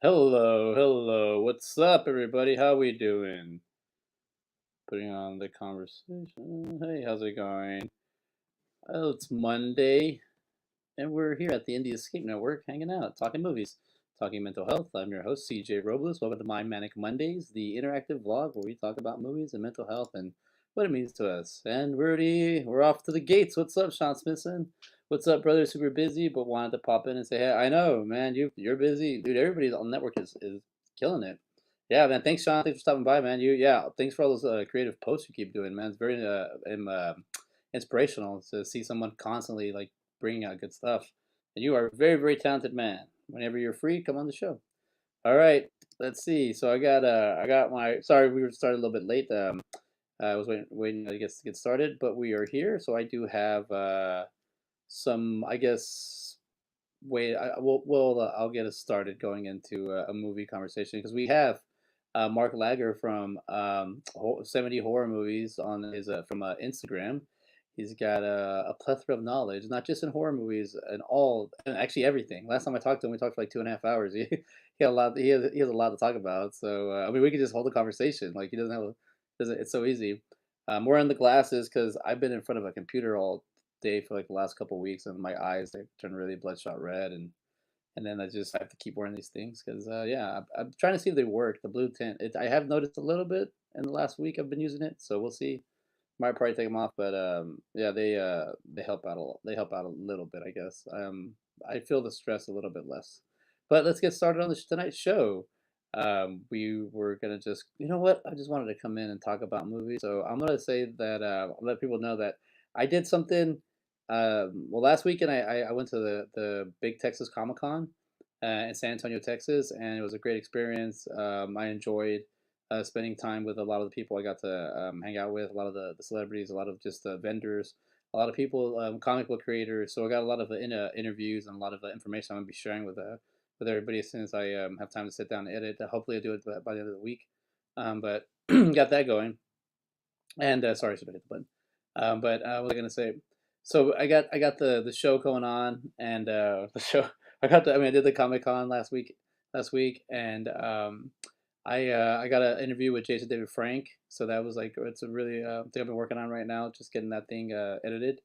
Hello, hello. What's up, everybody? How we doing? Putting on the conversation. Hey, how's it going? Oh, it's Monday, and we're here at the Indie Escape Network, hanging out, talking movies, talking mental health. I'm your host, CJ Robles. Welcome to My Manic Mondays, the interactive vlog where we talk about movies and mental health and what it means to us. And we're off to the gates. What's up, Sean Smithson? What's up, brother? Super busy, but wanted to pop in and say, hey, I know, man, you're busy, dude. Everybody on the network is killing it. Yeah, man. Thanks, Sean. Thanks for stopping by, man. Thanks for all those creative posts you keep doing, man. It's very inspirational to see someone constantly like bringing out good stuff. And you are a very, very talented man. Whenever you're free, come on the show. All right, let's see. So I got my. Sorry, we were started a little bit late. I was waiting, I guess, to get started, but we are here. So I do have some, I guess. Wait, I'll get us started going into a movie conversation because we have Mark Lager from 70 Horror Movies on his from Instagram. He's got a plethora of knowledge, not just in horror movies and all, and actually everything. Last time I talked to him, we talked for like 2.5 hours. He had a lot. He has a lot to talk about. So I mean, we could just hold a conversation. Like he doesn't have. Doesn't. It's so easy. More on the glasses because I've been in front of a computer all day for like the last couple of weeks, and my eyes they turn really bloodshot red, and then I just have to keep wearing these things because yeah, I'm trying to see if they work. The blue tint. I have noticed a little bit in the last week I've been using it, so we'll see. Might probably take them off, but yeah, they help out a lot. They help out a little bit, I guess. I feel the stress a little bit less. But let's get started on tonight's show. We were gonna just, you know what? I just wanted to come in and talk about movies. So I'm gonna say that let people know that I did something. Well, last weekend I went to the big Texas Comic Con in San Antonio, Texas, and it was a great experience. I enjoyed spending time with a lot of the people I got to hang out with, a lot of the celebrities, a lot of just vendors, a lot of people, comic book creators. So I got a lot of interviews and a lot of information I'm gonna be sharing with everybody as soon as I have time to sit down and edit. Hopefully, I'll do it by the end of the week. But got that going. And sorry, I should have hit the button. But what was I gonna say? So I got the show going on, and the show I mean I did the Comic Con last week, and I got an interview with Jason David Frank, so that was like it's a really thing I've been working on right now, just getting that thing edited,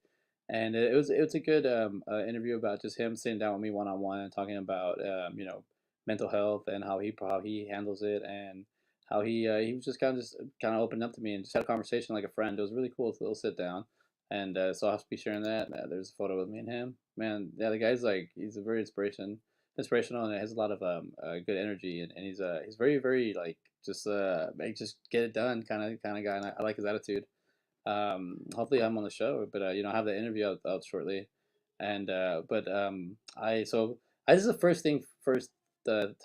and it was a good interview about just him sitting down with me one on one and talking about mental health and how he handles it and how he was just kind of opening up to me and just had a conversation like a friend. It was really cool, little sit down, and so I'll have to be sharing that. There's a photo with me and him. Man, yeah, the guy's like he's a very inspirational and has a lot of good energy and he's very very like just get it done kind of guy and I like his attitude. Hopefully I'm on the show, but I have the interview out shortly, and but I so I this is the first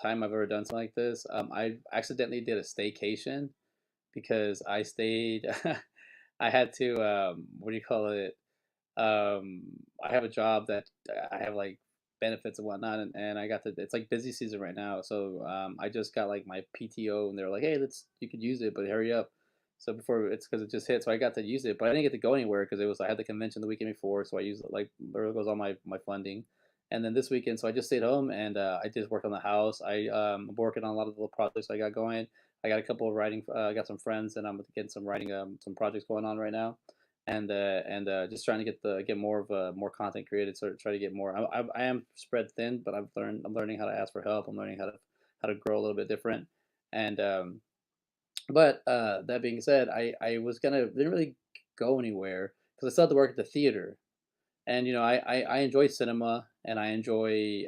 time I've ever done something like this. I accidentally did a staycation because I stayed. I had to what do you call it? I have a job that I have like benefits and whatnot, and I got it's like busy season right now, so I just got like my PTO, and they're like, hey, you could use it, but hurry up. So before it's because it just hit, so I got to use it, but I didn't get to go anywhere because I had the convention the weekend before, so I used like there goes all my funding, and then this weekend, so I just stayed home and I just worked on the house. I'm working on a lot of the little projects I got going. I got a couple of writing. I got some friends, and I'm getting some writing some projects going on right now and just trying to get more content created, so try to get more. I am spread thin, but I'm learning how to ask for help. I'm learning how to grow a little bit different, and but that being said, I was gonna didn't really go anywhere because I still had to work at the theater, and I enjoy cinema and I enjoy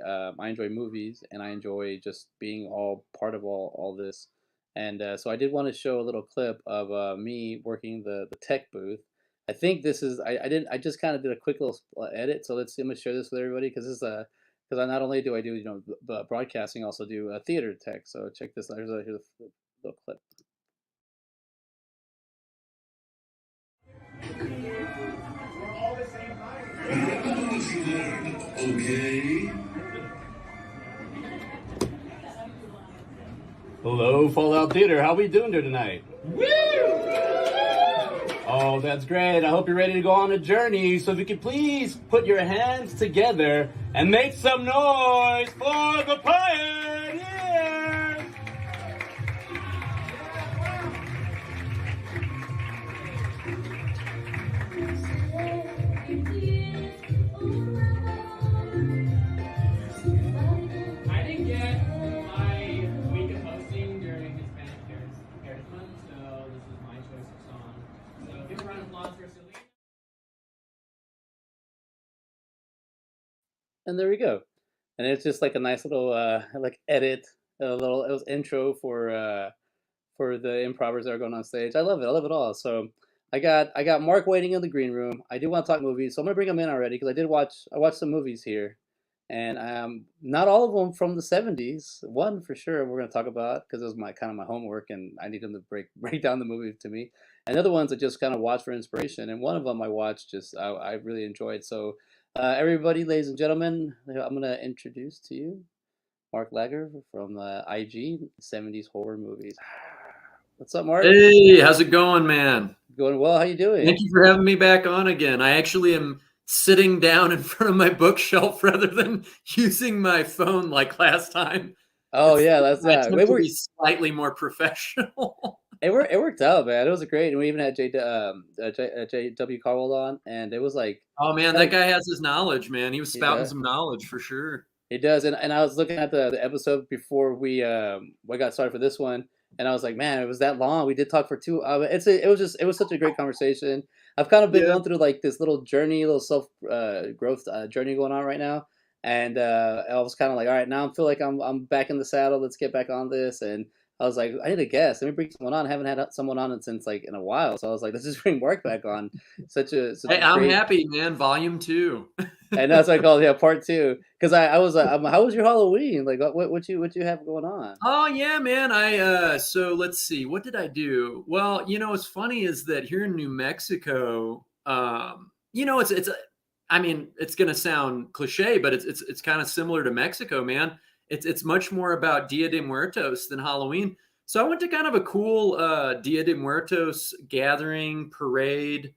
movies and I enjoy just being all part of all this, and so I did want to show a little clip of me working the tech booth. I think this is I didn't I just kind of did a quick little edit, so I'm gonna share this with everybody because this is because I not only do I do broadcasting, I also do theater tech. So check this out. Here's a little clip. Okay. Hello, Fallout Theater. How we doing there tonight? Woo! Oh, that's great. I hope you're ready to go on a journey. So if you could please put your hands together and make some noise for the pioneers. and there we go. And it's just like a nice little like edit, a little it was intro for the improvers that are going on stage. I love it. I love it all. So I got Mark waiting in the green room. I do want to talk movies, so I'm gonna bring him in already because I watched some movies here, and not all of them from the '70s. One for sure we're gonna talk about because it was my kind of my homework, and I need him to break down the movie to me. And the other ones I just kind of watched for inspiration, and one of them I watched just I really enjoyed. So everybody, ladies and gentlemen, I'm gonna introduce to you Mark Lager from IG 70's horror movies. What's up, Mark? Hey, how's it going, man? Going well. How you Thank doing? you for having me back on again. I actually am sitting down in front of my bookshelf rather than using my phone like last time. Oh It's yeah, that's my it attempt to be worked. slightly more professional. It worked out, man. It was great, and we even had J.W. Caldwell on, and it was like Oh man, kind that of guy has his knowledge, man. He was he spouting does some knowledge for sure. he does, and I was looking at the episode before we got started for this one, and I was like, man, it was that long. We did talk for two. It was such a great conversation. I've kind of been Yeah. going through like this little journey, little self growth journey going on right now, and I was kind of like, all right, now I feel like I'm back in the saddle. Let's get back on this, and I was like, I need a guest. Let me bring someone on. I haven't had someone on since like in a while, so I was like, let's just bring Mark back on. Such Hey, a I'm great. happy, man. Volume two. And that's what I call it, yeah, part two. Because I was like, how was your Halloween? Like, what you have going on? Oh yeah, man. So let's see. What did I do? Well, what's funny is that here in New Mexico, it's I mean, it's gonna sound cliche, but it's kind of similar to Mexico, man. It's much more about Dia de Muertos than Halloween. So I went to kind of a cool Dia de Muertos gathering, parade,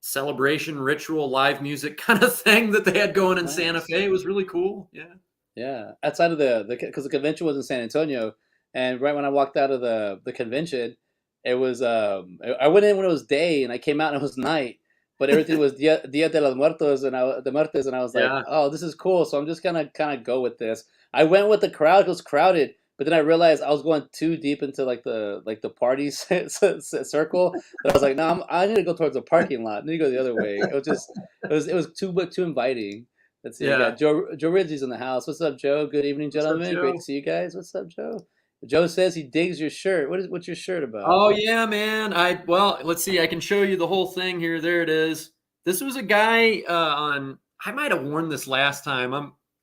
celebration, ritual, live music kind of thing that they had going in Santa Nice. Fe. It was really cool. Yeah. Yeah, outside of the because the convention was in San Antonio, and right when I walked out of the convention, it was I went in when it was day, and I came out and it was night, but everything was Dia de los Muertos the Muertos, and I was like, Yeah. oh, this is cool, so I'm just gonna kind of go with this. I went with the crowd; it was crowded, but then I realized I was going too deep into like the party circle that I was like, no, I need to go towards the parking lot. I need to go the other way. It was just it was too inviting. Let's see. We got Yeah. Joe Ridgely's in the house. What's up, Joe? Good evening, What's up, gentlemen. Great to Joe? see you guys. What's up, Joe? Joe says he digs your shirt. What's your shirt about? Oh yeah, man. Well, let's see. I can show you the whole thing here. There it is. This was a guy on. I might have worn this last time.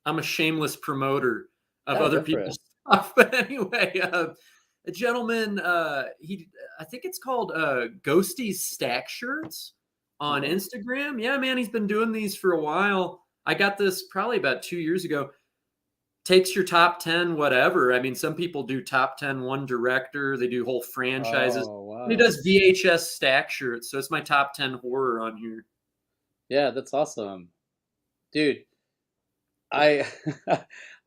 I'm a shameless promoter of Oh, other go for people's it. stuff. But anyway, a gentleman. I think it's called Ghosty's Stack Shirts on Okay. Instagram. Yeah, man. He's been doing these for a while. I got this probably about 2 years ago. Takes your top 10 whatever. I mean, some people do top 10 one director, they do whole franchises. Oh, He wow. does VHS stack shirts, so it's my top 10 horror on here. Yeah, that's awesome, dude. I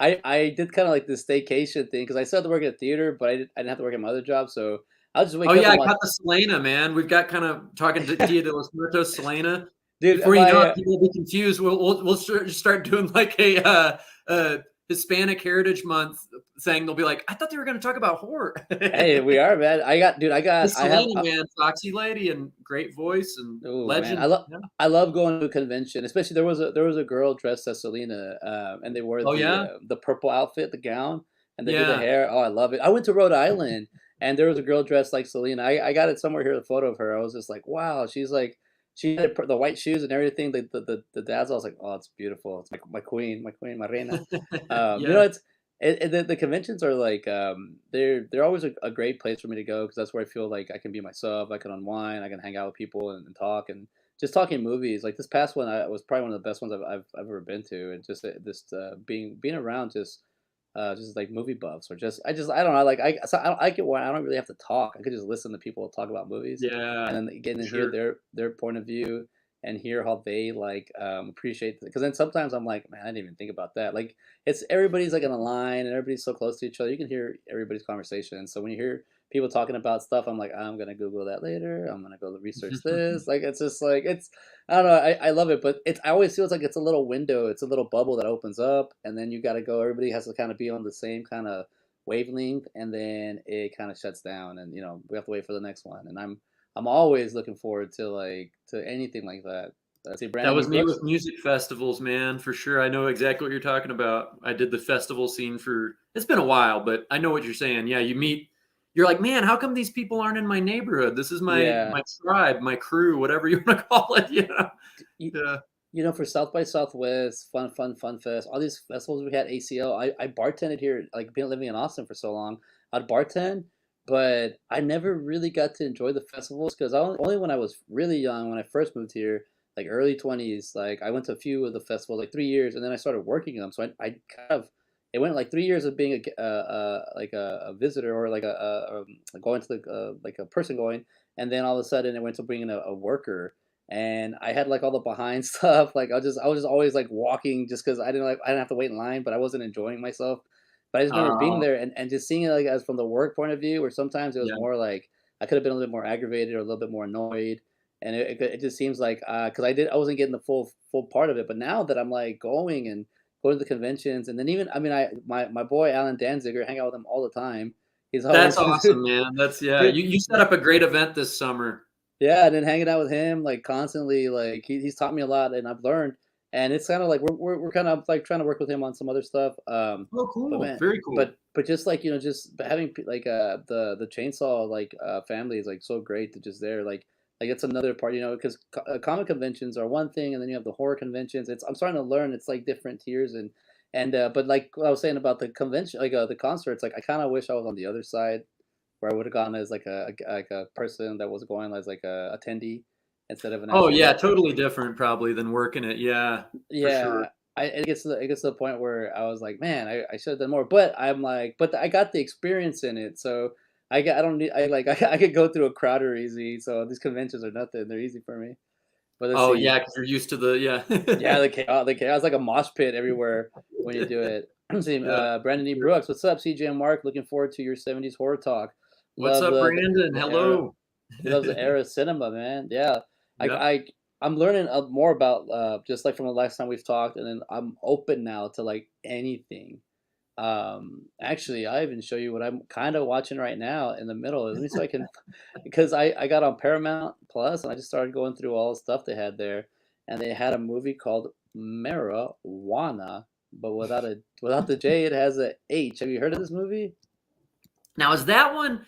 I did kind of like this staycation thing because I still had to work at theater, but I didn't have to work at my other job, so I'll just Oh wake up. yeah, I'm I like, got the Selena, man. We've got kind of talking to Dia de los Muertos Selena. dude, Before you know it, people will be confused. We'll start doing like a Hispanic Heritage Month thing. They'll be like, I thought they were going to talk about horror. hey, we are, man. This I have. Selena, man, foxy lady and great voice and Oh man, legend. Yeah. I love going to a convention. Especially there was a girl dressed as Selena, and they wore Oh yeah, the purple outfit, the gown, and they did the yeah. hair. Oh, I love it. I went to Rhode Island, and there was a girl dressed like Selena. I got it somewhere here, a photo of her. I was just like, wow, she's like she had the white shoes and everything. The dazzle. I was like, oh, it's beautiful. It's my queen, my reina. You know, Yeah. the conventions are like they're always a great place for me to go because that's where I feel like I can be myself. I can unwind. I can hang out with people and talk and just talking movies. Like this past one, I was probably one of the best ones I've ever been to, and just being around just like movie buffs or just I don't know I get why I don't really have to talk. I could just listen to people talk about movies, and Yeah, then getting for to hear sure. their point of view and hear how they like appreciate because then sometimes I'm like, man, I didn't even think about that. Like it's everybody's like in a line and everybody's so close to each other. You can hear everybody's conversation. So when you hear people talking about stuff, I'm like, I'm gonna Google that later. I'm gonna go research this. Like it's just like it's I don't know. I love it, but it's I always feels like it's a little window. It's a little bubble that opens up, and then you got to go. Everybody has to kind of be on the same kind of wavelength, and then it kind of shuts down, and we have to wait for the next one. And I'm always looking forward to like to anything like that. I see That Brandon E. was me Brooks. with music festivals, man, for sure. I know exactly what you're talking about. I did the festival scene for it's been a while, but I know what you're saying. Yeah, you're like, "Man, how come these people aren't in my neighborhood? This is Yeah. my tribe, my crew, whatever you wanna call it," you know? You, Yeah. for South by Southwest, Fun Fest, all these festivals we had, ACL. I bartended here, like being living in Austin for so long. I'd bartend, but I never really got to enjoy the festivals because only when I was really young, when I first moved here, like early 20s, like I went to a few of the festivals, like 3 years, and then I started working them. So I kind of it went like 3 years of being like a visitor or like going to the like a person going, and then all of a sudden it went to being a worker, and I had like all the behind stuff. Like I was just always like walking just because I didn't have to wait in line, but I wasn't enjoying myself. But I just remember being Oh, there and just seeing it like as from the work point of view, where sometimes it was yeah. more like I could have been a little bit more aggravated or a little bit more annoyed. And it just seems like because I wasn't getting the full part of it. But now that I'm like going to the conventions, and then even I mean my boy Alan Danziger, hang out with him all the time. He's That's always awesome, man. That's yeah. dude, You set up a great event this summer. yeah, and then hanging out with him, like, constantly, like, he's taught me a lot, and I've learned, and it's kinda like we're kind of, like, trying to work with him on some other stuff, Oh, but cool. man Very cool. but just, like, just having like, the chainsaw, like, family is, like, so great to just there, like, it's another part, 'cause comic conventions are one thing, and then you have the horror conventions. I'm starting to learn it's, like, different tiers, but, like, what I was saying about the convention, like, the concerts, like, I kinda wish I was on the other side where I would have gone as like a person that was going as like a attendee instead of an Oh, yeah, actual. totally different probably than working it. Yeah, for sure. Yeah, it gets to the point where I was like, man, I should have done more. But I'm like, but I got the experience in it, so I don't need I like I could go through a crowder easy. So these conventions are nothing; they're easy for me. But let's Oh, see, yeah, because 'cause you're used to the yeah, yeah. the chaos, like a mosh pit everywhere when you do it. Let's see, Yeah, Brandon E. sure. Brooks, what's up, CJ and Mark? Looking forward to your '70s horror talk. What's Love up, Brandon? the era. Hello. He loves the era of cinema, man. Yeah, I Yep. I I'm learning more about just like from the last time we've talked, and then I'm open now to like anything. Actually, I even show you what I'm kind of watching right now in the middle. Let me so I can because I got on Paramount Plus and I just started going through all the stuff they had there, and they had a movie called Marijuana, but without the J, it has a H. Have you heard of this movie? Now is that one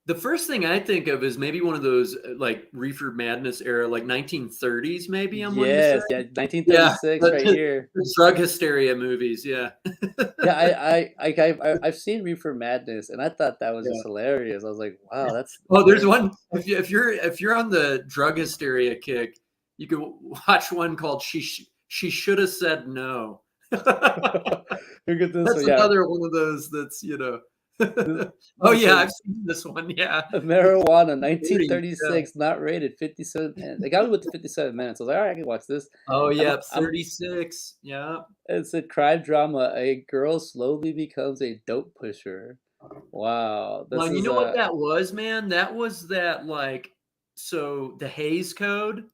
the first thing I think of is maybe one of those, like, Reefer Madness era, like, 1930s maybe, I'm wanting to say? Yes, yeah, Yeah, 1936 right here. the drug hysteria movies, yeah. Yeah, I've seen Reefer Madness, and I thought that was Yeah. just hilarious. I was like, "Wow, Oh, there's that's." one if you're on the drug hysteria kick, you could watch one called She Shoulda Said No. Look at this That's one, yeah. another one of those that's, you know This Oh, this yeah, says I've seen this one, yeah. marijuana, 30s, yeah. 1936, not rated, 57 they got me with the 57 minutes. I was like, "Alright, I can watch this." Oh, yeah, I'm 36, yeah. It's a crime drama. A girl slowly becomes a dope pusher. Wow, Well, this and you is know what a that was, man? That was that, like so the Hays Code,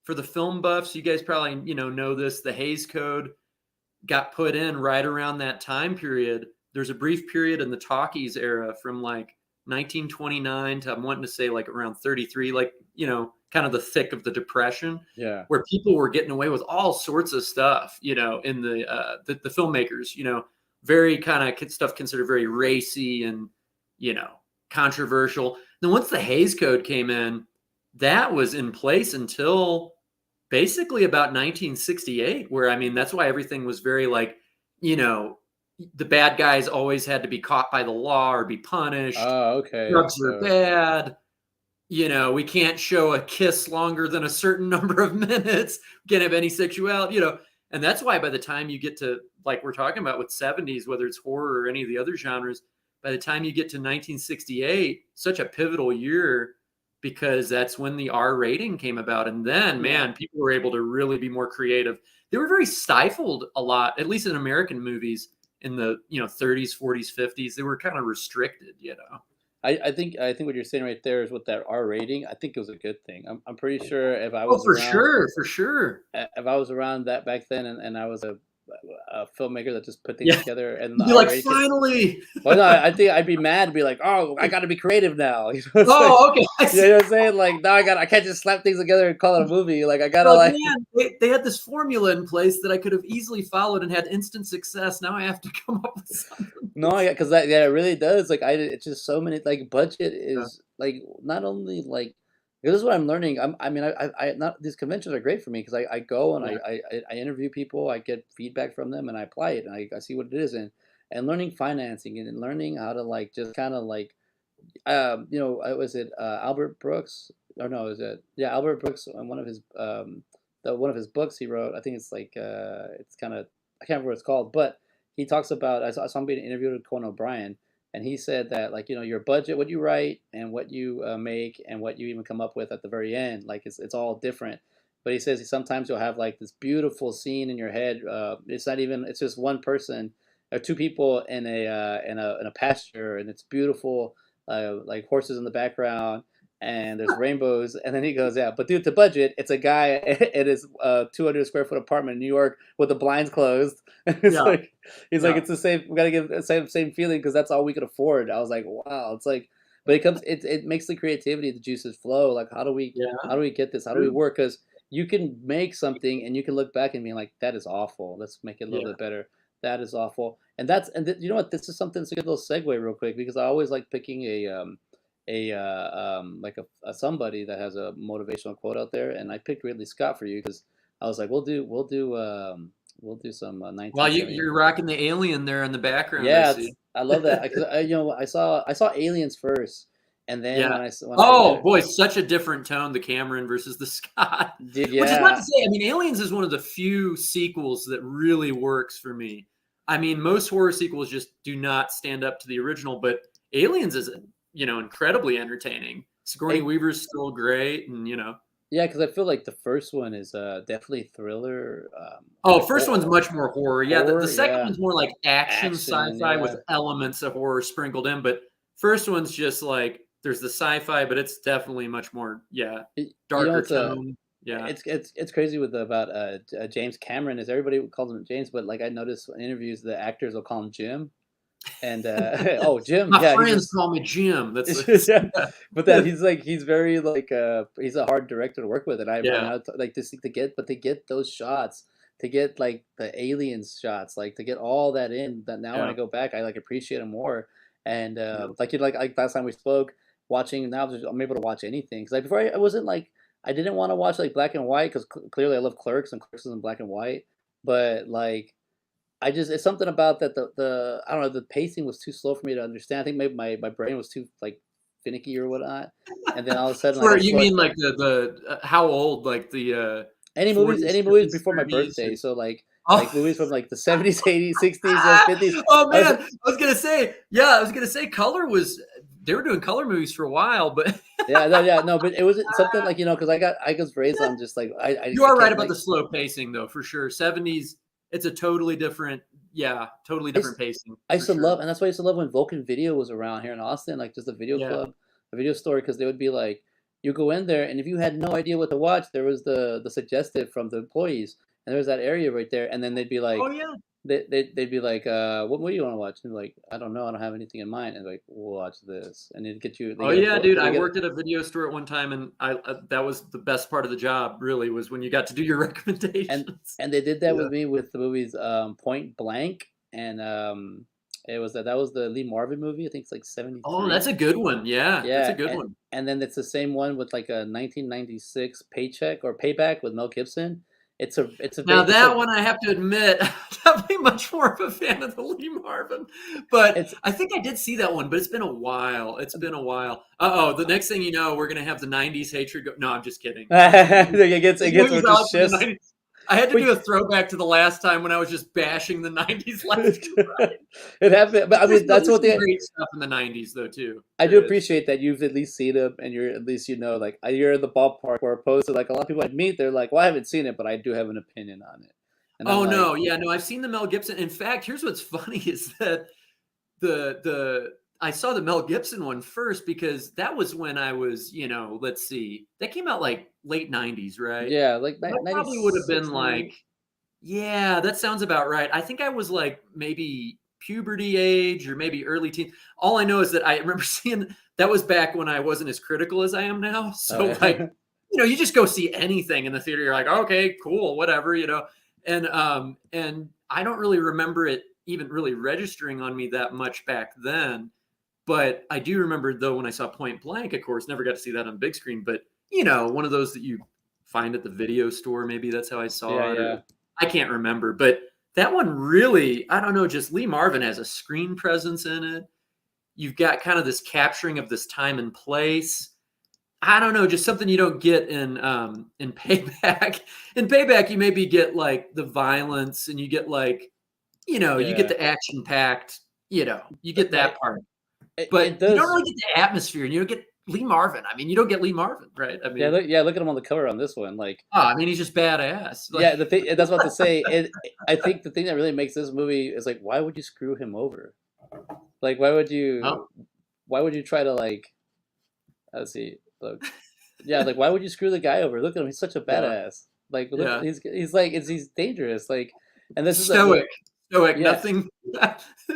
for the film buffs, you guys probably, know this, the Hays Code got put in right around that time period. There's a brief period in the talkies era from like 1929 to I'm wanting to say like around 33, like, kind of the thick of the depression yeah. where people were getting away with all sorts of stuff, in the filmmakers, very kind of stuff considered very racy and, you know, controversial. Then once the Hays Code came in, that was in place until basically about 1968, where I mean, that's why everything was very like, you know, the bad guys always had to be caught by the law or be punished. Oh, okay, Drugs were so bad. We can't show a kiss longer than a certain number of minutes. We can't have any sexuality. And that's why by the time you get to like we're talking about with 70s, whether it's horror or any of the other genres, by the time you get to 1968, such a pivotal year because that's when the R rating came about. And then, yeah. man, people were able to really be more creative. They were very stifled a lot, at least in American movies in the 30s, 40s, 50s. They were kind of restricted. I think what you're saying right there is with that R rating, I think it was a good thing. I'm pretty sure Oh, for sure, for sure. if I was around that back then and I was a a filmmaker that just put things Yeah. together and You'd be like, already could. finally. Well, no, I think I'd be mad to be like, oh, I got to be creative now. You know, it's like, Oh, okay. I you see. know what I'm saying? Like now I can't just slap things together and call it a movie. Like I gotta Like, like, man, they had this formula in place that I could have easily followed and had instant success. Now I have to come up with something. no, yeah, because that, yeah, it really does. Like it's just so many, like budget Yeah. is like not only like, this is what I'm learning. I mean, I not these conventions are great for me because I go and Yeah. I interview people, I get feedback from them, and I apply it, and I see what it is, and learning financing and learning how to like just kind of like you know, was it Albert Brooks? Or no, is it yeah, Albert Brooks on one of his one of his books he wrote. I think it's like it's kind of I can't remember what it's called, but he talks about I saw him being interviewed with Conan O'Brien, and he said that like you know your budget, what you write, and what you make, and what you even come up with at the very end, like it's all different. But he says sometimes you'll have like this beautiful scene in your head. It's not even it's just one person or two people in a pasture, and it's beautiful like horses in the background and there's rainbows. And then he goes, yeah, but due to budget, it's a guy at his 200 square foot apartment in New York with the blinds closed. It's Yeah. like he's like Yeah. it's the same. We gotta give the same feeling because that's all we could afford. I was like, wow, it's like, but it makes the creativity, the juices flow. Like Yeah. how do we get this? How do we True. work? Because you can make something and you can look back and be like, that is awful. Let's make it a little Yeah. bit better. That is awful. And you know what? This is something that's a good little segue real quick because I always like picking like a somebody that has a motivational quote out there, and I picked Ridley Scott for you because I was like, we'll do some Well, 1970. you're rocking the alien there in the background, I Yeah, see. I love that because you know I saw Aliens first, and then Yeah. when I Oh, boy, such a different tone, the Cameron versus the Scott. did Which is not to yeah say, I mean, Aliens is one of the few sequels that really works for me. I mean, most horror sequels just do not stand up to the original, but Aliens is, incredibly entertaining. Sigourney I, Weaver's still great, and yeah because I feel like the first one is definitely thriller Oh, like first one's much more horror. Yeah, the horror second yeah one's more like action action sci-fi yeah with elements of horror sprinkled in, but first one's just like there's the sci-fi, but it's definitely much more, yeah, you know darker tone. Yeah. it's crazy with about James Cameron is everybody calls him James, but like I noticed in interviews the actors will call him Jim, and oh Jim, My yeah, he's friends just call me Jim. That's yeah, but that yeah. he's like he's very like he's a hard director to work with, and Yeah. like to get those shots, to get like the aliens shots, like to get all that in. That now when I Yeah. go back, I like appreciate him more, and Yeah. like you like last time we spoke, watching now I'm able to watch anything because like before I wasn't like I didn't want to watch like black and white because clearly I love Clerks and Clerks is in black and white, but like I just it's something about that the I don't know the pacing was too slow for me to understand. I think maybe my brain was too like finicky or whatnot, and then all of a sudden like For I you saw it, mean like the how old? Like the any 40s, movies 50s, before my 30s? birthday. So like Oh. movies from like the 70's, 80's, 60's, 50's. Oh I was man, I was gonna say color was they were doing color movies for a while, but yeah no, but it was something like you know because I was raised on just like you I are right can't about like the slow pacing though, for sure. 70s, it's a totally different, yeah, totally I different pacing I for used to sure. love, and that's why I used to love when Vulcan Video was around here in Austin, like just a video Yeah. club, a video store, because they would be like, you go in there, and if you had no idea what to watch, there was the suggestive from the employees, and there was that area right there, and then they'd be Oh like, yeah. they'd be like, what movie you want to watch? And like, I don't know, I don't have anything in mind, and like, watch this, and they Oh get a yeah, book, dude. they I get worked at a video store at one time, and I that was the best part of the job. Really, was when you got to do your and recommendations. and they did that Yeah. with me with the movies Point Blank, and it was that was the Lee Marvin movie, I think it's like Oh, that's '73. a good one. Yeah, that's a Yeah, good one. and then it's the same one with like a 1996 Paycheck or Payback with Mel Gibson. Now it's that a one, I have to admit, I'm definitely much more of a fan of the Lee Marvin. But it's I think I did see that one, but it's been a while. It's been a while. Uh-oh, the next thing you know, we're gonna have the '90s hatred go. No, I'm just kidding. I'm just kidding. it These gets movies with I the like from the shifts. '90s. I had to But do a throwback to the last time when I was just bashing the '90s left and right. it happened, but I mean that's There's what some they. great stuff in the '90s though too. I do There is. appreciate that you've at least seen them, and you're at least you know like you're in the ballpark. Where opposed to like a lot of people I meet, they're like, well, I haven't seen it, but I do have an opinion on it, and I'm Oh like, no, yeah, no, I've seen the Mel Gibson. In fact, here's what's funny is that the I saw the Mel Gibson one first because that was when I was, let's see, that came out like late '90s, right? yeah, like So I probably would have been 96, like, 98. Yeah, that sounds about right. I think I was like maybe puberty age or maybe early teen. All I know is that I remember seeing that was back when I wasn't as critical as I am now. Oh So like, yeah. you just go see anything in the theater. You're like, okay, cool, whatever. And I don't really remember it even really registering on me that much back then. But I do remember though when I saw Point Blank, of course, never got to see that on big screen, but one of those that you find at the video store, maybe that's how I Yeah, saw it, or yeah. I can't remember. But that one really, I don't know, just Lee Marvin has a screen presence in it. You've got kind of this capturing of this time and place. I don't know, just something you don't get in Payback. In Payback, you maybe get like the violence and you get like, you get Yeah. the action packed, you get that Like part. it But you don't does. really get the atmosphere, and you don't get Lee Marvin. I mean, you don't get Lee Marvin, right? I Yeah, mean, look at him on the cover on this one. Like, he's just badass. Like, yeah, the thing that's what to say. I think the thing that really makes this movie is like, why would you screw him over? Like, oh, why would you try to like, let's see, look, yeah, like why would you screw the guy over? Look at him, he's such a yeah, badass. Like, look, yeah. he's like, he's dangerous. Like, and this is Stoic, stoic. yeah, Nothing.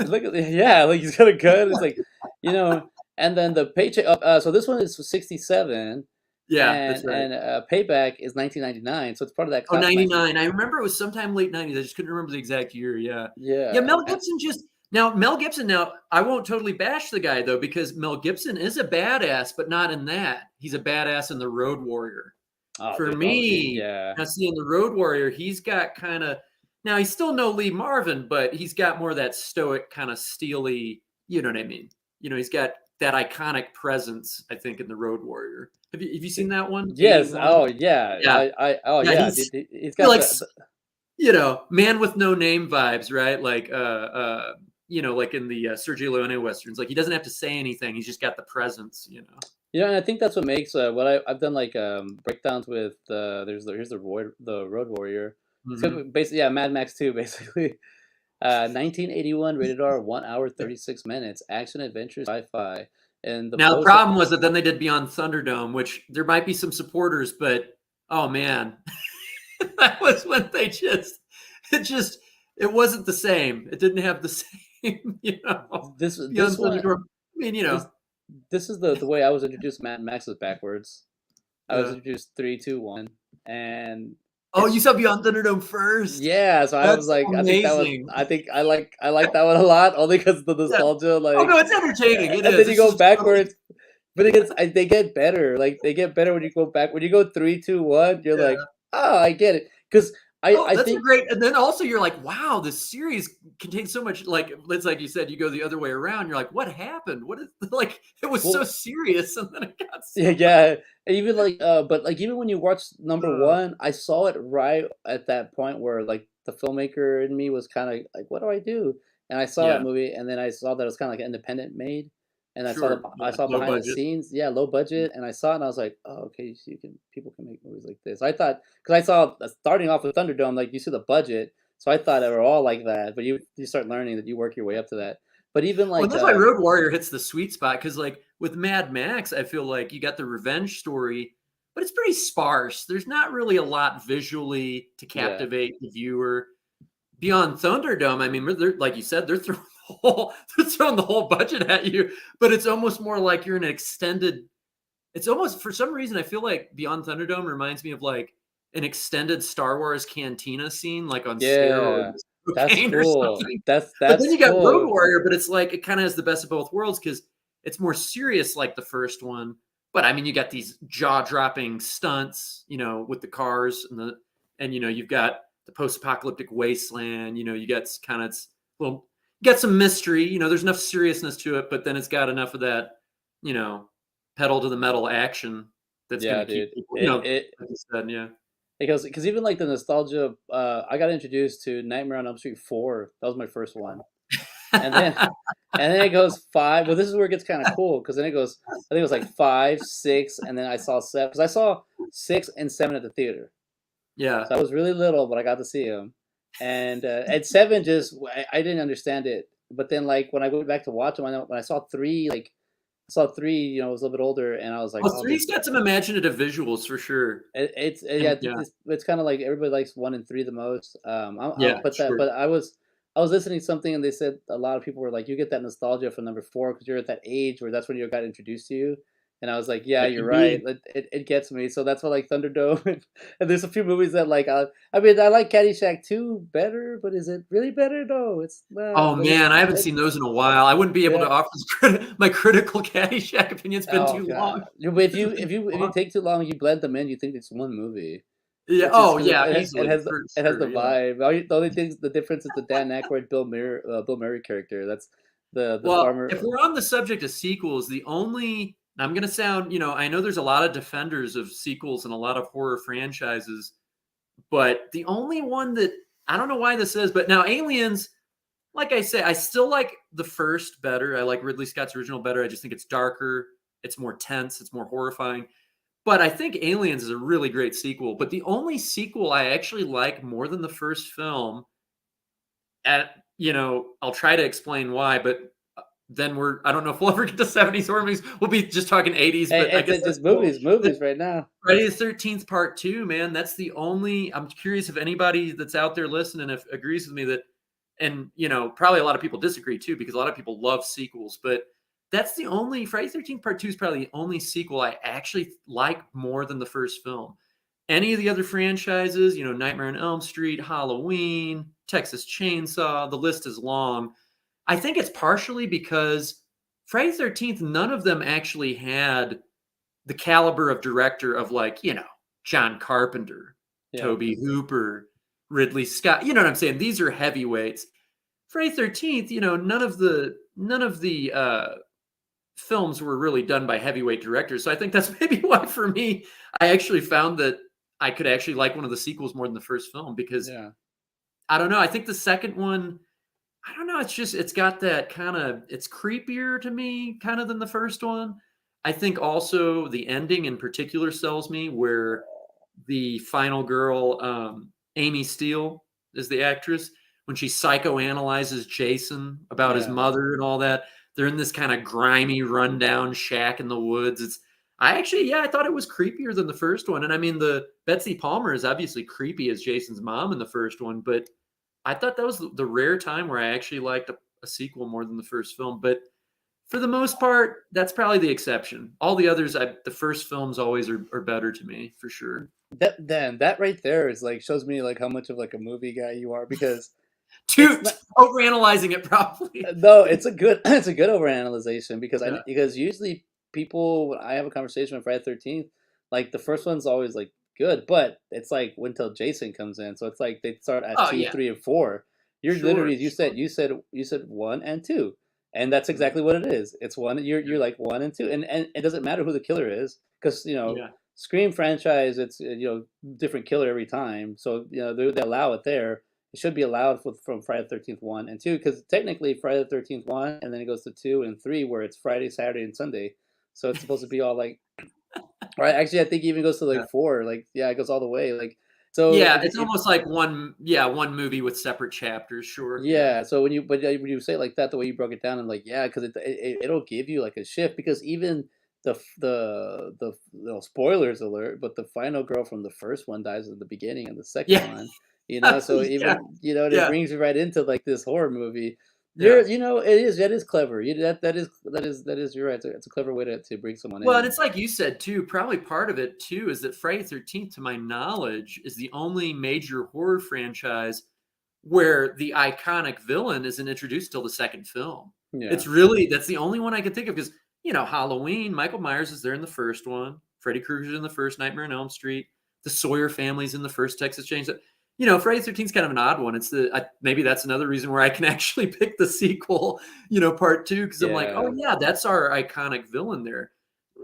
look at yeah, like he's got a gun. It's like, you know, and then the paycheck. So this one is 67, Yeah, that's right. and Payback is 1999. So it's part of that Oh, class of 19. 99. I remember it was sometime late 90s. I just couldn't remember the exact year. Yeah. Yeah, Yeah, Mel Gibson now, I won't totally bash the guy though, because Mel Gibson is a badass, but not in that. He's a badass in The Road Warrior. oh, For dude, me, yeah, now seeing The Road Warrior, he's got kind of, now he's still no Lee Marvin, but he's got more of that stoic kind of steely, you know what I mean? He's got that iconic presence, I think, in The Road Warrior. Have you seen that one? yes, 81? oh yeah, Yeah. oh Yeah, yeah, dude, he's you're got like man with no name vibes, right? Like like in the Sergio Leone westerns. Like he doesn't have to say anything. He's just got the presence. and I think that's what makes what I've done like breakdowns with here's the Road Warrior. Hmm. So basically, yeah, Mad Max 2, basically. 1981, rated R, 1 hour 36 minutes, action adventure sci-fi, and the Now the post. problem was that then they did Beyond Thunderdome, which there might be some supporters, but oh man, that was when it just it wasn't the same. It didn't have the same. This Beyond one Thunderdome. I mean, this this is the way I was introduced. Mad Max was backwards. I was yeah. introduced 3, 2, 1, and Oh, you it's saw Beyond Thunderdome first. yeah. So I was That's like, amazing. I think I like that one a lot, only because the Yeah. nostalgia. Oh Like, no, it's entertaining. It and is. then you It's go just totally. backwards, but they get better. Like they get better when you go back. When you go 3, 2, 1, you're like, Yeah. oh, I get it. Because Oh, I that's a think great. And then also you're like, wow, this series contains so much. Like it's like you said, you go the other way around. You're like, what happened? What is like? It was so well, serious, and then it got yeah, so like. yeah. And even like but like even when you watch number Uh, one, I saw it right at that point where like the filmmaker in me was kind of like, what do I do? And I saw that yeah, movie, and then I saw that it was kind of like independent made, and sure. I Yeah, saw low behind the budget. scenes, yeah, low budget, and I saw it, and I was like, oh, okay, so you can people can make movies like this. I thought because I saw starting off with Thunderdome, like you see the budget, so I thought they were all like that, but you start learning that you work your way up to that. But even Well, and like that's why Road Warrior hits the sweet spot because, like, with Mad Max, I feel like you got the revenge story, but it's pretty sparse. There's not really a lot visually to yeah, captivate the viewer. Beyond Thunderdome, I mean, they're like you said, they're throwing the whole budget at you, but it's almost more like you're in an extended. It's almost for some reason I feel like Beyond Thunderdome reminds me of like an extended Star Wars cantina scene, like on yeah, steroids, that's cocaine or cool. something. But then That's you got Road cool. Warrior, but it's like it kind of has the best of both worlds because it's more serious like the first one. But I mean, you got these jaw-dropping stunts, with the cars and you've got the post-apocalyptic wasteland. You got kind of well, you got some mystery. There's enough seriousness to it, but then it's got enough of that, you know, pedal to the metal action that's going Yeah, to keep dude. people, It like you said, yeah. because even like the nostalgia, I got introduced to Nightmare on Elm Street 4. That was my first one, and then it goes five. Well, this is where it gets kind of cool because then it goes. I think it was like 5, 6, and then I saw seven because I saw 6 and 7 at the theater. Yeah. So I was really little, but I got to see them. And at 7, just I didn't understand it. But then like when I went back to watch them, when I saw 3, like saw 3, you know, I was a little bit older, and I was like, Well, "Oh, three's got some imaginative visuals for sure. it's yeah, And yeah, it's kinda like everybody likes 1 and 3 the most, yeah, sure. but I was listening to something and they said a lot of people were like, "You get that nostalgia from number 4 because 'cause you're at that age where that's when you got introduced to you," and I was like, "Yeah, That you're could right." be. It gets me, so that's why, like, Thunderdome and there's a few movies that, like, I mean, I like Caddyshack 2 better, but is it really better? No, it's not, Oh, but man, I haven't it seen those in a while. I wouldn't be able to yeah. offer my critical Caddyshack opinion. It's been Oh too long. god. Yeah, but It's been too if you long. take too long, you blend them in, you think it's one movie. Yeah, It's just oh, 'cause yeah, easily, for it has the sure, yeah. vibe. The only thing the difference is the Dan Aykroyd, Bill Murray character. That's the Well, farmer. if we're on the subject of sequels, the only I'm gonna sound, I know there's a lot of defenders of sequels and a lot of horror franchises, but the only one that I don't know why this is, but now Aliens, like I say, I still like the first better. I like Ridley Scott's original better. I just think it's darker, it's more tense, it's more horrifying. But I think Aliens is a really great sequel. But the only sequel I actually like more than the first film, I'll try to explain why, but then I don't know if we'll ever get to 70s horror movies. We'll be just talking 80s, but I guess It's that's just cool. But movies right now. Friday the 13th Part 2, man, that's the only. I'm curious if anybody that's out there listening if agrees with me that, and probably a lot of people disagree too, because a lot of people love sequels, but that's the only. Friday the 13th Part 2 is probably the only sequel I actually like more than the first film. Any of the other franchises, Nightmare on Elm Street, Halloween, Texas Chainsaw, the list is long. I think it's partially because Friday the 13th, none of them actually had the caliber of director of, like, John Carpenter, Yeah. Toby Hooper, Ridley Scott. You know what I'm saying? These are heavyweights. Friday the 13th, none of the films were really done by heavyweight directors. So I think that's maybe why for me, I actually found that I could actually like one of the sequels more than the first film because Yeah. I don't know. I think the second one, I don't know. It's got that kind of, it's creepier to me kind of than the first one. I think also the ending in particular sells me where the final girl, Amy Steele is the actress, when she psychoanalyzes Jason about his Yeah. mother and all that. They're in this kind of grimy, rundown shack in the woods. I actually, yeah, I thought it was creepier than the first one. And I mean, the Betsy Palmer is obviously creepy as Jason's mom in the first one, but I thought that was the rare time where I actually liked a sequel more than the first film. But for the most part, that's probably the exception. All the others, the first films always are better to me for sure. That right there is like shows me like how much of like a movie guy you are because it's Toot not overanalyzing it probably. no, it's a good it's a good overanalyzation because Yeah. because usually people when I have a conversation with Friday the 13th, like the first one's always like good, but it's like until Jason comes in. So it's like they start at Oh 2, yeah, 3, and 4. You're sure, literally sure. you said 1 and 2. And that's Right. exactly what it is. It's one Yeah, you're like 1 and 2. And it doesn't matter who the killer is because, you know, yeah, Scream franchise it's different killer every time. So, they allow it there. It should be allowed from Friday the 13th 1 and 2 because technically Friday the 13th 1 and then it goes to 2 and 3 where it's Friday, Saturday, and Sunday. So it's supposed to be all like, right? Actually, I think it even goes to yeah. like 4. Like, yeah, it goes all the way. Like, so Yeah, it's almost like one movie with separate chapters. Sure. Yeah. yeah. So when you say it like that, the way you broke it down, I'm like, yeah, because it'll give you like a shift because even spoilers alert, but the final girl from the first one dies at the beginning of the second Yeah. one. So Yeah. even and it Yeah. brings you right into like this horror movie. Yeah. That is clever. That is you're right. It's a clever way to bring someone Well, and in. it's like you said too, probably part of it too is that Friday the 13th, to my knowledge, is the only major horror franchise where the iconic villain isn't introduced till the second film. Yeah. That's the only one I can think of because, Halloween, Michael Myers is there in the first one, Freddy Krueger's in the first Nightmare on Elm Street, the Sawyer family's in the first Texas Chainsaw. Friday the 13th is kind of an odd one. Maybe that's another reason where I can actually pick the sequel, part two, because I'm like, oh Yeah. yeah, that's our iconic villain there.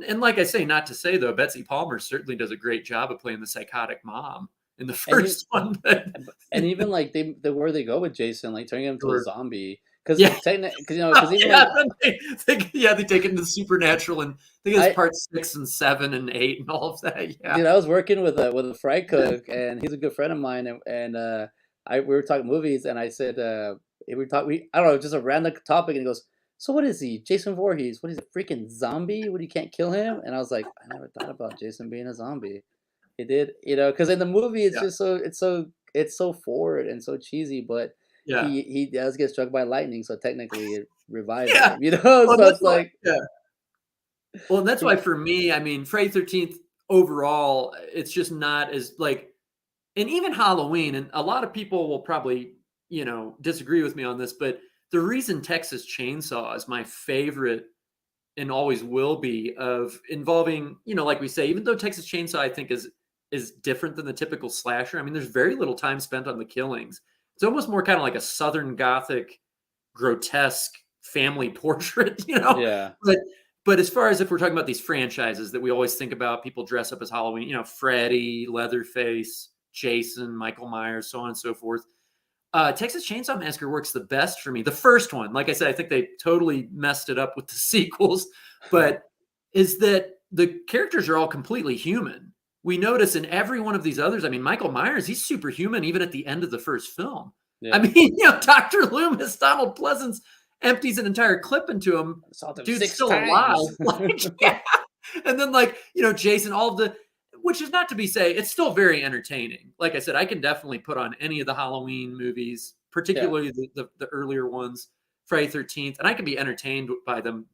And like I say, not to say though, Betsy Palmer certainly does a great job of playing the psychotic mom in the And you first one. But and even like the where they go with Jason, like turning him into a sure. zombie, because Yeah. technically, Oh, because even yeah, like then they take it into the supernatural, and I think it's I part 6 and 7 and 8 and all of that, yeah. dude, I was working with a fry cook, and he's a good friend of mine, and we were talking movies, and I said we I don't know, just a random topic, and he goes, so what is he? Jason Voorhees? What is he, a freaking zombie? What, you can't kill him? And I was like, I never thought about Jason being a zombie. He did, because in the movie it's Yeah. just it's so forward and so cheesy, but Yeah. he does get struck by lightning, so technically it revives Yeah. him, Well, so that's it's why, like yeah. Well, and that's why he, for me, I mean, Friday 13th overall, it's just not as like, and even Halloween, and a lot of people will probably, disagree with me on this, but the reason Texas Chainsaw is my favorite and always will be of involving, like we say, even though Texas Chainsaw I think is different than the typical slasher. I mean, there's very little time spent on the killings. It's almost more kind of like a Southern Gothic, grotesque family portrait, yeah, But as far as if we're talking about these franchises that we always think about, people dress up as Halloween, Freddy, Leatherface, Jason, Michael Myers, so on and so forth. Texas Chainsaw Massacre works the best for me. The first one, like I said, I think they totally messed it up with the sequels, but is that the characters are all completely human. We notice in every one of these others, I mean, Michael Myers, he's superhuman even at the end of the first film. I yeah. mean, Dr. Loomis, Donald Pleasance empties an entire clip into him. I saw them Dude's six still alive. times. Like, yeah. And then, like, Jason, all of the, which is not to be say, it's still very entertaining. Like I said, I can definitely put on any of the Halloween movies, Yeah, particularly the earlier ones, Friday 13th, and I can be entertained by them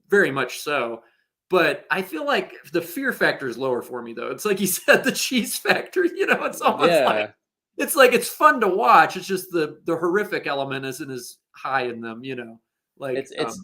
very much so. But I feel like the fear factor is lower for me, though. It's like you said, the cheese factor, it's almost like yeah. it's fun to watch. It's just the horrific element isn't as high in them, like It's and so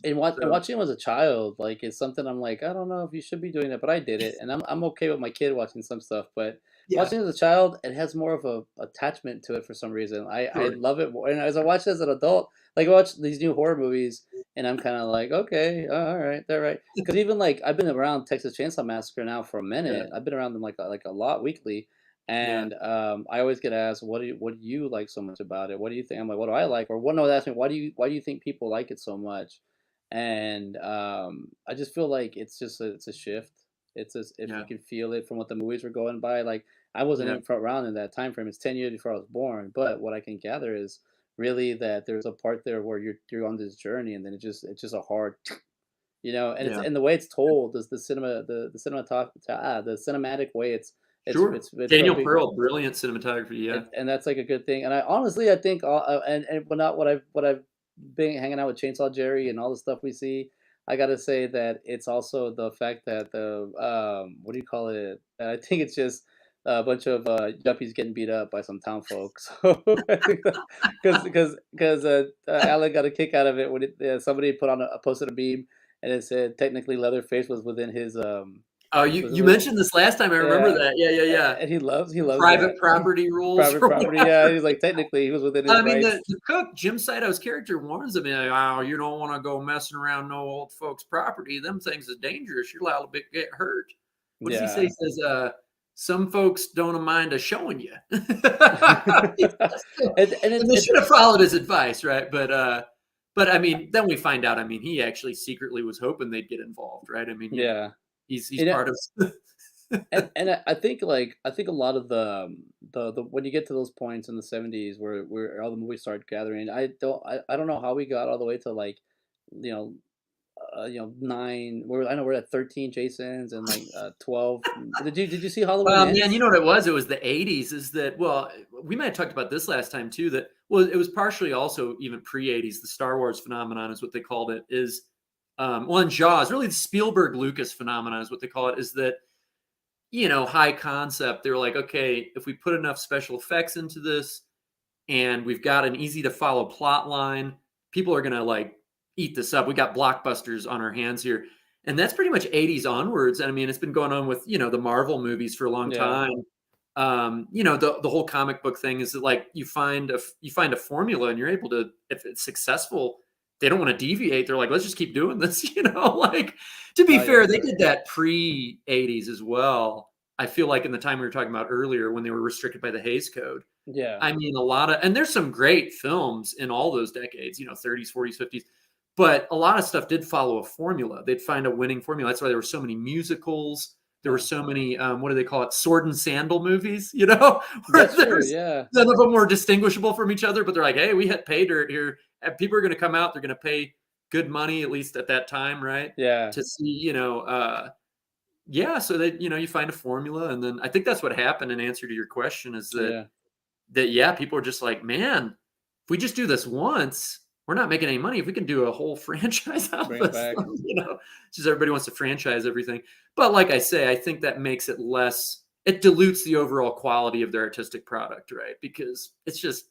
watching him as a child, like, it's something I'm like, I don't know if you should be doing that, but I did it, and I'm okay with my kid watching some stuff, but yeah, watching it as a child, it has more of a attachment to it for some reason. I sure. love it more, and as I watch it as an adult, like, I watch these new horror movies, and I'm kinda like, "Okay, all right, they're right." Because even, like, I've been around Texas Chainsaw Massacre now for a Yeah, minute. I've been around them, like, a lot weekly, yeah, and, I always get asked, "What do you like so much about it? What do you think?" I'm like, "What do I like?" Or one, no, they ask me, "Why do you think people like it so much?" And, I just feel like it's a shift. It's just, if you yeah, can feel it from what the movies were going by, like, I wasn't yeah, in front around in that time frame. It's 10 years before I was born, but what I can gather is really that there's a part there where you're on this journey, and then it's just a hard, and it's yeah. and the way it's told, is the cinematic way Sure. it's Daniel really, Pearl, brilliant cinematography. Yeah, and that's like a good thing. And I honestly, I think, and what I've been hanging out with Chainsaw Jerry and all the stuff we see, I gotta say that it's also the fact that the, what do you call it? I think it's just a bunch of yuppies getting beat up by some town folks. So I think because Alan got a kick out of it when somebody posted a meme, and it said technically Leatherface was within his oh, was you with mentioned this last time. I remember yeah, that. Yeah, yeah, yeah. and he loves Private that. property rules Private or property, yeah, whatever. he's like, technically, he was within his I mean, rights. the cook, Jim Sito's character, warns him, like, "Oh, you don't want to go messing around no old folks' property. Them things is dangerous. You're liable to get hurt." What does he say? He Yeah. says, "Some folks don't mind a showing you." And And they should have followed his advice, right? But I mean, then we find out. I mean, he actually secretly was hoping they'd get involved, right? I mean, yeah. he's You know, part of. and I think a lot of the when you get to those points in the 70s where all the movies start gathering, I don't know how we got all the way to, like, you know 9, I know we're at 13 Jasons and, like, 12. Did you see Halloween Well, man, you Ends? know what it was? It was the '80s. Is that, well? We might have talked about this last time too. That, well, it was partially also even pre-'80s. The Star Wars phenomenon is what they called it. Is well, in Jaws, really the Spielberg Lucas phenomenon is what they call it. Is that, high concept? They're like, okay, if we put enough special effects into this, and we've got an easy to follow plot line, people are gonna like eat this up. We got blockbusters on our hands here. And that's pretty much '80s onwards. And I mean, it's been going on with, the Marvel movies for a long Yeah. time. The whole comic book thing is that, like, you find a formula and you're able to, if it's successful, they don't want to deviate. They're like, let's just keep doing this, like, to be Oh, fair, yeah. they did that pre '80s as well. I feel like in the time we were talking about earlier when they were restricted by the Hays Code. Yeah. I mean, a lot of, and there's some great films in all those decades, 30s, 40s, 50s, but a lot of stuff did follow a formula. They'd find a winning formula. That's why there were so many musicals. There were Yeah. so many, what do they call it? Sword and sandal movies, where That's true, there's yeah. none of them were distinguishable from each other, but they're like, hey, we hit pay dirt here. And people are going to come out. They're going to pay good money, at least at that time, right? Yeah. To see, yeah, so that, you find a formula. And then I think that's what happened in answer to your question is Yeah. yeah, people are just like, man, if we just do this once, we're not making any money. If we can do a whole franchise out of Bring it this, back. just everybody wants to franchise everything. But like I say, I think that makes it it dilutes the overall quality of their artistic product, right? Because it's just,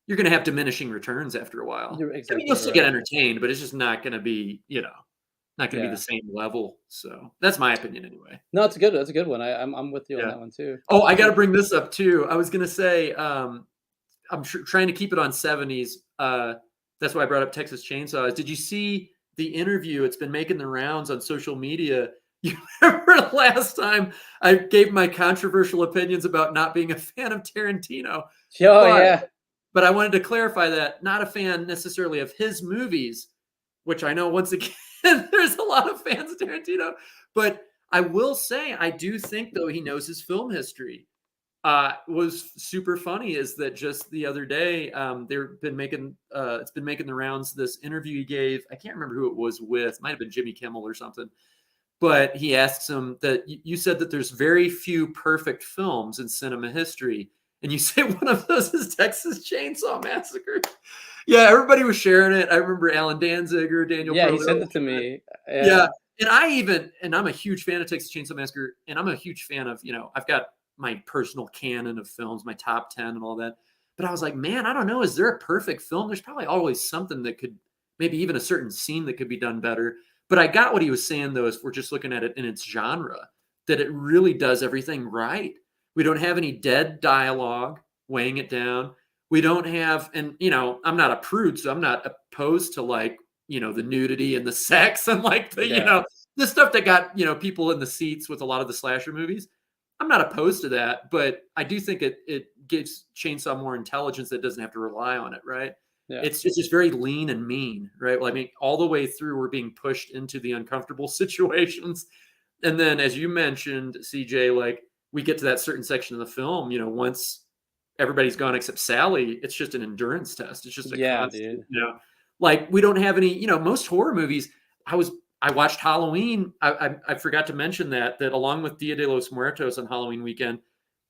you're going to have diminishing returns after a while. You're I mean, exactly you'll still get right. entertained, but it's just not going to be, not going to be Yeah. the same level. So that's my opinion anyway. No, it's a good. That's a good one. I'm with you on Yeah. that one too. Oh, I got to So, bring this up too. I was going to say, I'm trying to keep it on 70's. That's why I brought up Texas Chainsaws. Did you see the interview? It's been making the rounds on social media. You remember last time I gave my controversial opinions about not being a fan of Tarantino, oh but yeah, but I wanted to clarify that not a fan necessarily of his movies, which I know once again there's a lot of fans of Tarantino, but I will say I do think though he knows his film history. Was super funny is that just the other day they've been making it's been making the rounds, this interview he gave. I can't remember who it was with, might have been Jimmy Kimmel or something, but he asks him that you said that there's very few perfect films in cinema history, and you say one of those is Texas Chainsaw Massacre. Yeah, everybody was sharing it. I remember Alan Danziger, Daniel yeah. He Pearl. sent it to me. Yeah. Yeah, And I'm a huge fan of Texas Chainsaw Massacre, and I'm a huge fan of, I've got my personal canon of films, my top 10 and all that. But I was like, man, I don't know. Is there a perfect film? There's probably always something that could, maybe even a certain scene that could be done better. But I got what he was saying, though, if we're just looking at it in its genre, that it really does everything right. We don't have any dead dialogue weighing it down. We don't have, and, I'm not a prude, so I'm not opposed to like, the nudity and the sex and like yeah, the stuff that got, people in the seats with a lot of the slasher movies. I'm not opposed to that, but I do think it gives Chainsaw more intelligence that doesn't have to rely on it, right? yeah, It's just very lean and mean, right? Well, I mean, all the way through, we're being pushed into the uncomfortable situations. And then, as you mentioned, CJ, like we get to that certain section of the film, once everybody's gone except Sally, it's just an endurance test. It's just a yeah, constant, dude. like we don't have any, most horror movies. I watched Halloween. I forgot to mention that along with Dia de los Muertos on Halloween weekend,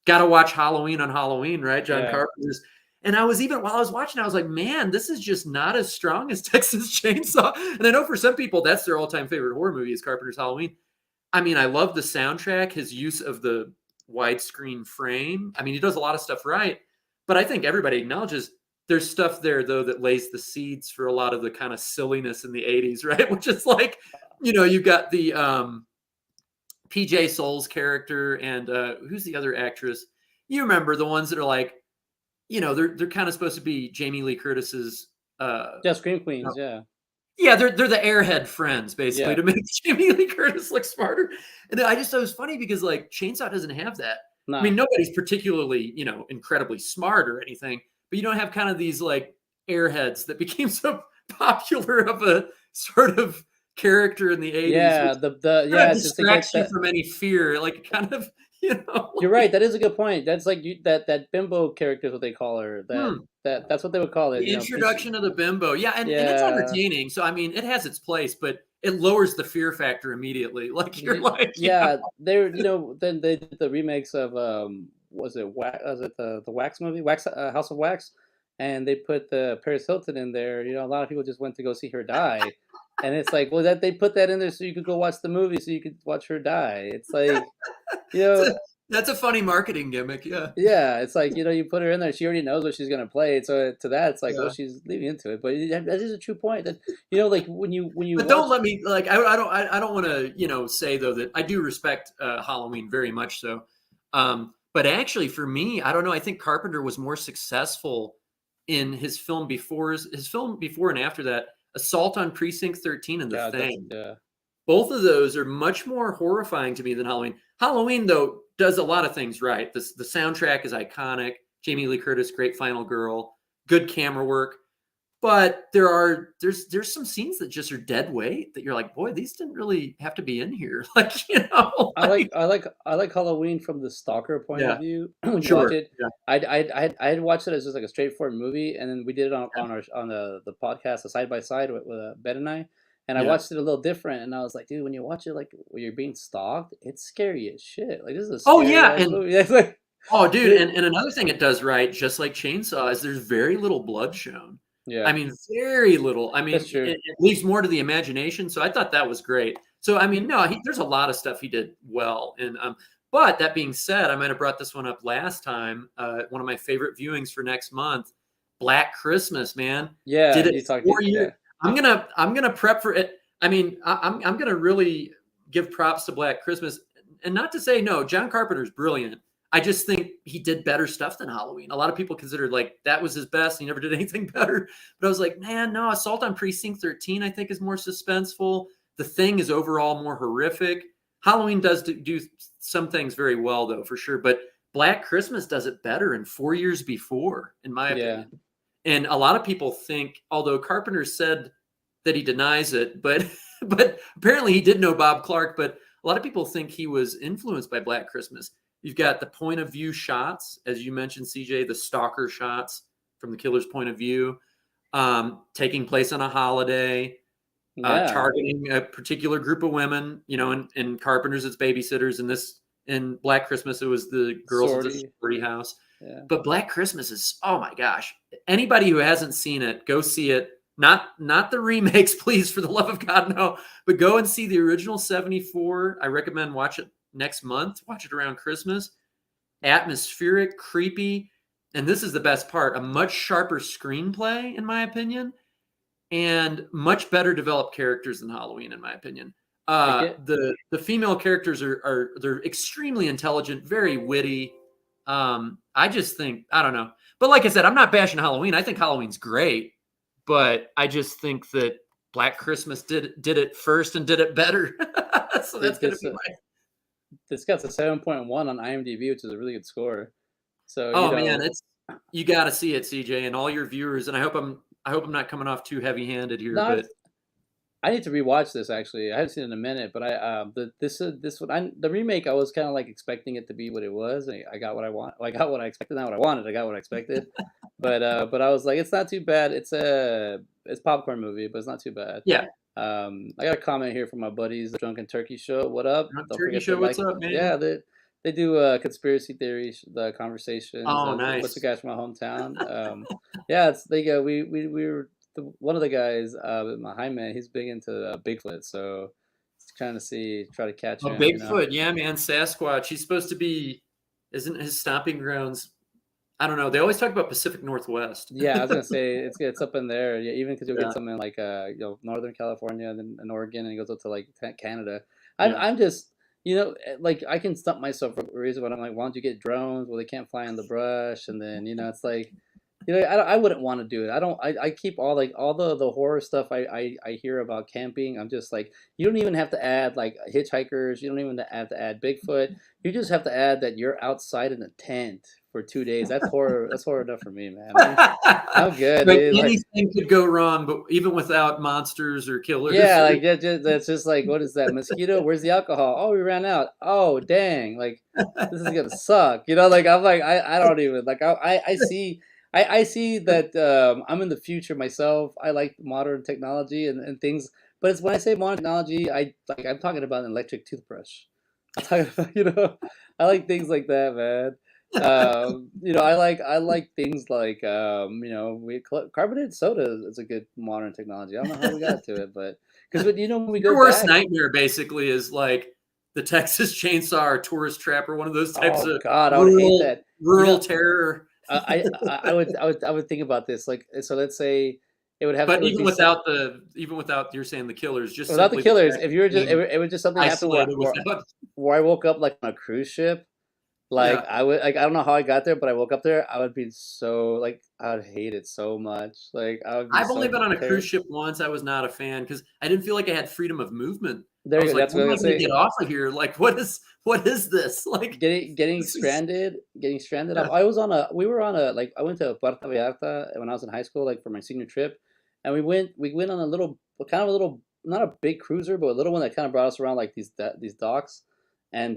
got to watch Halloween on Halloween, right? John Yeah, Carpenter's. And I was, even while I was watching, I was like, man, this is just not as strong as Texas Chainsaw. And I know for some people that's their all-time favorite horror movie is Carpenter's Halloween. I mean, I love the soundtrack, his use of the widescreen frame. I mean, he does a lot of stuff right, but I think everybody acknowledges there's stuff there though that lays the seeds for a lot of the kind of silliness in the 80s, right? Which is like, you've got the PJ Souls character and who's the other actress? You remember the ones that are like, they're kind of supposed to be Jamie Lee Curtis's yeah. Scream Queens. Yeah, yeah, they're the airhead friends basically yeah. to make Jamie Lee Curtis look smarter. And I just thought it was funny because like Chainsaw doesn't have that. I Nah, mean, nobody's particularly, incredibly smart or anything, but you don't have kind of these like airheads that became so popular of a sort of character in the 80s, which yeah. The kind yeah. of It's like distracts you that. from any fear. Like kind of, You're like, right. That is a good point. That's like that bimbo character is what they call her. hmm. That's what they would call it. The introduction of the bimbo. Yeah, and it's Yeah. entertaining. So I mean, it has its place, but it lowers the fear factor immediately. Like you're like, Yeah, they're then they did the remakes of was it the Wax movie, Wax House of Wax, and they put the Paris Hilton in there. A lot of people just went to go see her die, and it's like, well, that they put that in there so you could go watch the movie, so you could watch her die. It's like, you know, that's a funny marketing gimmick. Yeah. yeah, it's like you put her in there, she already knows what she's gonna play. So to that, it's like, well, Yeah. she's leaving into it. But that is a true point that like when you But watch. don't let me like I don't want to say though that I do respect Halloween very much so. But actually for me, I don't know. I think Carpenter was more successful in his film before his film before and after that. Assault on Precinct 13 and The Yeah, that's Thing. yeah. Both of those are much more horrifying to me than Halloween. Halloween, though, does a lot of things right. The soundtrack is iconic. Jamie Lee Curtis, great final girl, good camera work. But there's some scenes that just are dead weight that you're like, boy, these didn't really have to be in here. Like, I like Halloween from the stalker point of yeah, view. When you watch sure. it, Yeah, I'd watched it as just like a straightforward movie, and then we did it yeah, on the podcast, a side by side with Ben and I yeah. watched it a little different, and I was like, dude, when you watch it like when you're being stalked, it's scary as shit. Like this is a Oh scary yeah, ass and movie. It's like, oh, dude, dude, and another thing it does right, just like Chainsaw, is there's very little blood shown. I yeah, mean, very little. I that's mean, true. it leaves more to the imagination. So I thought that was great. So I mean, You, no, there's a lot of stuff he did well. And but that being said, I might have brought this one up last time. One of my favorite viewings for next month, Black Christmas, man. yeah, Did it you talked, 4 years. yeah, I'm gonna prep for it. I mean, I'm gonna really give props to Black Christmas, and not to say no, John Carpenter's brilliant. I just think he did better stuff than Halloween. A lot of people considered like that was his best. He never did anything better. But I was like, man, no, Assault on Precinct 13, I think, is more suspenseful. The Thing is overall more horrific. Halloween does do some things very well, though, for sure. But Black Christmas does it better in 4 years before, in my yeah. opinion. And a lot of people think, although Carpenter said that he denies it, but but apparently he did know Bob Clark. But a lot of people think he was influenced by Black Christmas. You've got the point of view shots, as you mentioned, CJ, the stalker shots from the killer's point of view, taking place on a holiday, Yeah, targeting a particular group of women. You know, in Carpenter's, it's babysitters. In Black Christmas, it was the girls at the sorority, sorority house. yeah. But Black Christmas is, oh my gosh! Anybody who hasn't seen it, go see it. Not the remakes, please, for the love of God, no. But go and see the original '74. I recommend watch it next month. Watch it around Christmas. Atmospheric, creepy, and this is the best part: a much sharper screenplay, in my opinion, and much better developed characters than Halloween, in my opinion. I get, The female characters are they're extremely intelligent, very witty. I just think I don't know, but like I said, I'm not bashing Halloween. I think Halloween's great, but I just think that Black Christmas did it first and did it better. So that's gonna this be my. this got a 7.1 on IMDb, which is a really good score. So, Oh man, it's you got to see it, CJ, and all your viewers. And I hope I'm not coming off too heavy handed here, not but I need to rewatch this actually. I haven't seen it in a minute, but this one the remake I was kind of like expecting it to be what it was. And I got what I want. I got what I expected, not what I wanted. I got what I expected. But I was like, it's not too bad. It's popcorn movie, but it's not too bad. yeah, I got a comment here from my buddies, the Drunken Turkey Show. What up? Don't Turkey forget to Show. What's like. up, man? Yeah, they do conspiracy theories, the conversations. Oh, A bunch of nice. guys from my hometown. Yeah, it's they go. We were one of the guys, my high man. He's big into Bigfoot, so trying to try to catch Oh, him. You know. Bigfoot. Yeah, man. Sasquatch. He's supposed to be. Isn't his stomping grounds? I don't know. They always talk about Pacific Northwest. Yeah, I was gonna say it's up in there. Yeah, even because you'll get Yeah, some in like Northern California and then in Oregon, and it goes up to like Canada. yeah. I'm just like I can stump myself for a reason when I'm like, why don't you get drones? Well, they can't fly in the brush, and then it's like I wouldn't want to do it. I keep all the horror stuff I hear about camping. I'm just like, you don't even have to add like hitchhikers. You don't even have to add Bigfoot. You just have to add that you're outside in a tent for 2 days. That's horror. That's horror enough for me, man. I'm good, But dude. Like, anything could go wrong, but even without monsters or killers. yeah, like that's just like, what is that mosquito? Where's the alcohol? Oh, we ran out. Oh, dang! Like, this is gonna suck. Like I'm like I don't even like I see. I see that I'm in the future myself. I like modern technology and things, but it's when I say modern technology, I'm talking about an electric toothbrush. I'm talking about, I like things like that, man. I like things like carbonated soda is a good modern technology. I don't know how we got to it, but because when we Your go worst back, nightmare basically is like the Texas Chainsaw or Tourist Trap or one of those types oh of God, I would hate rural that. rural terror. I would think about this like so. Let's say it But would be some, even without you're saying the killers, just without the simply the killers. fact If you of were just being it would just something happen isolated without. where I woke up like on a cruise ship. Like Yeah. I would like I don't know how I got there, but I woke up there. I would be so like I would hate it so much. Like I would be I've only so been on a cruise terrified. ship once. I was not a fan because I didn't feel like I had freedom of movement. There I you was go. like, That's what when I am I was going gonna to get say. off of here? Like, what is this? Like, Getting this is stranded, getting stranded. yeah, We were on a like I went to Puerto Vallarta when I was in high school, like for my senior trip. and we went on a little, kind of a little, not a big cruiser, but a little one that kind of brought us around like these docks. And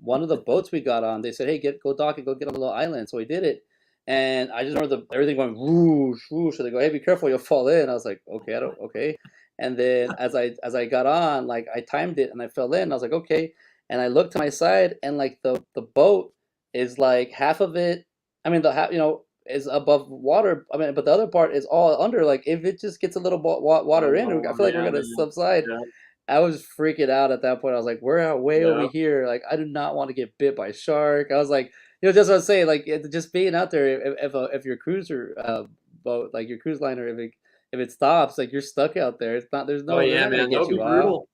one of the boats we got on, they said, "Hey, go dock and go get on a little island." So we did it, and I just remember everything going whoosh whoosh. So they go, "Hey, be careful, you'll fall in." I was like, "Okay, I don't okay." And then as I got on, like I timed it and I fell in. I was like, "Okay," and I looked to my side, and like the boat is like half of it. I mean, the half, is above water. I mean, but the other part is all under. Like, if it just gets a little water in, I Oh, feel like we're yeah, gonna man. subside. Yeah, I was freaking out at that point. I was like, we're out way over yeah. here. Like, I do not want to get bit by a shark. I was like, just what I'm saying. Like, just being out there, if your cruiser boat, like your cruise liner, if it stops, like you're stuck out there. It's not. There's Oh, no. They're yeah, not gonna man, that get would be you off. brutal.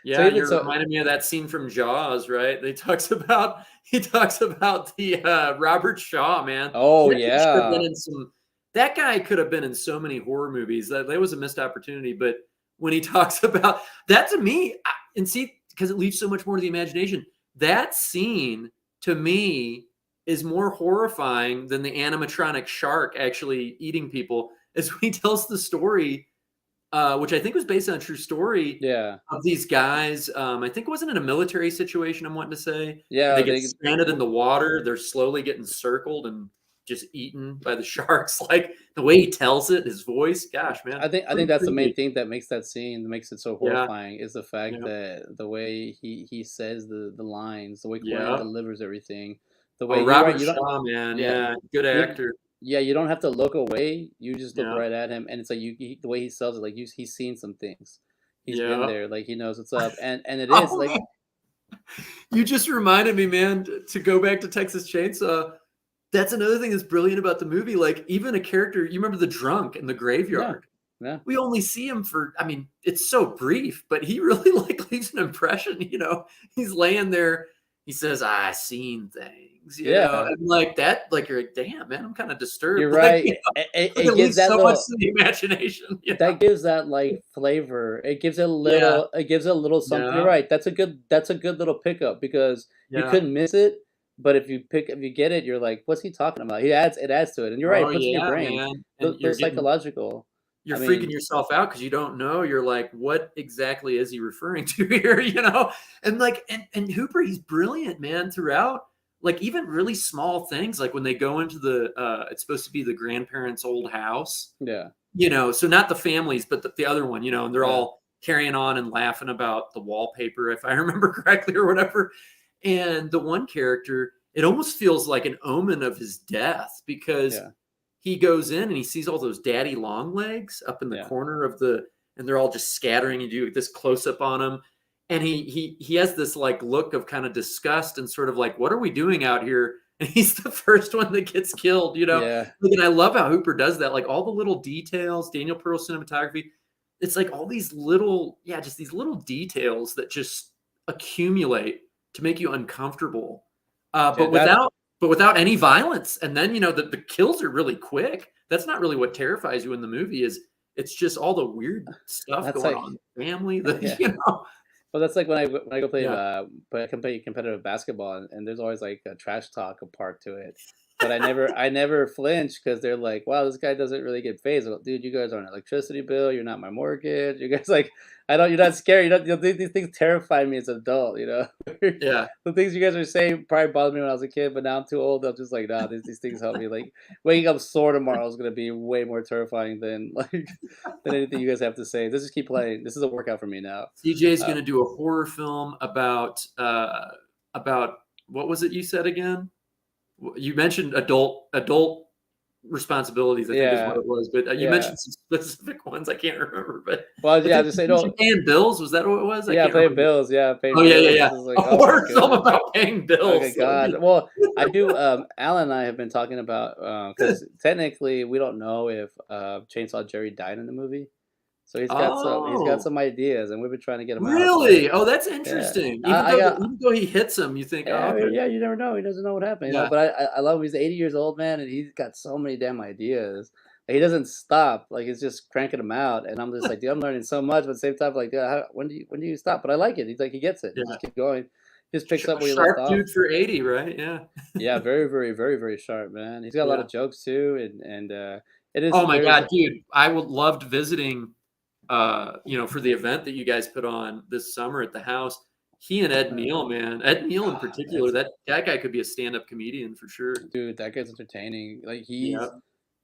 So Yeah, even you're so, reminding me of that scene from Jaws, right? He talks about the Robert Shaw, man. oh That dude should have been yeah, in some. That guy could have been in so many horror movies. That was a missed opportunity. But when he talks about that to me, and see, because it leaves so much more to the imagination. That scene to me is more horrifying than the animatronic shark actually eating people. As when he tells the story, which I think was based on a true story yeah, of these guys. I think it wasn't in a military situation, I'm wanting to say. And yeah. they get stranded in the water. They're slowly getting circled and just eaten by the sharks. Like the way he tells it, his voice, gosh, man, I think pretty that's the main creepy. thing that makes that scene, that makes it so Yeah, horrifying, is the fact yeah, that the way he says the lines, the way Quentin yeah. delivers everything, the Oh, way you're right, Robert you don't, Shaw, man, yeah, yeah, good you actor. yeah, you don't have to look away. You just look Yeah, right at him, and it's like the way he sells it, like he's seen some things, he's been yeah. there, like he knows what's up, and it is like, Oh, you just reminded me, man, to go back to Texas Chainsaw. That's another thing that's brilliant about the movie. Like, even a character, you remember the drunk in the yeah, graveyard? yeah, We only see him for, I mean, it's so brief, but he really like leaves an impression. He's laying there, he says, "I seen things," yeah. and like that, like you're like, damn, man, I'm kind of You're disturbed. Like, right. It it gives leaves that so much little, to the imagination. that gives that, like, flavor. It gives Yeah, a little something. You're yeah, right. That's a good little pickup, because you yeah. couldn't miss it, but if you get it, you're like, "What's he talking about?" It adds to it, and you're right, Oh it puts in your yeah, brain. man. And Those psychological, you're I freaking mean, yourself out because you don't know. You're like, what exactly is he referring to here? And like, and Hooper, he's brilliant, man, throughout. Like even really small things, like when they go into it's supposed to be the grandparents' old house, yeah, so not the families, but the other one, and they're yeah, all carrying on and laughing about the wallpaper, if I remember correctly, or whatever. And the one character, it almost feels like an omen of his death because yeah, he goes in and he sees all those daddy long legs up in the yeah, corner and they're all just scattering. You do this close up on him, and he has this like look of kind of disgust and sort of like, what are we doing out here? And he's the first one that gets killed. yeah. Like, and I love how Hooper does that, like all the little details, Daniel Pearl cinematography. It's like all these little, yeah, just these little details that just accumulate to make you uncomfortable, Yeah, but without any violence. And then the kills are really quick. That's not really what terrifies you in the movie. It's just all the weird stuff that's going like, on, family. yeah. Well, that's like when I go Yeah. play competitive basketball, and there's always like a trash talk a part to it. But I never flinch, because they're like, "Wow, this guy doesn't really get phased." Well, dude, you guys are an electricity bill. You're not my mortgage. You guys, like, I don't. You're not scared. These things terrify me as an adult. Yeah. The things you guys are saying probably bothered me when I was a kid, but now I'm too old. I'm just like, nah. These things help me. Like, waking up sore tomorrow is gonna be way more terrifying than than anything you guys have to say. Let's just keep playing. This is a workout for me now. CJ is Uh, going to do a horror film about what was it you said again? You mentioned adult responsibilities, I think is what Yeah, it was. But you yeah. mentioned some specific ones. I can't remember, but Well, I yeah, think just say you no. paying bills. Was that what it was? I Yeah, can't paying remember. bills. Yeah, Oh paying yeah, yeah, bills. yeah. This is like, A oh my horror film goodness. about paying Okay, bills. That would God. be Well, I do. Alan and I have been talking about, because technically we don't know if Chainsaw Jerry died in the movie, so he's got Oh, some ideas, and we've been trying to get him out. So really? Oh, that's yeah, interesting. Even I though got. even though he hits him, you think, Yeah, oh, I okay, mean, yeah, you never know. He doesn't know what happened, yeah, But I love him. He's 80 years old, man, and he's got so many damn ideas. Like, he doesn't stop. Like, he's just cranking them out, and I'm just like, dude, I'm learning so much. But at the same time, like, dude, when do you stop? But I like it. He's like, he gets it. He yeah. just keeps going. Just picks up A where he left sharp off. dude for 80, right? Yeah, Yeah, very, very, very, very sharp, man. He's got a lot yeah. of jokes too, and It is. Oh my There's God, dude. I would loved visiting, for the event that you guys put on this summer at the house. He and Ed Neal, man. Ed Neal in particular, that's that guy could be a stand-up comedian for sure. dude. That guy's entertaining. Like Yeah.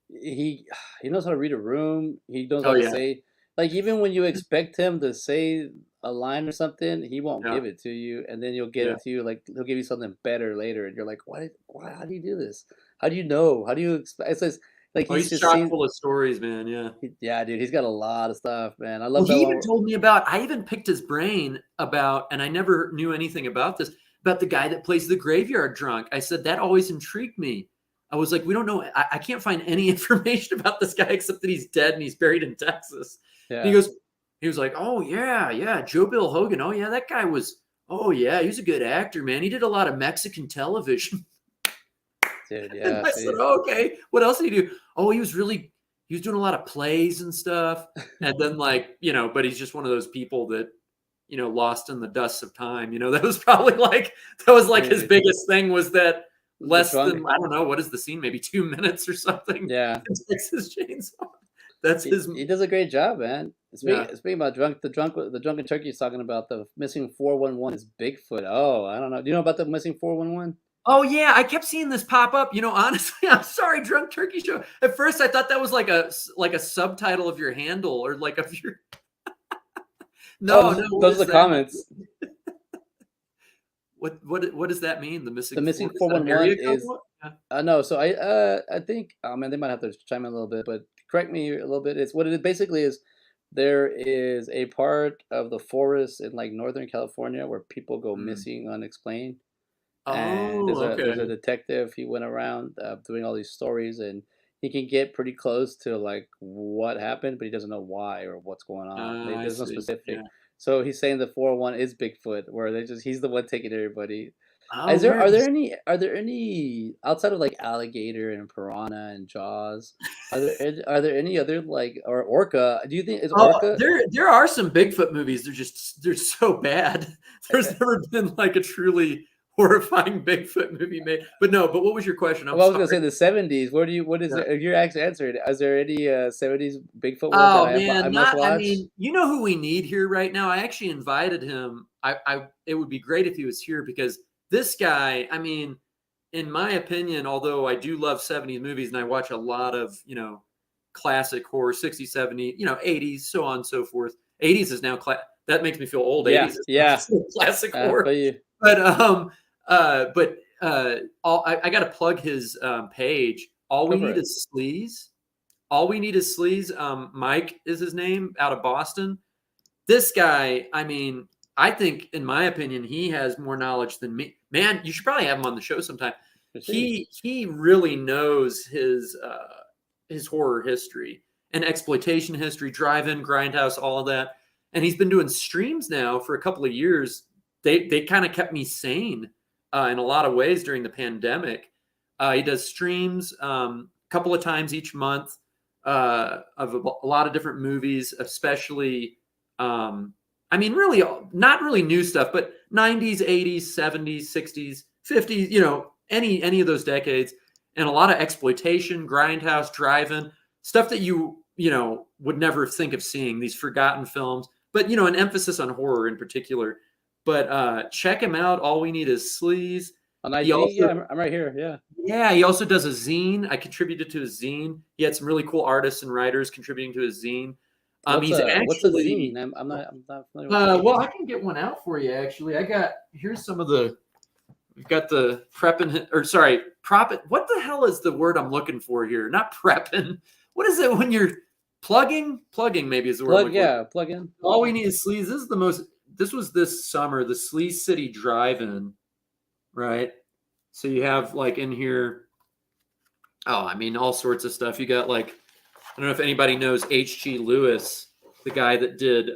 he he knows how to read a room. He knows how Oh to yeah. say, like, even when you expect him to say a line or something, he won't Yeah. give it to you, and then he'll get Yeah. it to you. Like he'll give you something better later, and you're like, why? How do you do this? How do you know? How do you expect? It's just, like Oh, he's he's just chock seen. full of stories, man. Yeah. Yeah, dude, he's got a lot of stuff, man. I Well, love he that even one. told me about, I even picked his brain about, and I never knew anything about this, about the guy that plays the graveyard drunk. I said, that always intrigued me. I was like, we don't know. I can't find any information about this guy except that he's dead and he's buried in Texas. And Yeah, he was like, oh, yeah, yeah. Joe Bill Hogan. Oh, yeah, that guy was, oh, yeah, he was a good actor, man. He did a lot of Mexican television. dude. And Yeah, I said, see. oh, okay. What else did he do? Oh, he was doing a lot of plays and stuff. And then, like, but he's just one of those people that, lost in the dust of time. That was probably that was like his Dude, biggest thing was that the less drunk. than, I don't know, what is the scene? Maybe 2 minutes or something. Yeah, In Texas Chainsaw. That's his, he does a great job, man. yeah. Speaking about the drunken turkey is talking about the missing 411 is Bigfoot. Oh, I don't know. Do you know about the missing 411? Oh yeah, I kept seeing this pop up. Honestly, I'm sorry, Drunk Turkey Show. At first, I thought that was like a subtitle of your handle or like of your. Oh, No, no. What those are is the that? comments. What does that mean? The The missing missing four? Is that an 411 area code? is Yeah. no. So I think, oh man, they might have to chime in a little bit, but correct me a little bit. It's what it basically is. There is a part of the forest in like Northern California where people go Mm. missing unexplained. And Oh, there's a okay. detective. He went around doing all these stories, and he can get pretty close to like what happened, but he doesn't know why or what's going on. I There's no see. Yeah. specific. So he's saying the 401 is Bigfoot, where he's the one taking everybody. Oh, Are word. there any outside of like alligator and piranha and Jaws? Are there any other like, or orca? Do you think is Oh, orca? there are some Bigfoot movies. They're so bad. There's never been like a truly horrifying Bigfoot movie made. But no. But what was your question? I'm Well, I was gonna sorry. say the 70s. What is Yeah. it? If you're actually answering it, is there any 70s Bigfoot one that Oh I man, must not. I watch? mean, you know who we need here right now. I actually invited him. It would be great if he was here because this guy. I mean, in my opinion, although I do love 70s movies and I watch a lot of classic horror, 60s, 70s, 80s, so on and so forth. 80s is now that makes me feel old. Yeah, 80s is now yeah. considered classic horror. But you, But I got to plug his page. All go we for need it. is sleaze. All we need is sleaze. Mike is his name, out of Boston. This guy, I mean, I think, in my opinion, he has more knowledge than me. Man, you should probably have him on the show sometime. For sure. He really knows his horror history and exploitation history, drive-in, grindhouse, all of that. And he's been doing streams now for a couple of years. They kind of kept me sane in a lot of ways during the pandemic. He does streams a couple of times each month of a lot of different movies, especially. I mean, really, not really new stuff, but 90s, 80s, 70s, 60s, 50s, any of those decades, and a lot of exploitation, grindhouse, drive-in, stuff that would never think of seeing, these forgotten films, but an emphasis on horror in particular. But check him out. All we need is sleaze. On He IG? also, Yeah, I'm right here. Yeah. yeah, he also does a zine. I contributed to his zine. He had some really cool artists and writers contributing to his zine. He's What's a actually, zine? I'm not familiar with zine. well, I can get one out for you. Actually, here's some of the. We've got the prepping, or sorry, prop. What the hell is the word I'm looking for here? Not prepping. What is it when you're plugging? Plugging maybe is the word. I'm looking for. Plug in. All we need is sleaze. This was this summer, the Sleaze City Drive-In, right? So you have like in here, oh, I mean, all sorts of stuff. You got like, I don't know if anybody knows H.G. Lewis, the guy that did,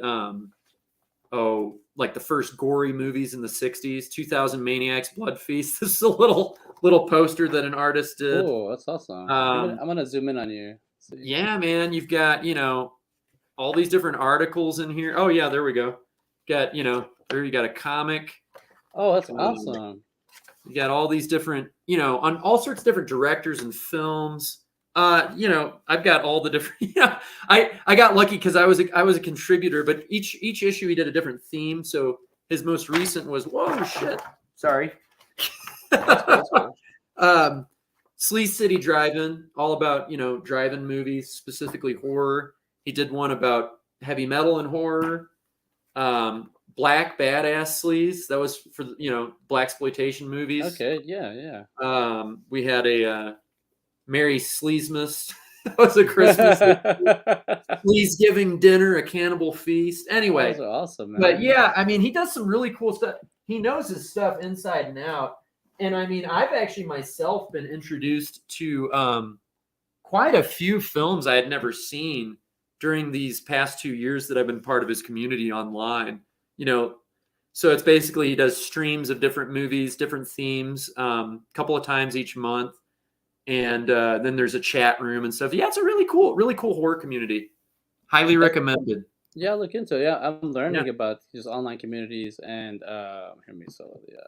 like the first gory movies in the 60s, 2000 Maniacs, Blood Feast. This is a little poster that an artist did. Oh, that's awesome. I'm gonna zoom in on you. See. Yeah, man, you've got, all these different articles in here. Oh yeah, there we go. Got, there you got a comic. Oh, that's awesome. You got all these different, on all sorts of different directors and films. You know, I've got all the different. Yeah, I got lucky because I was a contributor, but each issue he did a different theme. So his most recent was whoa shit. Sorry. That's cool. That's cool. um, Sleaze City Drive-In, all about, you know, drive-in movies, specifically horror. He did one about heavy metal and horror. Black Badass Sleaze, that was for, you know, black exploitation movies. Okay. Yeah. Yeah. We had a Merry Sleazemas. That was a Christmas Sleaze giving dinner, a cannibal feast. Anyway, Those are awesome, but man. yeah, I mean, he does some really cool stuff. He knows his stuff inside and out. And I mean, I've actually myself been introduced to quite a few films I had never seen during these past 2 years that I've been part of his community online. You know, so it's basically he does streams of different movies, different themes, a couple of times each month, and then there's a chat room and stuff. Yeah, it's a really cool horror community. Highly recommended. Yeah, I'll look into it. Yeah, I'm Yeah. learning about just online communities and hear me so yeah.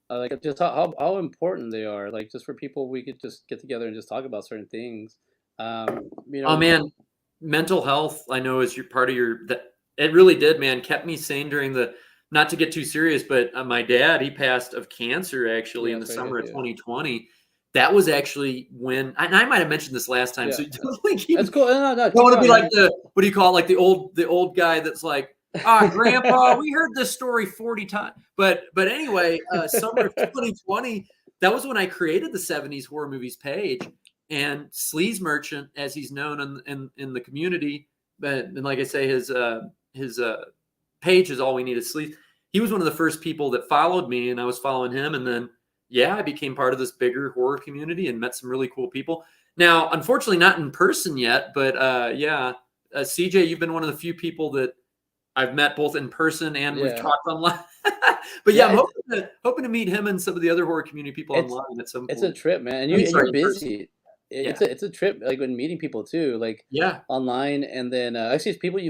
Like just how important they are. Like just for people, we could just get together and just talk about certain things. You Oh know, man, mental health I know is your part of your that it really did, man. Kept me sane during the not to get too serious, but my dad, he passed of cancer actually in yeah, the sorry to summer of hear. 2020. That was actually when and I might have mentioned this last time. Yeah, So don't like keep that's cool. No, no, don't keep want to be going, like man. the what do you call it? Like the old guy that's like, ah, grandpa, we heard this story 40 times. But anyway, summer of 2020, that was when I created the 70s horror movies page. And Sleaze Merchant, as he's known in the community, but and like I say, his page is all we need is Sleaze. He was one of the first people that followed me, and I was following him, and then yeah, I became part of this bigger horror community and met some really cool people. Now, unfortunately, not in person yet, but yeah, CJ, you've been one of the few people that I've met both in person and we've Yeah, talked online. But yeah, yeah. I'm hoping to meet him and some of the other horror community people It's online at some it's a point. trip, man, and I mean, you're sorry, in person. busy. Yeah, It's a trip, like when meeting people too, like yeah. online, and then actually it's people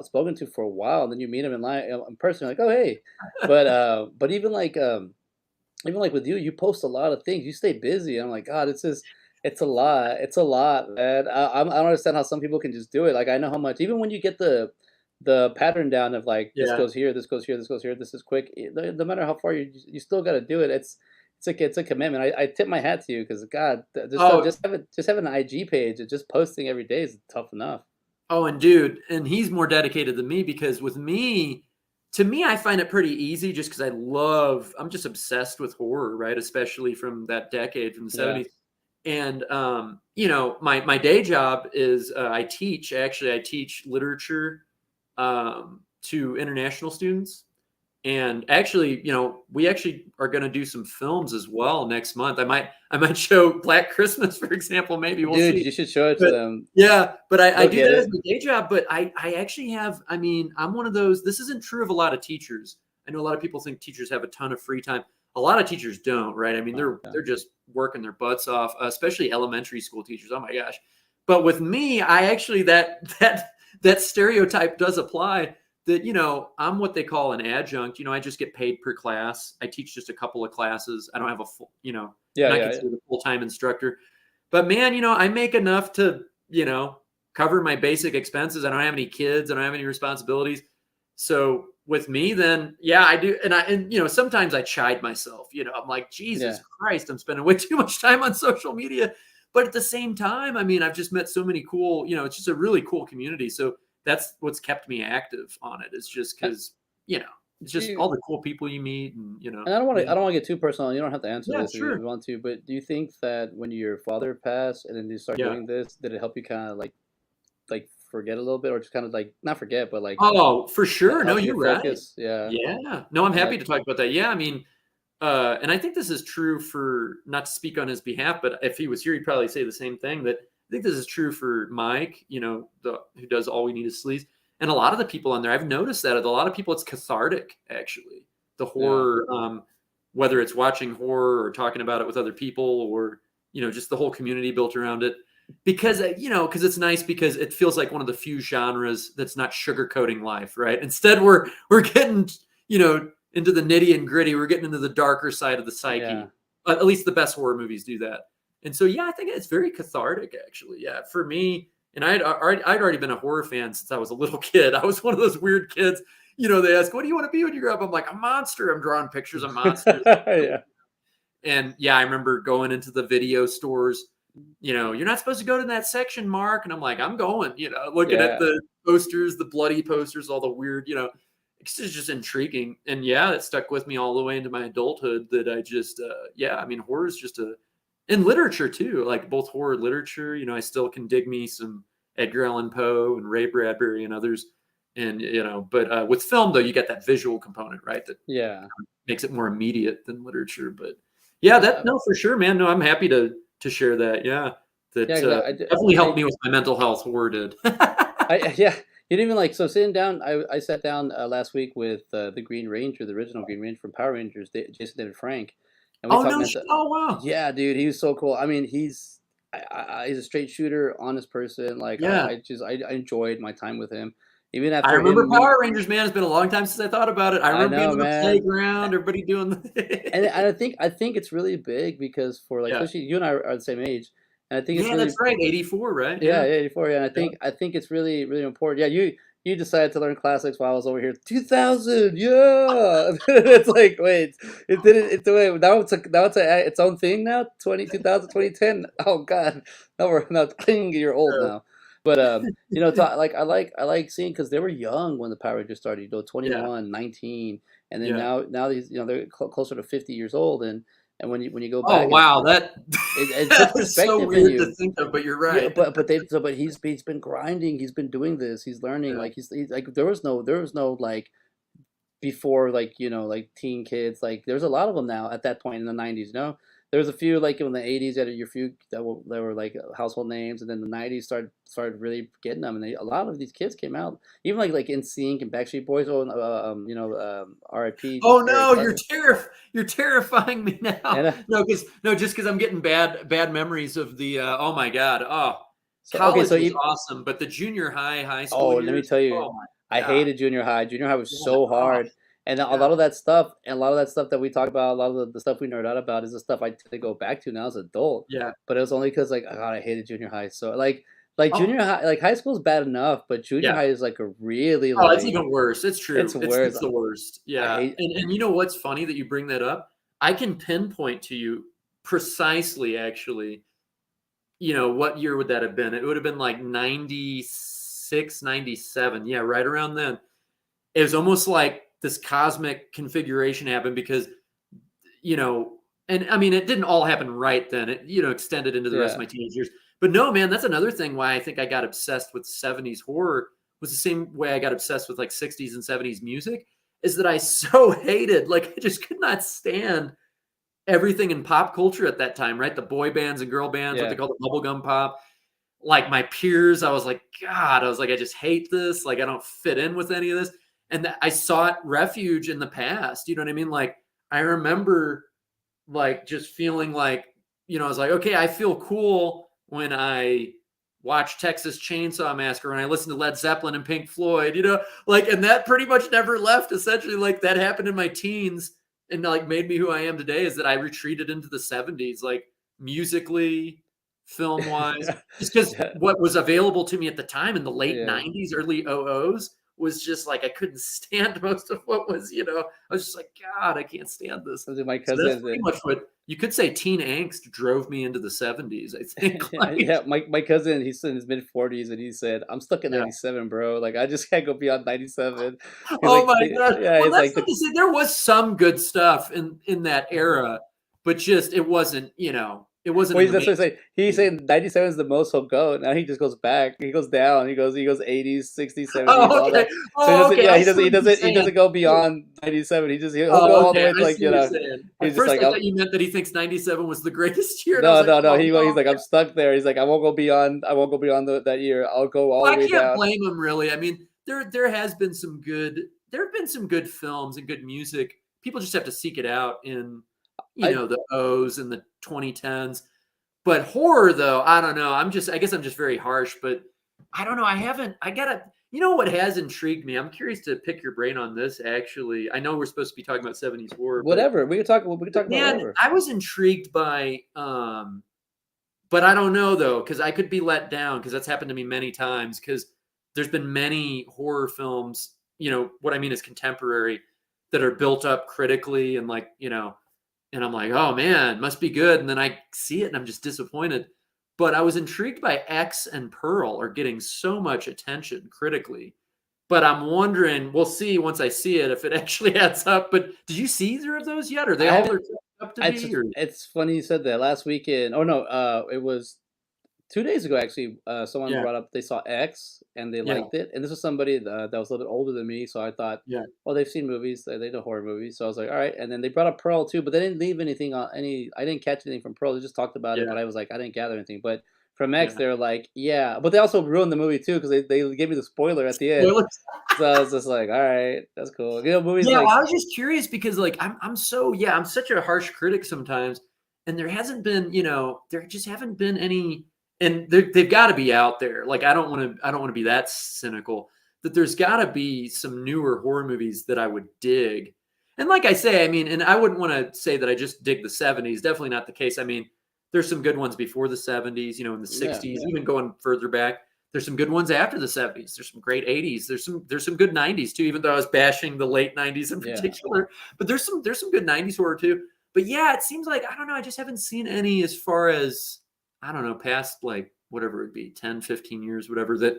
spoken to for a while, and then you meet them in line in person, like oh hey, but even like with you, you post a lot of things. You stay busy. I'm like, God, it's just, it's a lot. It's a lot, man. I don't understand how some people can just do it. Like I know how much. Even when you get the pattern down of like this Yeah. goes here, this goes here, this goes here. This is quick. No matter how far you still got to do it. It's a commitment. I tip my hat to you because God, Oh, just have an IG page and just posting every day is tough enough. oh, and dude, and he's more dedicated than me because with me, to me, I find it pretty easy just because I'm just obsessed with horror, right? Especially from that decade, from the Yeah. 70s. And you know, my day job is I teach. Actually, I teach literature to international students. And actually, you know, we actually are going to do some films as well next month. I might show Black Christmas, for example. Maybe we'll Dude, see. you should show it to But them. yeah, but I They'll do get that as it. my day job. But I actually have. I mean, I'm one of those. This isn't true of a lot of teachers. I know a lot of people think teachers have a ton of free time. A lot of teachers don't, right? I mean, Yeah. they're just working their butts off, especially elementary school teachers. Oh my gosh! But with me, I actually that stereotype does apply. That you know, I'm what they call an adjunct. You know, I just get paid per class. I teach just a couple of classes. I don't have a full, you know, Yeah, not yeah, yeah. considered a full time instructor. But man, you know, I make enough to, you know, cover my basic expenses. I don't have any kids. I don't have any responsibilities. So with me, then yeah, I do. And you know, sometimes I chide myself. You know, I'm like, Jesus Yeah. Christ, I'm spending way too much time on social media. But at the same time, I mean, I've just met so many cool, you know, it's just a really cool community. So that's what's kept me active on it. It's just Uh, because, you know, it's Do just you all the cool people you meet and, you know, And yeah. I don't want to get too personal. You don't have to answer Yeah, this if you sure. want to, but do you think that when your father passed and then you start Yeah. doing this, did it help you kind of like forget a little bit, or just kind of like not forget, but like Oh, for sure. No, help you you're right. focus? Yeah, Yeah. No, I'm like happy to talk about that. Yeah, I mean, and I think this is true for not to speak on his behalf, but if he was here, he'd probably say the same thing. That I think this is true for Mike, you know, the who does All We Need Is Sleaze, and a lot of the people on there. I've noticed that a lot of people, it's cathartic actually. The yeah, horror, whether it's watching horror or talking about it with other people, or you know, just the whole community built around it. Because you know, because it's nice because it feels like one of the few genres that's not sugarcoating life, right? Instead, we're getting you know into the nitty and gritty. We're getting into the darker side of the yeah. psyche. At least the best horror movies do that. And so, yeah, I think it's very cathartic, actually. Yeah, for me, and I'd already been a horror fan since I was a little kid. I was one of those weird kids. They ask, "What do you want to be when you grow up?" I'm like, "A monster." I'm drawing pictures of monsters. Yeah. And yeah, I remember going into the video stores. You're not supposed to go to that section, Mark. And I'm like, I'm going. Looking at Yeah. the posters, the bloody posters, all the weird. It's just intriguing. And yeah, it stuck with me all the way into my adulthood. That I just, yeah, I mean, horror is just in literature too, like both horror literature. I still can dig me some Edgar Allan Poe and Ray Bradbury and others. And but with film though, you get that visual component, right? That Yeah. makes it more immediate than literature. But yeah, that no, for sure, man. No, I'm happy to share that. Yeah, that Yeah, 'cause definitely helped me with my mental health. Horror did. yeah, you didn't even like so sitting down. I sat down last week with the Green Ranger, the original Green Ranger from Power Rangers, Jason David Frank, and we Oh talked no! mental. Oh wow! Yeah, dude, he was so cool. I mean, he's a straight shooter, honest person. Like Yeah, I enjoyed my time with him, even I after remember him Power meet. Rangers. Man, it's been a long time since I thought about it. I I remember being know, on the man. playground, everybody doing And the. I think it's really big because for like Yeah, especially you and I are the same age, and I think it's yeah, that's really. right. 84, right? Yeah, Yeah, yeah, 84, yeah, and yeah, I think it's really, really important. Yeah, you decided to learn classics while I was over here. 2000, yeah. It's like, wait, it didn't. It's wait now it's its own thing now. 2000, 2010. Oh God, now we're now clinging. You're old now, but like I like seeing because they were young when the Power Rangers started. 21, 19, and then yeah. now these they're closer to 50 years old, and when you go Oh back and wow, that it puts that is so perspective in weird to you. think of, but you're Yeah, right. but he's been grinding. He's been doing this. He's learning. Yeah. Like he's like there was no like before like like teen kids. Like there's a lot of them now at that point in the 90s. There was a few like in the 80s that are your few that were like household names, and then the 90s started really getting them, and a lot of these kids came out even like NSYNC and Backstreet Boys. Oh, R.I.P. Oh Eric no, Carter. you're terrifying me now. And No, just because I'm getting bad memories of the oh my god. Oh, so okay, college so was even awesome, but the junior high school oh, let me years, tell you, oh my I god. hated junior high. Junior high was Yeah. so Oh hard. And a yeah. lot of that stuff, and a lot of that stuff that we talk about, a lot of the stuff we nerd out about is the stuff I tend to go back to now as an adult. Yeah. But it was only because like, oh God, I hated junior high. So like Oh junior high, like high school's bad enough, but junior yeah. high is like a really Oh, it's like even worse. It's it's true. worse. It's the worst. I Yeah. hate. And you know what's funny that you bring that up? I can pinpoint to you precisely actually, what year would that have been? It would have been like 96, 97. Yeah, right around then. It was almost like this cosmic configuration happened because, you know, and I mean, it didn't all happen right then. It, extended into the rest of Yeah, my teenage years. But no, man, that's another thing why I think I got obsessed with 70s horror was the same way I got obsessed with like 60s and 70s music is that I so hated, like, I just could not stand everything in pop culture at that time, right? The boy bands and girl bands, what they yeah, call the bubblegum pop. Like my peers, I was like, God, I was like, I just hate this. Like, I don't fit in with any of this. And I sought refuge in the past. You know what I mean? Like, I remember like just feeling like, I was like, okay, I feel cool when I watch Texas Chainsaw Massacre, when I listen to Led Zeppelin and Pink Floyd, like, and that pretty much never left. Essentially, like that happened in my teens and like made me who I am today is that I retreated into the 70s, like musically, film wise, yeah, just because yeah. what was available to me at the time in the late Yeah. 90s, early 00s was just like I couldn't stand most of what was, I was just like, God, I can't stand this. So my So that's cousin, pretty much what you could say teen angst drove me into the 70s, I think. yeah, Like, yeah. My cousin, he's in his mid 40s, and he said, "I'm stuck in yeah. '97, bro. Like I just can't go beyond '97." He's Oh like, my god. yeah, Well, he's that's like not the. to say there was some good stuff in that era, but just it wasn't, it wasn't Well, in the that's what I say. He's mainstream. saying '97 is the most he'll go. Now he just goes back. He goes down. He goes '80s, '60s, '70s, Oh, all okay. that. So he Oh, doesn't. okay. Yeah, I see what you're he saying. doesn't go beyond '97. He'll go Oh, all the okay. way to I like see what you're saying. He's At just first, like I thought you meant that he thinks 97 was the greatest year, and I was no, like, no, no. "Oh, He's no." like I'm stuck there. He's like I won't go beyond. I won't go beyond that year. I'll go all Well, the I way can't down. blame him, really. I mean, there have been some good films and good music. People just have to seek it out in, I the O's and the 2010s. But horror, though, I don't know. I guess I'm just very harsh, but I don't know. I gotta, what has intrigued me? I'm curious to pick your brain on this, actually. I know we're supposed to be talking about 70s horror, but whatever. We can talk. We can talk about man, whatever. I was intrigued by, But I don't know though, because I could be let down because that's happened to me many times. Because there's been many horror films, what I mean is contemporary, that are built up critically and like, and I'm like, oh man, must be good. And then I see it and I'm just disappointed. But I was intrigued by X and Pearl are getting so much attention critically. But I'm wondering, we'll see once I see it if it actually adds up. But did you see either of those yet? Are they I all haven't. they're up to be? Or It's funny you said that. Last weekend. Oh no, it was 2 days ago actually. Someone yeah, brought up they saw X and they yeah, liked it, and this was somebody that was a little bit older than me. So I thought, yeah, well, they've seen movies, they know horror movies. So I was like, all right. And then they brought up Pearl too, but they didn't leave anything on any. I didn't catch anything from Pearl. They just talked about it, yeah, but I was like, I didn't gather anything. But from X, yeah. they're like, yeah, but they also ruined the movie too because they gave me the spoiler at the end. Spoilers. So I was just like, all right, that's cool. Movies Yeah, well, like I was just curious because like I'm such a harsh critic sometimes, and there hasn't been, there just haven't been any, and they've got to be out there. Like I don't want to be that cynical. That there's got to be some newer horror movies that I would dig. And like I say, I mean, and I wouldn't want to say that I just dig the 70s. Definitely not the case. I mean, there's some good ones before the 70s, in the yeah, 60s, even going further back. There's some good ones after the 70s. There's some great 80s. There's some good 90s too, even though I was bashing the late 90s in yeah. particular. But there's some good 90s horror too. But yeah, it seems like I don't know, I just haven't seen any as far as I don't know, past like whatever it be, 10, 15 years, whatever, that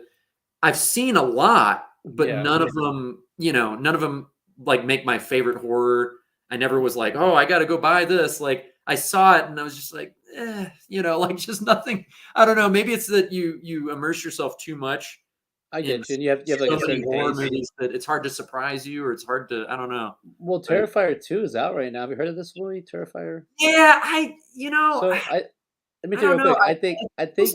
I've seen a lot, but Yeah. none of them like make my favorite horror. I never was like, oh, I got to go buy this. Like I saw it and I was just like, like just nothing. I don't know. Maybe it's that you immerse yourself too much I in get you, and you have, like, so a many certain horror taste. movies that it's hard to surprise you, or it's hard to, I don't know. Well, But Terrifier 2 is out right now. Have you heard of this movie, Terrifier? yeah, So, let me I tell you don't real know. quick, I think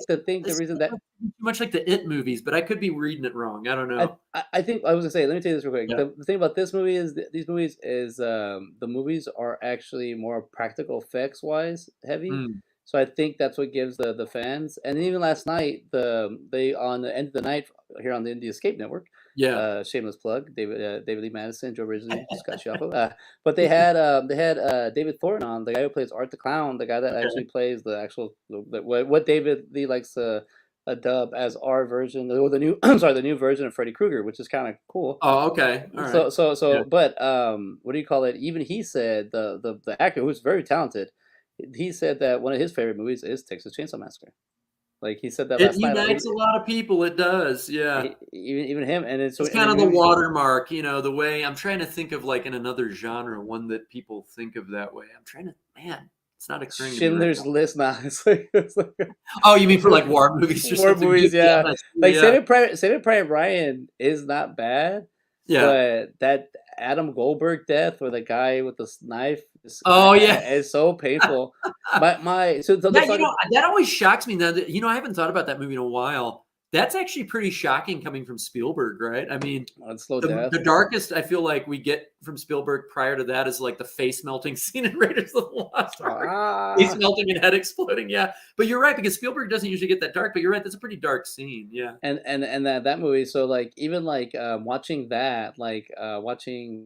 the It's reason that too much like the It movies, but I could be reading it wrong. I don't know. I think I was gonna say, let me tell you this real quick. Yeah. The thing about this movie is these movies is, the movies are actually more practical effects wise heavy. Mm. So I think that's what gives the fans, and even last night, they on the end of the night here on the Indie Escape Network, Yeah. shameless plug, David Lee Madison, Joe Ridley, Scott Schiaffo, but they had, David Thornton on, the guy who plays Art the Clown, the guy that Okay. actually plays the actual what David Lee likes to, dub as our version or the new I'm sorry, the new version of Freddy Krueger, which is kinda cool. Oh, okay. All right. Yeah. But, what do you call it? Even he said the actor who's very talented, he said that one of his favorite movies is Texas Chainsaw Massacre. Like, he said that It last night, unites a lot of people. It does. Yeah. even him, and it's so It's in the kind of the movie. watermark, the way I'm trying to think of like in another genre, one that people think of that way. I'm trying to, man, it's not occurring to me right Schindler's now. List, nah, it's like Oh, you mean for like war movies or war something? movies, Yeah, yeah. that's true. Like, Yeah. Saving Private Ryan is not bad, Yeah. but that Adam Goldberg death where the guy with the knife Oh, yeah. is so painful. So Yeah, let's talk. that always shocks me now that, I haven't thought about that movie in a while. That's actually pretty shocking coming from Spielberg, right? I mean, On Slow the Death. darkest I feel like we get from Spielberg prior to that is like the face melting scene in Raiders of the Lost Ark. Face Ah, melting and head exploding. Yeah. But you're right, because Spielberg doesn't usually get that dark, but you're right. That's a pretty dark scene. Yeah. and that movie. So like even like watching that, like watching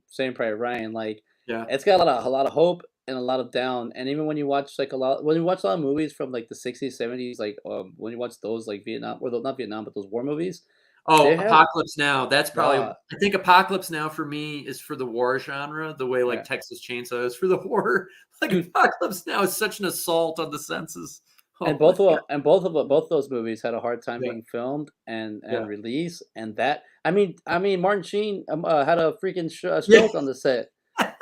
Saving Private Ryan, like Yeah. it's got a lot of hope and a lot of down. And even when you watch like when you watch a lot of movies from like the 60s, 70s, like when you watch those like Vietnam or not Vietnam, but those war movies, Oh, they have Apocalypse Now. That's probably, uh I think Apocalypse Now for me is for the war genre, the way like yeah. Texas Chainsaw is for the horror. Like Dude, Apocalypse Now is such an assault on the senses. and Oh my God. both those movies had a hard time Yeah. being filmed and Yeah. released, and that I mean Martin Sheen had a freaking Yeah. stroke on the set.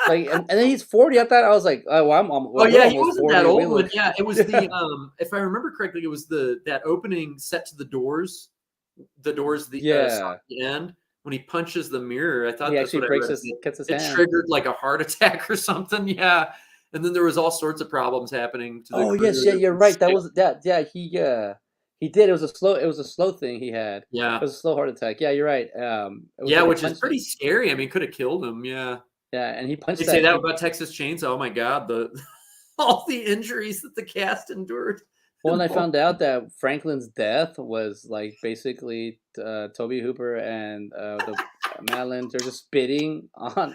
Like, and then he's 40. I thought I was like, oh, well, Oh well, we're yeah, he almost wasn't that 40. We old, look, but yeah, it was yeah. the if I remember correctly, it was that opening set to the doors, the Yeah. the end when he punches the mirror. I He thought that's actually what I read. cuts his It hand. triggered like a heart attack or something. Yeah, and then there was all sorts of problems happening to the Oh crew. yes, yeah, It you're was right. That sick. was that. Yeah, he did. It was a slow thing he had. It Yeah, was a slow heart attack. Yeah, you're right. It was yeah, like a which is punch. pretty scary. I mean, could have killed him. Yeah, Yeah, and he they punched say that. that about Texas Chainsaw. Oh my God, the all the injuries that the cast endured. Well, when I found out that Franklin's death was, like, basically, Toby Hooper and, the Madeline, they're just spitting on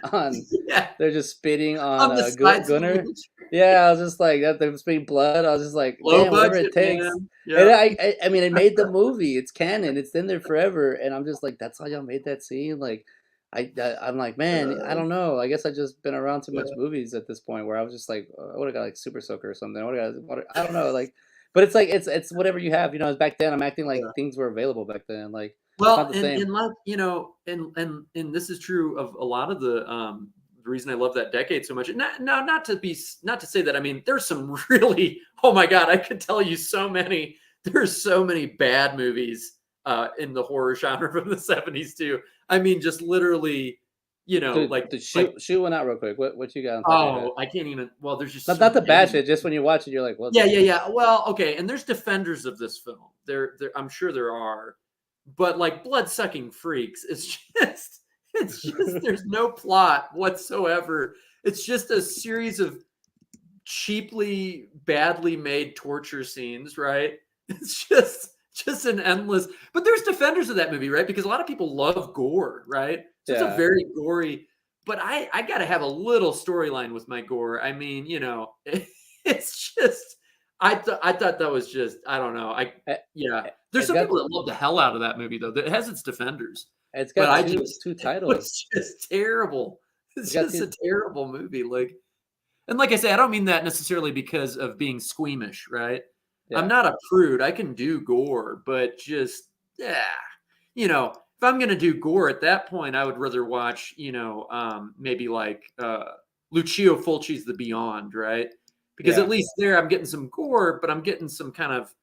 Yeah, they're just spitting on, on the Gu sides of the Gunner. wheelchair. Yeah, I was just like, that they're spitting blood, I was just like, Low "Damn, whatever budget, it takes." man. And Yep. I mean, it made the movie, it's canon, it's in there forever, and I'm just like, "That's how y'all made that scene?" Like, I'm like, "Man, I Uh, don't know, I guess I just been around too much yeah, movies at this point where I was just like, I would've got, like, Super Soaker or something, I would've got what I don't know, like, but it's like it's whatever you have, back then, I'm acting like yeah. things were available back then, like, it's not Well, the same. and like, and this is true of a lot of the reason I love that decade so much. And not to say that, I mean, there's some really, oh my God, I could tell you so many. There's so many bad movies in the horror genre from the 70's too. I mean, just literally, To like shoot one out real quick, what you got on top of your head? oh, I can't even, well, there's just Not so not the bad many. shit, just when you watch it, you're like, "What Yeah, the" yeah, yeah. Well, okay, and there's defenders of this film. There, I'm sure there are, but like blood-sucking freaks, it's just there's no plot whatsoever. It's just a series of cheaply, badly made torture scenes, right? It's just an endless. But there's defenders of that movie, right? Because a lot of people love gore, right? So it's a Yeah. very gory. But I got to have a little storyline with my gore. I mean, it's just I thought that was just I don't know. Eh Yeah. eh There's it's some got people that love the hell out of that movie though. That it has its defenders. it's But got I 2 just 2 it titles. was just terrible. It's It's got just 2 a terrible movie. And like I say, I don't mean that necessarily because of being squeamish, right? I'm yeah. not a prude. I can do gore, but just yeah, if I'm gonna do gore at that point, I would rather watch, maybe like Lucio Fulci's The Beyond, right? Because at Yeah. least there I'm getting some gore, but I'm getting some kind of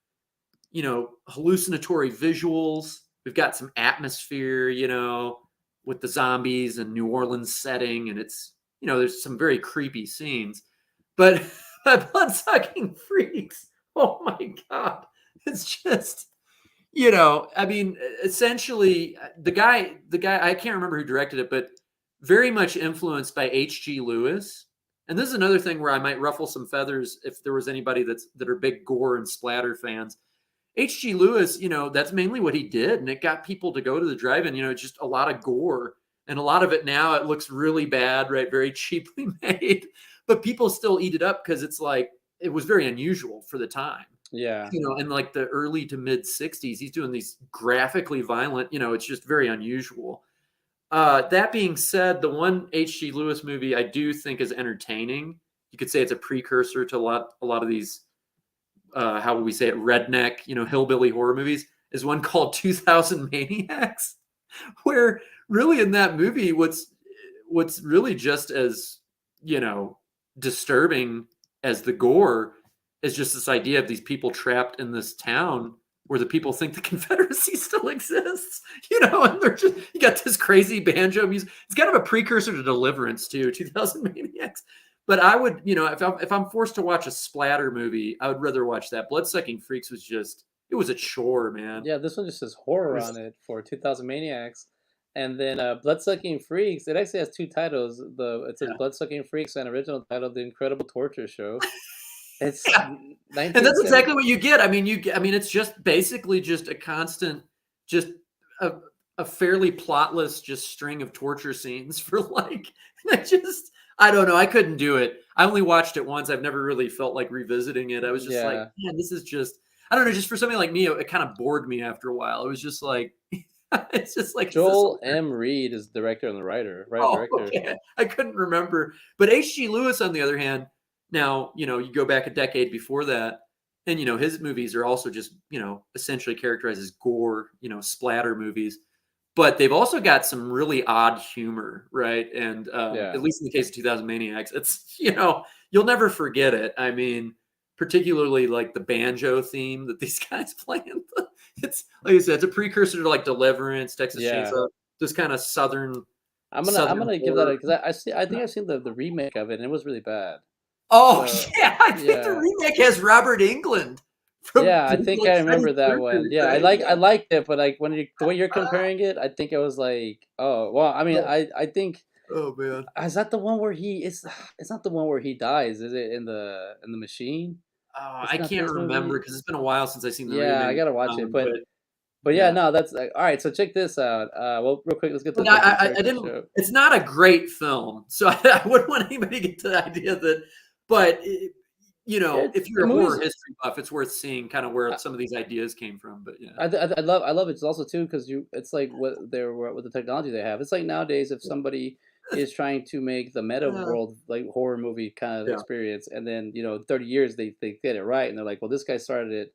hallucinatory visuals. We've got some atmosphere, with the zombies and New Orleans setting, and there's some very creepy scenes. But blood sucking freaks, oh my god, it's just I mean, essentially, the guy, I can't remember who directed it, but very much influenced by H.G. Lewis. And this is another thing where I might ruffle some feathers if there was anybody that are big gore and splatter fans. H.G. Lewis, that's mainly what he did, and it got people to go to the drive-in. Just a lot of gore, and a lot of it now it looks really bad, right? Very cheaply made, but people still eat it up because it's like it was very unusual for the time. Yeah. In like the early to mid '60s, he's doing these graphically violent. It's just very unusual. That being said, the one H.G. Lewis movie I do think is entertaining. You could say it's a precursor to a lot of these how would we say it, redneck, hillbilly horror movies, is one called 2000 Maniacs, where really in that movie, what's really just as, you know, disturbing as the gore is just this idea of these people trapped in this town where the people think the Confederacy still exists, and they're just, you got this crazy banjo music. It's kind of a precursor to Deliverance too, 2000 Maniacs. But I would, if I'm forced to watch a splatter movie, I would rather watch that. Bloodsucking Freaks it was a chore, man. Yeah, this one just says It horror on was, it for 2000 Maniacs. And then Bloodsucking Freaks, it actually has 2 titles. It says yeah. Bloodsucking Freaks and original title The Incredible Torture Show. It's Yeah. And that's 1970. exactly what you get. I mean, it's just basically just a constant, just a, a fairly plotless, just string of torture scenes for like, I don't know. I couldn't do it. I only watched it once. I've never really felt like revisiting it. I was just like, Yeah. man, this is just, I don't know, just for something like me, it kind of bored me after a while. It was just like, it's just like, is this Joel M. Reed is the director and the writer Oh, director. okay. I couldn't remember. But H.G. Lewis, on the other hand, now, you go back a decade before that, and, his movies are also just, essentially characterized as gore, splatter movies. But they've also got some really odd humor, right? And Yeah. at least in the case of 2000 Maniacs, it's, you'll never forget it. I mean, particularly like the banjo theme that these guys play in. It's, like I said, it's a precursor to like Deliverance, Texas Yeah. Chainsaw, this kind of southern I'm Southern gonna give that horror. a because I think I've seen the remake of it and it was really bad. Oh, So yeah, I think the yeah. remake has Robert Englund from Yeah, I think like I Freddy remember that one. Krueger, Yeah, right? I Yeah. liked it, but like when you the way you're comparing it, I think it was like, oh well, I mean Yeah. I think Oh, man. is that the one where he it's not the one where he dies, is it in the machine? Oh, It's I not can't this remember movie. because it's been a while since I've seen the Yeah, I remake. gotta watch it. But yeah, Yeah, no, that's like all right. So check this out. Well, real quick, let's get to but the Drunken I Turkey didn't. show. It's not a great film, so I wouldn't want anybody to get to the idea that. But you know, It's if the you're a movies. horror history buff, it's worth seeing kind of where some of these ideas came from. But yeah, I love it also too because it's like what they're with the technology they have. It's like nowadays if somebody is trying to make the meta uh, world like horror movie kind of yeah, experience, and then 30 years they get it right, and they're like, well, this guy started it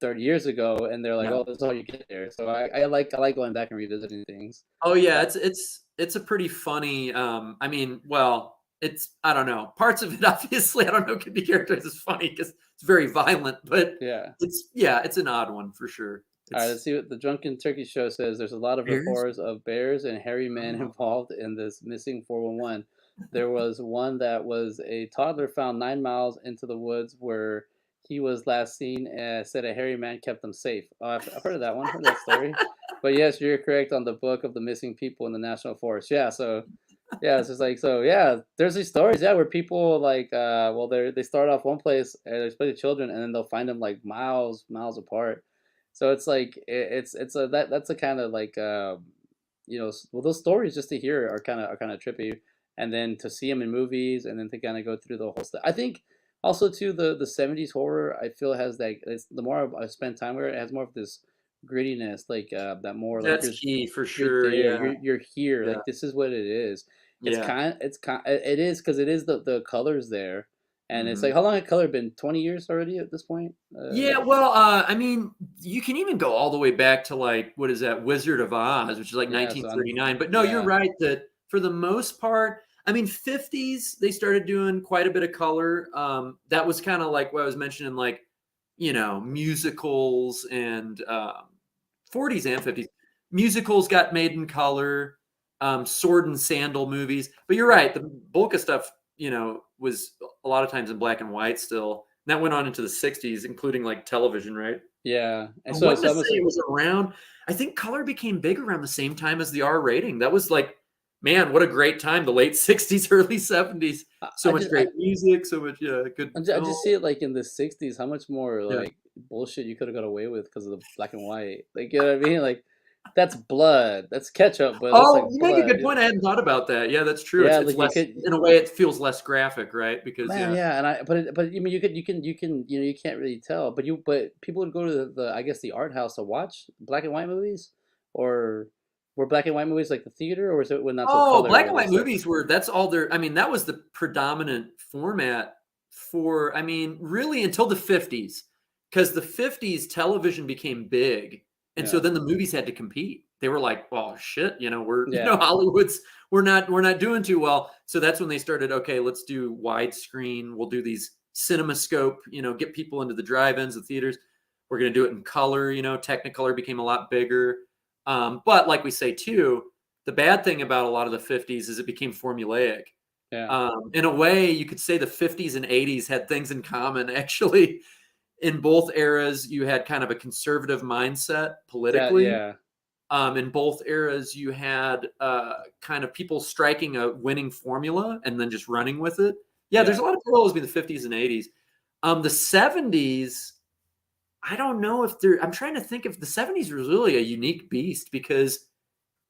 30 years ago, and they're like, yeah. oh, that's all you get there. So I like going back and revisiting things. Oh yeah, Uh, it's a pretty funny. I mean, well, it's I don't know. Parts of it, obviously, I don't know, could be characterized as funny because it's very violent, but yeah. it's an odd one for sure. All right, let's It's see what the Drunken Turkey Show says. There's a lot of bears. reports of bears and hairy men Oh. involved in this missing 411. There was one that was a toddler found 9 miles into the woods where he was last seen and said a hairy man kept them safe. Oh, I've heard of that one, heard that story. But yes, you're correct on the book of the missing people in the national forest. Yeah, so yeah, it's just like so. Yeah, there's these stories. Yeah, where people like, well, they start off one place, especially children, and then they'll find them like miles apart. So it's like it's a that's a kind of like well, those stories just to hear are kind of trippy, and then to see them in movies, and then to kind of go through the whole stuff. I think also too the 70's horror I feel has like it's the more I spend time with it, it has more of this grittiness, like that more like That's key for you're sure. there. Yeah, You're here. yeah, Like this is what it is. yeah. It is because it is the colors there, and it's like Mhm. how long had color been? 20 years already at this point. Yeah, well, I mean, you can even go all the way back to like what is that, Wizard of Oz, which is like Yeah. So I'm 1939. But no, you're yeah right that for the most part, I mean, 50's they started doing quite a bit of color. That was kind of like what I was mentioning, like musicals and 40's and 50's musicals got made in color. Sword and sandal movies, but you're right. The bulk of stuff, was a lot of times in black and white still. And that went on into the 60's, including like television, right? yeah. And I so want to so I'm say assuming, it was around, I think color became big around the same time as the R rating. That was like, man, what a great time. The late 60's, early 70's. So I much just great music, so much, yeah, good I film. just see it like in the 60's, how much more Yeah. like bullshit you could have got away with because of the black and white. Like, you know what I mean? Like, that's blood. That's ketchup, but it looks Oh, like you make a blood. good point. I hadn't thought about that. Yeah, that's true. Yeah, It's like you less, could, in a way, it feels less graphic, right? Because man. yeah. Yeah, and but I mean, you can't really tell. But people would go to the I guess the art house to watch black and white movies, or were black and white movies like the theater, or was it when not till Oh, color black where and they white start? movies were that's all there I mean, that was the predominant format for I mean, really until the 50's, because the 50's television became big, and so Yeah, then the movies had to compete. They were like, "Oh, shit, we're yeah, Hollywood's we're not doing too well." So that's when they started, "Okay, let's do widescreen. We'll do these CinemaScope, get people into the drive-ins, the theaters. We're gonna do it in color." Technicolor became a lot bigger. But like we say too, the bad thing about a lot of the 50's is it became formulaic. yeah, In a way, you could say the 50's and 80's had things in common. Actually, in both eras, you had kind of a conservative mindset politically. yeah, In both eras, you had kind of people striking a winning formula and then just running with it. Yeah, there's yeah. a lot of parallels between the 50's and 80's. The 70's, I don't know if they're, I'm trying to think if the 70's was really a unique beast because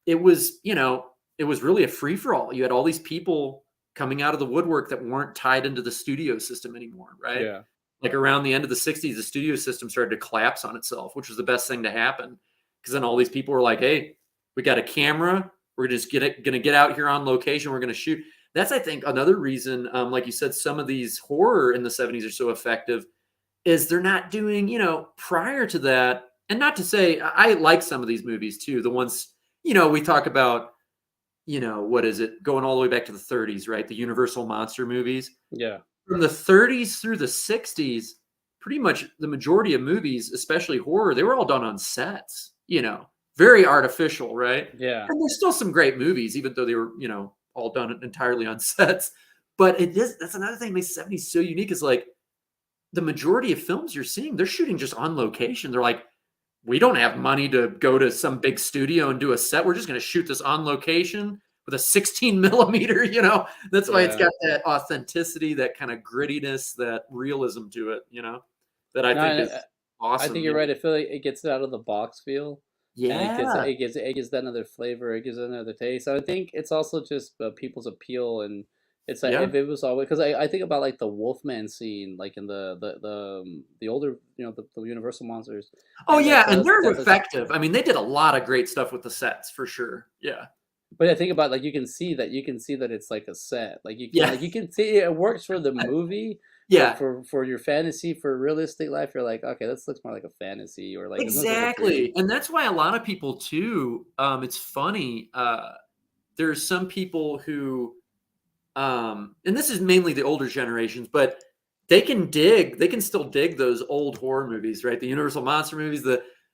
it was really a free for all. You had all these people coming out of the woodwork that weren't tied into the studio system anymore, right? Yeah. Like around the end of the 60's, the studio system started to collapse on itself, which was the best thing to happen. Because then all these people were like, hey, we got a camera. We're just going to get out here on location. We're going to shoot. That's, I think, another reason, like you said, some of these horror in the 70's are so effective is they're not doing, prior to that. And not to say, I like some of these movies too. The ones, we talk about, what is it? Going all the way back to the 30's, right? The Universal monster movies. Yeah. From the 30's through the 60's, pretty much the majority of movies, especially horror, they were all done on sets, very artificial, right? Yeah. And there's still some great movies, even though they were, all done entirely on sets. But that's another thing that makes the 70's so unique is like the majority of films you're seeing, they're shooting just on location. They're like, we don't have money to go to some big studio and do a set. We're just going to shoot this on location. with a 16 millimeter, you know, that's why it's Yeah. got that authenticity, that kind of grittiness, that realism to it, you know, that I No, think and is I think awesome. you're You right. know? I feel like it gets it out of the box feel, and Yeah. it gives that another flavor. It gives it another taste. I think it's also just people's appeal, and it's like Yeah. if it was always because I think about like the Wolfman scene, like in the older the Universal monsters, Oh and that yeah. And does they're that does. effective. I mean, they did a lot of great stuff with the sets for sure. Yeah. But I think about like you can see that it's like a set. Yeah. Like you can see it works for the movie, but Yeah. for your fantasy for realistic life, you're like okay, this looks more like a fantasy or like this looks like a dream. Exactly. And that's why a lot of people too, it's funny. There's some people who, and this is mainly the older generations, but they can still dig those old horror movies, right? The Universal monster movies,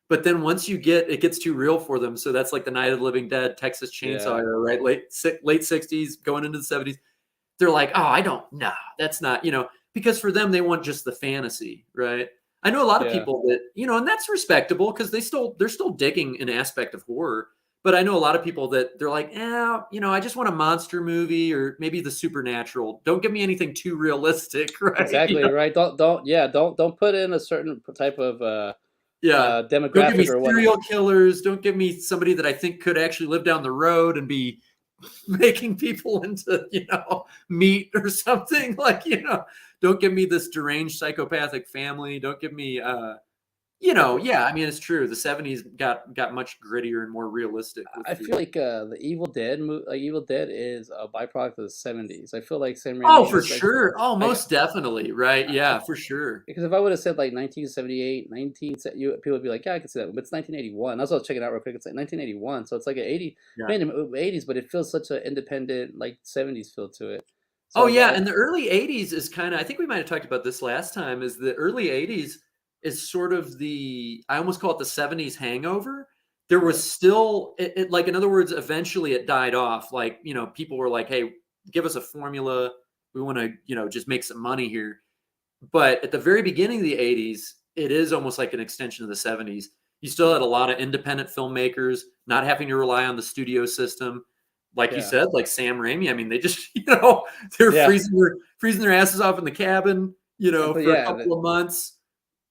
but then once it gets too real for them. So that's like the Night of the Living Dead, Texas Chainsaw Yeah, era, right? Late 60s, going into the 70s. They're like, oh, I don't know. That's not, you know, because for them, they want just the fantasy, right? I know a lot of yeah. people that, you know, and that's respectable because they're still digging an aspect of horror. But I know a lot of people that they're like, you know, I just want a monster movie or maybe the supernatural. Don't give me anything too realistic, right? You Exactly know? right. Don't put in a certain type of Yeah. Don't give me demographic or whatnot. serial killers. Don't give me somebody that I think could actually live down the road and be making people into, you know, meat or something. Like, you know, don't give me this deranged psychopathic family. Don't give me you I know, feel, yeah, I mean it's true. The 70s got much grittier and more realistic with I the feel like the Evil Dead is a byproduct of the '70s. I feel like Sam Oh, Raimi for just sure. Oh, like most definitely, right? I Yeah, for sure. because if I would have said like 1978, people would be like, yeah, I can see that. But it's 1981. That's what I was checking out real quick. It's like 1981. So it's like an 80, Yeah. made in the 80s, but it feels such an independent, like 70s feel to it. Oh, So yeah, I, and the early 80s is kinda I think we might have talked about this last time, is the early 80s is sort of the I almost call it the 70s hangover. There yeah, was still like, in other words, eventually it died off, like, you know, people were like, "Hey, give us a formula. We wanna, you know, just make some money here." But at the very beginning of the 80s, it is almost like an extension of the 70s. You still had a lot of independent filmmakers not having to rely on the studio system. Like you yeah, said, like Sam Raimi, I mean, they just, you know, they're yeah. freezing their asses off in the cabin, you know, But for a yeah, couple of months,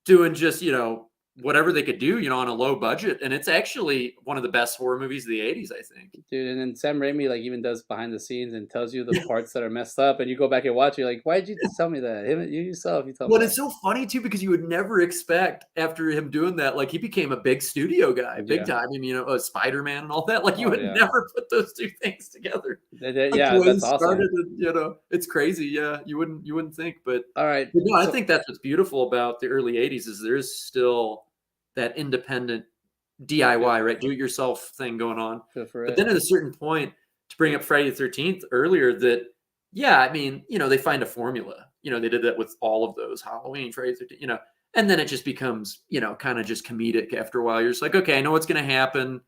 doing just, you know, whatever they could do, you know, on a low budget. And it's actually one of the best horror movies of the 80s, I think. dude, and then Sam Raimi like even does behind the scenes and tells you the parts that are messed up, and you go back and watch. You're like, why did you tell me that? You yourself, you told me Well, that. it's so funny too because you would never expect after him doing that, like he became a big studio guy, big Yeah. time. I mean, you know, Spider-Man and all that. Like you Oh would yeah. never put those two things together. Like the Yeah, way he that's awesome. started, and, you know, it's crazy. Yeah, you wouldn't think, All right, but no, I so think that's what's beautiful about the early '80s is there's still that independent feel DIY, right, do-it-yourself thing going on. feel for But it. then at a certain point, to bring up Friday the 13th earlier, that yeah, I mean, you know, they find a formula. You know, they did that with all of those Halloween, Friday the 13th, you know, and then it just becomes, you know, kind of just comedic after a while. You're just like, okay, I know what's going to happen.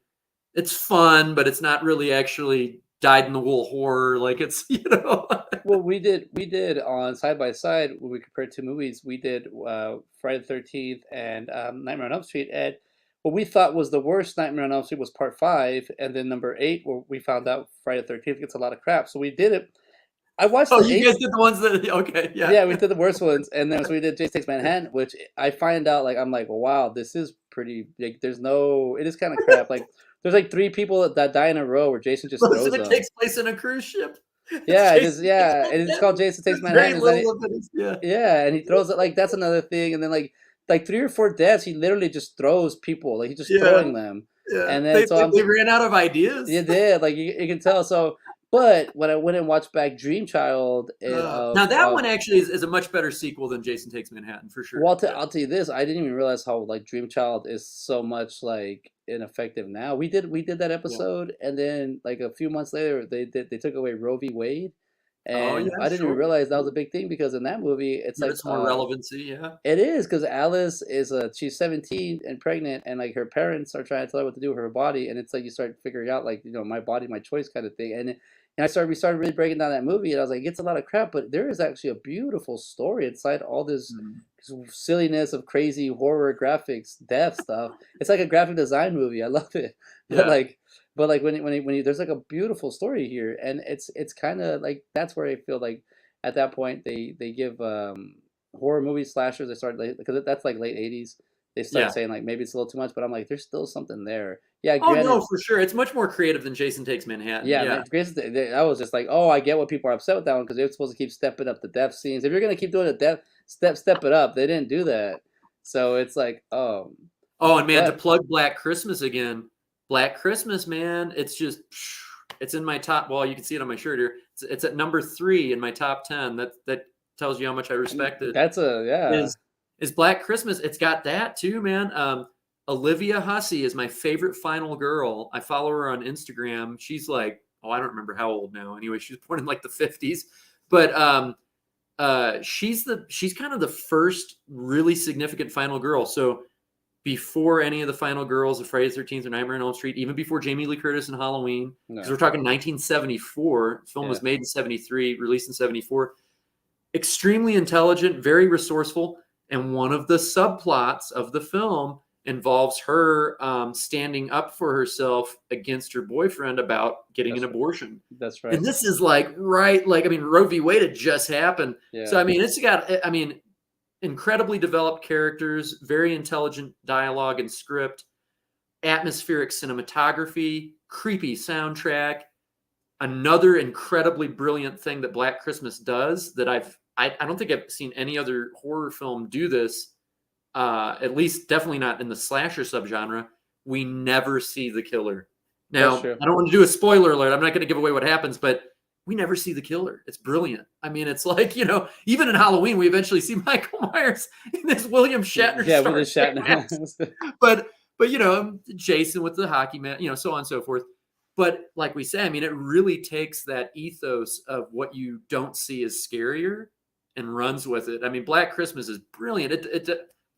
It's fun, but it's not really actually dyed in the wool horror. Like it's, you know, Well, we did on side by side when we compared two movies. We did Friday the 13th and Nightmare on Elm Street. And what we thought was the worst Nightmare on Elm Street was part five, and then number eight, where we found out Friday the 13th gets a lot of crap. So we did it. I watched oh, the you eighth. guys did the ones that, okay, yeah. Yeah, we did the worst ones, and then so we did Jason Takes Manhattan, which I find out like I'm like, wow, this is pretty. Like, there's no, it is kind of crap. Like, there's like three people that die in a row where Jason just Most of throws it them. takes place in a cruise ship. It's Yeah, Jason Takes and it's called Manhattan. Jason Takes Very Manhattan. Is that little it? of it is, yeah. Yeah, and he throws it like that's another thing, and then like three or four deaths, he literally just throws people, like he's just Yeah, throwing them, yeah. and then so I'm They ran out of ideas. you did like you can tell. So, but when I went and watched back Dream Child Now that one actually is a much better sequel than Jason Takes Manhattan for sure. well, Yeah. I'll tell you this, I didn't even realize how like Dream Child is so much like ineffective now. We did that Yeah. episode, and then like a few months later, they took away Roe v. Wade, Oh and yeah, I didn't even sure. realize that was a big thing because in that movie, it's Give like it some more relevancy. Yeah. it is because Alice is she's 17 and pregnant, and like her parents are trying to tell her what to do with her body, and it's like you start figuring out like my body, my choice kind of thing, and we started really breaking down that movie, and I was like, it gets a lot of crap, but there is actually a beautiful story inside all this Mhm. silliness of crazy horror graphics, death stuff. It's like a graphic design movie. I love it, but Yeah. like. But like when there's like a beautiful story here, and it's kind of like that's where I feel like at that point they give horror movies slashers they started late because that's like late '80s. They start Yeah. saying like maybe it's a little too much, but I'm like there's still something there. Yeah, Oh no, granted, for sure. It's much more creative than Jason Takes Manhattan. yeah, Yeah. man, Grace, I was just like, oh, I get what people are upset with that one because they're supposed to keep stepping up the death scenes. If you're gonna keep doing the death step it up, they didn't do that. So it's like, oh, Oh, and man, to but plug Black Christmas again, Black Christmas, man, it's just it's in my top. Well, you can see it on my shirt here. It's at number 3 in my top 10. That tells you how much I respect it. that's a yeah. Is Black Christmas? It's got that too, man. Olivia Hussey is my favorite final girl. I follow her on Instagram. She's like, oh, I don't remember how old now. Anyway, she was born in like the 50s, but she's kind of the first really significant final girl. So before any of the final girls of Friday the 13th or Nightmare on Elm Street, even before Jamie Lee Curtis and Halloween, because No, we're talking 1974. The film yeah, was made in 73, released in 74. Extremely intelligent, very resourceful. And one of the subplots of the film involves her standing up for herself against her boyfriend about getting an that's right. abortion. That's right. And this is like, right, like, I mean, Roe v. Wade had just happened. So, Yeah, I mean, it's got, I mean, incredibly developed characters, very intelligent dialogue and script, atmospheric cinematography, creepy soundtrack. Another incredibly brilliant thing that Black Christmas does that I don't think I've seen any other horror film do this, at least definitely not in the slasher subgenre. We never see the killer. that's Now, true. I don't want to do a spoiler alert. I'm not going to give away what happens, but we never see the killer. It's brilliant. I mean, it's like, you know, even in Halloween, we eventually see Michael Myers in this William Shatner Yeah, with the Star Trek Shatner. mask. But you know, Jason with the hockey man, you know, so on and so forth. But like we say, I mean, it really takes that ethos of what you don't see as scarier and runs with it. I mean, Black Christmas is brilliant. It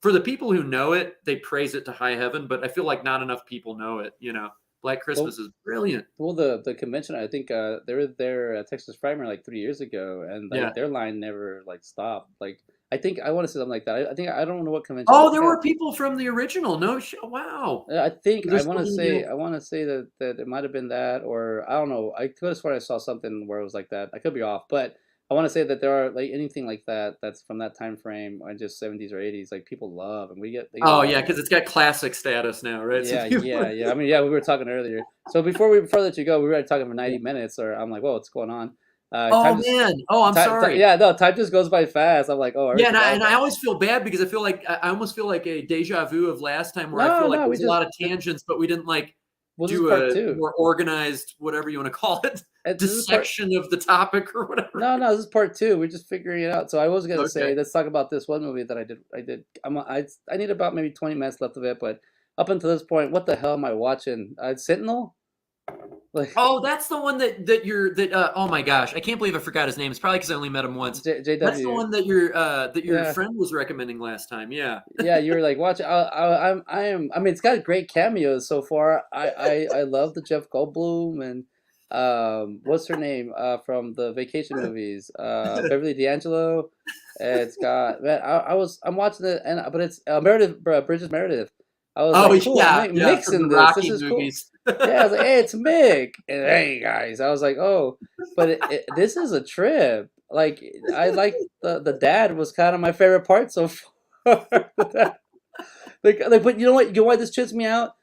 for the people who know it, they praise it to high heaven. But I feel like not enough people know it. You know, Black Well, Christmas is brilliant. well, the convention, I think they were there at Texas Primer like 3 years ago, and Yeah. like their line never like stopped. Like I think I want to say something like that. I think I don't know what convention. I Oh, think there were people from the original. No, wow. I think They're still doing the I want to say that it might have been that, or I don't know. I could have sworn I saw something where it was like that. I could be off, but I want to say that there are like anything like that that's from that time frame, or just '70s or '80s. Like people love, and they get a Oh lot yeah, of because love. it's got classic status now, right? So Yeah, people, yeah, yeah. I mean, yeah, we were talking earlier. So before I let you go, we were already talking for 90 minutes, or I'm like, whoa, what's going on? oh Time just man, oh I'm sorry. yeah, no, time just goes by fast. I'm like, oh, I already Yeah, and I, forgot and I about. always feel bad because I feel like I almost feel like a deja vu of last time where I No, feel like no, we there's a just lot of tangents, but we didn't like well, this is do part a two. more organized, whatever you want to call it, This is part. dissection of the topic or whatever. No, no, this is part two. We're just figuring it out. So I was gonna Okay. say, let's talk about this one movie that I did. I need about maybe 20 minutes left of it, but up until this point, what the hell am I watching? Sentinel? Like Oh, that's the one that you're that. Oh my gosh, I can't believe I forgot his name. It's probably because I only met him once. That's the JW. one that your Yeah, friend was recommending last time. Yeah. yeah. You were like, watch. I am. I mean, it's got great cameos so far. I love the Jeff Goldblum and what's her name from the vacation movies? Beverly D'Angelo. It's got man. I'm watching it, and but it's Meredith, Bridges Meredith. I was Oh like, cool, yeah, yeah, Mick's from the in this. This Rocky is cool. movies. Yeah, I was like, hey, it's Mick. And hey, guys. I was like, oh, but this is a trip. Like, I like the dad was kind of my favorite part so far. But you know what? You know why this trips me out?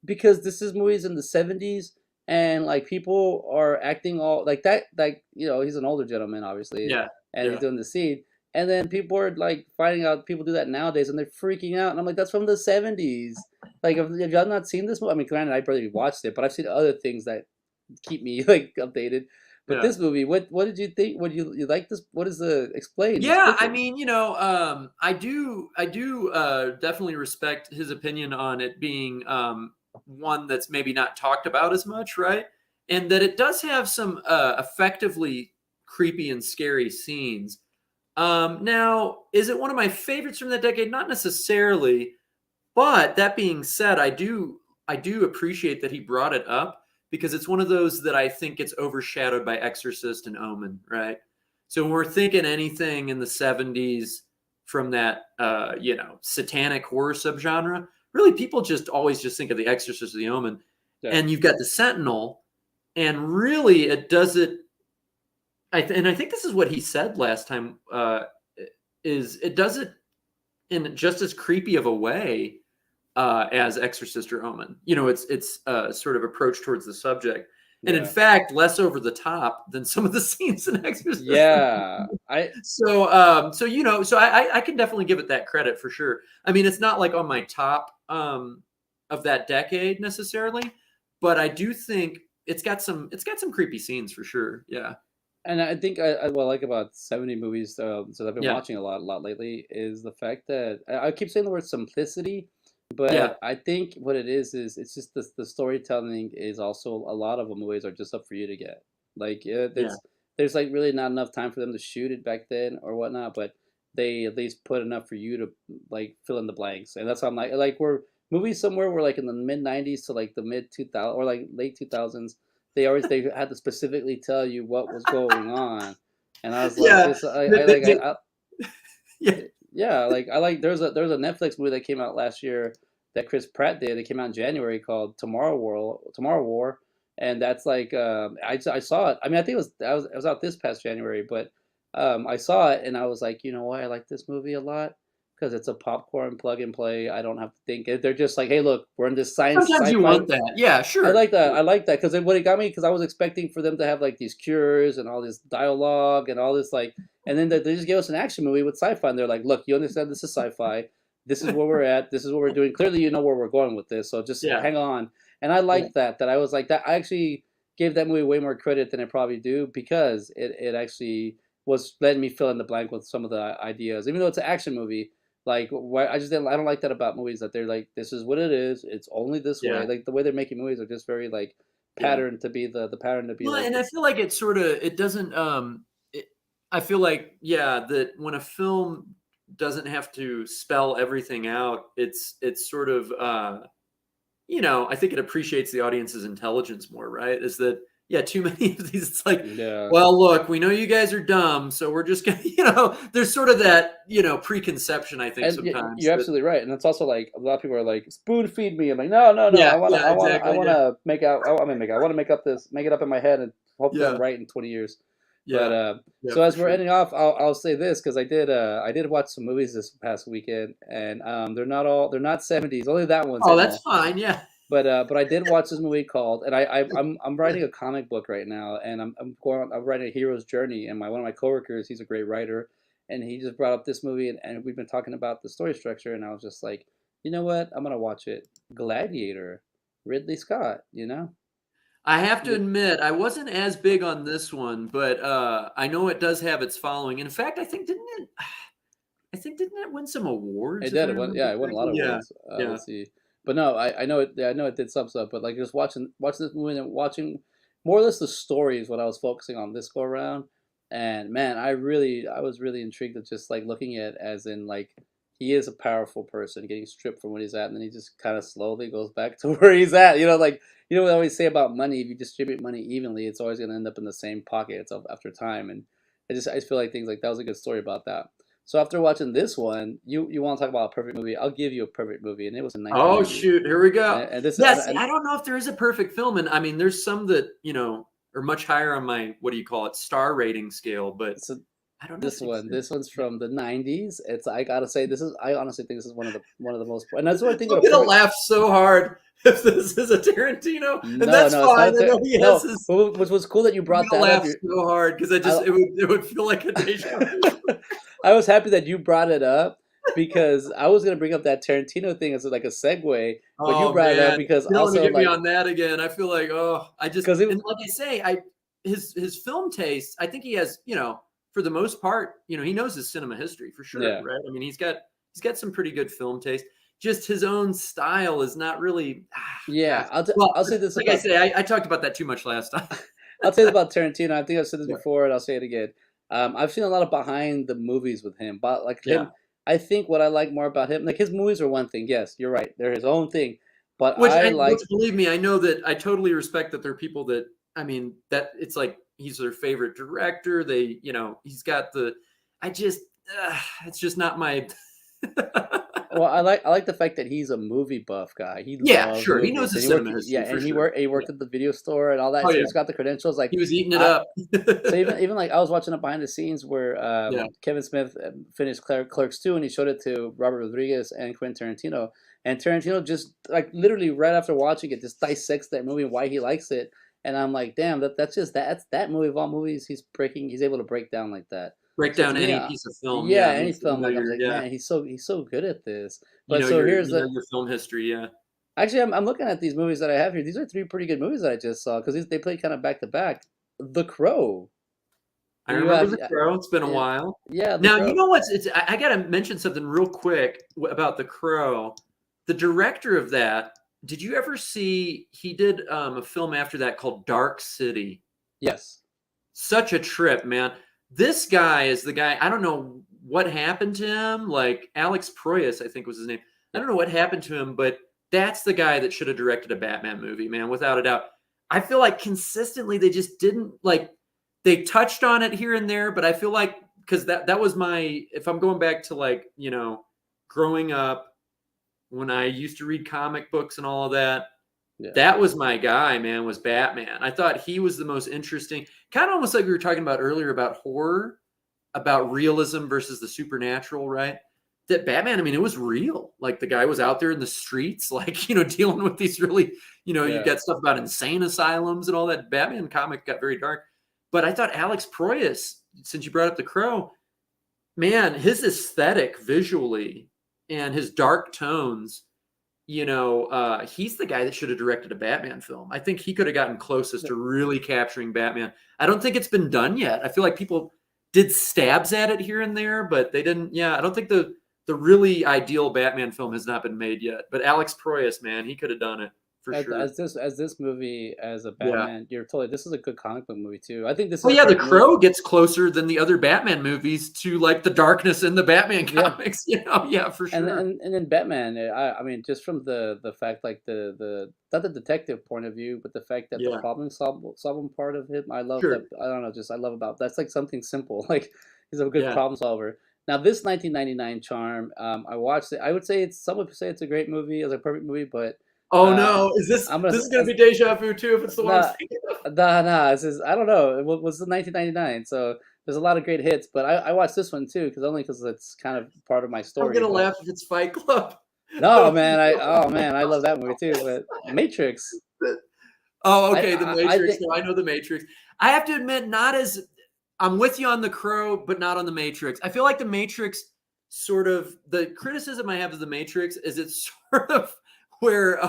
Because this is movies in the '70s, and like people are acting all like that. Like he's an older gentleman, obviously, Yeah, and he's yeah. doing the scene. And then people are like finding out people do that nowadays, and they're freaking out. And I'm like, that's from the '70s. Like, have y'all not seen this movie? I mean, granted, I barely watched it, but I've seen other things that keep me like updated. But Yeah. this movie, what did you think? What you like this? What is the explain? Yeah, Explain I to me. mean, I do definitely respect his opinion on it being one that's maybe not talked about as much, right? And that it does have some effectively creepy and scary scenes. Now, is it one of my favorites from that decade? Not necessarily, but that being said, I do appreciate that he brought it up because it's one of those that I think gets overshadowed by Exorcist and Omen, right? So when we're thinking anything in the 70s from that satanic horror subgenre, really people just always just think of The Exorcist or The Omen. Yeah. and you've got the Sentinel, and really it does it. And I think this is what he said last time. Is it does it in just as creepy of a way as Exorcist or Omen. You know, it's sort of approach towards the subject, and in Yeah. fact, less over the top than some of the scenes in Exorcist. Yeah. So you know, so I can definitely give it that credit for sure. I mean, it's not like on my top of that decade necessarily, but I do think it's got some creepy scenes for sure. Yeah. And I think what I like about 70 movies, so I've been Yeah. watching a lot lately, is the fact that I keep saying the word simplicity, Yeah. but I think what it is it's just the storytelling is also a lot of the movies are just up for you to get. Like Yeah. there's like really not enough time for them to shoot it back then or whatnot, but they at least put enough for you to like fill in the blanks, and that's why I'm like we're movies somewhere were like in the mid 90s to like the mid 2000 or like late 2000s. They had to specifically tell you what was going on, and I was like, Yeah. this Yeah. yeah, like I like there's a Netflix movie that came out last year that Chris Pratt did. It came out in January called Tomorrow War, and that's like I saw it. I mean, I think it was out this past January, but I saw it and I was like, you know what, I like this movie a lot because it's a popcorn plug and play. I don't have to think. They're just like, hey, look, we're in this science Sometimes you sci-fi. want that. Yeah, I sure. like that. I like that because what it got me because I was expecting for them to have like these cures and all this dialogue and all this like, and then they just gave us an action movie with sci-fi. And they're like, "Look, you understand this is sci-fi. This is where we're at. This is what we're doing. Clearly, you know where we're going with this. So just Yeah. hang on." And I Yeah. like that. That I was like that. I actually gave that movie way more credit than I probably do because it actually was letting me fill in the blank with some of the ideas, even though it's an action movie. Like why I just didn't I don't like that about movies that they're like this is what it is. It's only this way. Yeah. Like the way they're making movies are just very like Yeah. pattern to be the pattern to be Well, like and I this. feel like it sort of it doesn't I feel like yeah, that when a film doesn't have to spell everything out, it's sort of you know, I think it appreciates the audience's intelligence more, right? Is that yeah, too many of these it's like, Yeah. well, look, we know you guys are dumb, so we're just gonna, you know, there's sort of that, you know, preconception I think And sometimes you're that absolutely right. And it's also like a lot of people are like spoon feed me. I'm like no no no. yeah, yeah, I exactly. Yeah. wanna make out. I mean make I want to make it up in my head and hopefully I'm Yeah. right in 20 years. But Yeah. Yeah, so for as we're sure. ending off, I'll say this because I did watch some movies this past weekend and they're not 70s. Only that one Oh, that's Sentinel. fine. Yeah. But I did watch this movie called, and I'm writing a comic book right now, and I'm writing a hero's journey, and my one of my coworkers, he's a great writer, and he just brought up this movie, and we've been talking about the story structure, and I was just like, you know what, I'm gonna watch it. Gladiator, Ridley Scott, you know. I have to Th- admit, I wasn't as big on this one, but I know it does have its following. In fact, I think didn't it win some awards It if I did. It won. remember Yeah, it won a lot correctly? of Yeah. awards. Yeah. Let's see. But no, I know it. Yeah, I know it did some stuff. But like just watching this movie and watching more or less the story is what I was focusing on this go around. And man, I was really intrigued at just like looking at as in like he is a powerful person getting stripped from what he's at, and then he just kind of slowly goes back to where he's at. You know, like you know what I always say about money. If you distribute money evenly, it's always going to end up in the same pocket itself after time. And I just feel like things like that was a good story about that. So after watching this one, you want to talk about a perfect movie? I'll give you a perfect movie, and it was in Oh 1990. shoot, here we go. And this Yeah, see, and I don't know if there is a perfect film, and I mean, there's some that you know are much higher on my what do you call it star rating scale, but so I don't know if it exists. this one's Yeah. from the 90s. It's I gotta say I honestly think this is one of the most, and that's what I think of I'm a gonna perfect. laugh so hard if this is a Tarantino, and No, that's no, it's not fine. a I know he has no. his. But what was cool that you I'm brought gonna that up. laugh so hard because I just I it would feel like a deja vu. I was happy that you brought it up because I was gonna bring up that Tarantino thing as like a segue, but you Oh brought it up man, because you don't want to also get me like on that again. I feel like oh, I just because it and like I say, I his film taste. I think he has you know for the most part, you know, he knows his cinema history for sure, yeah. right? I mean, he's got some pretty good film taste. Just his own style is not really. Yeah, Gosh. Well, I'll say this like I about say, I talked about that too much last time. I'll say this about Tarantino. I think I've said this Yeah, before, and I'll say it again. I've seen a lot of behind the movies with him, but like yeah. him, I think what I like more about him, like his movies are one thing. Yes, you're right; they're his own thing. But I Which like, believe me, I know that I totally respect that there are people that I mean that it's like he's their favorite director. He's got the. I just, it's just not my. Well, I like the fact that he's a movie buff guy. He Yeah, loves sure. He knows movies, the and cinema yeah, history for and he sure. worked he Yeah. worked at the video store and all that, Oh so yeah. he's got the credentials. Like, He was eating it I up. so even like I was watching it behind the scenes where Yeah. Kevin Smith finished Clerks 2, and he showed it to Robert Rodriguez and Quentin Tarantino, and Tarantino just like literally right after watching it just dissects that movie and why he likes it, and I'm like, damn, that's that movie of all movies he's able to break down like that. Break So to down me, any piece of film. yeah, Yeah. any Makes you film, know like I'm your, like, yeah. man, he's so good at this. But so here's You know the your film history. Yeah. actually, I'm looking at these movies that I have here. These are three pretty good movies that I just saw because they play kind of back to back. The Crow. I You remember have The Crow. It's been a yeah, while. yeah, The Now, you Crow. know what's it's I gotta mention something real quick about The Crow. The director of that, did you ever see he did a film after that called Dark City? Yes. Such a trip, man. This guy is the guy, I don't know what happened to him. Like Alex Proyas, I think was his name. I Yeah. don't know what happened to him, but that's the guy that should have directed a Batman movie, man, without a doubt. I feel like consistently they just didn't like they touched on it here and there, but I feel like because that was my if I'm going back to like, growing up when I used to read comic books and all of that, Yeah. that was my guy, man, was Batman. I thought he was the most interesting, kind of almost like we were talking about earlier about horror, about realism versus the supernatural, right? That Batman, I mean, it was real. Like the guy was out there in the streets, like, dealing with these really, you Yeah. got stuff about insane asylums and all that. Batman comic got very dark. But I thought Alex Proyas, since you brought up The Crow, man, his aesthetic visually and his dark tones, he's the guy that should have directed a Batman film. I think he could have gotten closest to really capturing Batman. I don't think it's been done yet. I feel like people did stabs at it here and there, but they didn't. Yeah, I don't think the really ideal Batman film has not been made yet. But Alex Proyas, man, he could have done it for sure. As this movie as a Yeah. Batman, you're totally. This is a good comic book movie too. I think this is Well, a yeah, The perfect movie. Crow gets closer than the other Batman movies to like the darkness in the Batman Yeah. comics. Yeah, for And sure. and in Batman, I mean, just from the fact like the not the detective point of view, but the fact that the Yeah, problem part of him, I love sure. that. I don't know, just I love about that's like something simple. Like he's a good Yeah. problem solver. Now this 1999 Charm, I watched it. I would say some would say it's a great movie, it's a perfect movie, but Oh uh, no, is this I'm gonna this s- is gonna be deja vu too if it's the one I'm nah thinking of? nah. This is I don't know. It was the 1999, so there's a lot of great hits, but I watched this one too because it's kind of part of my I'm story, gonna but. laugh if it's Fight Club. No, man, I love that movie too, but Matrix, Oh, I okay, The I I Matrix. think No, I know The Matrix. I have to admit, not as I'm with you on The Crow, but not on The Matrix. I feel like The Matrix sort of the criticism I have of The Matrix is it's sort of where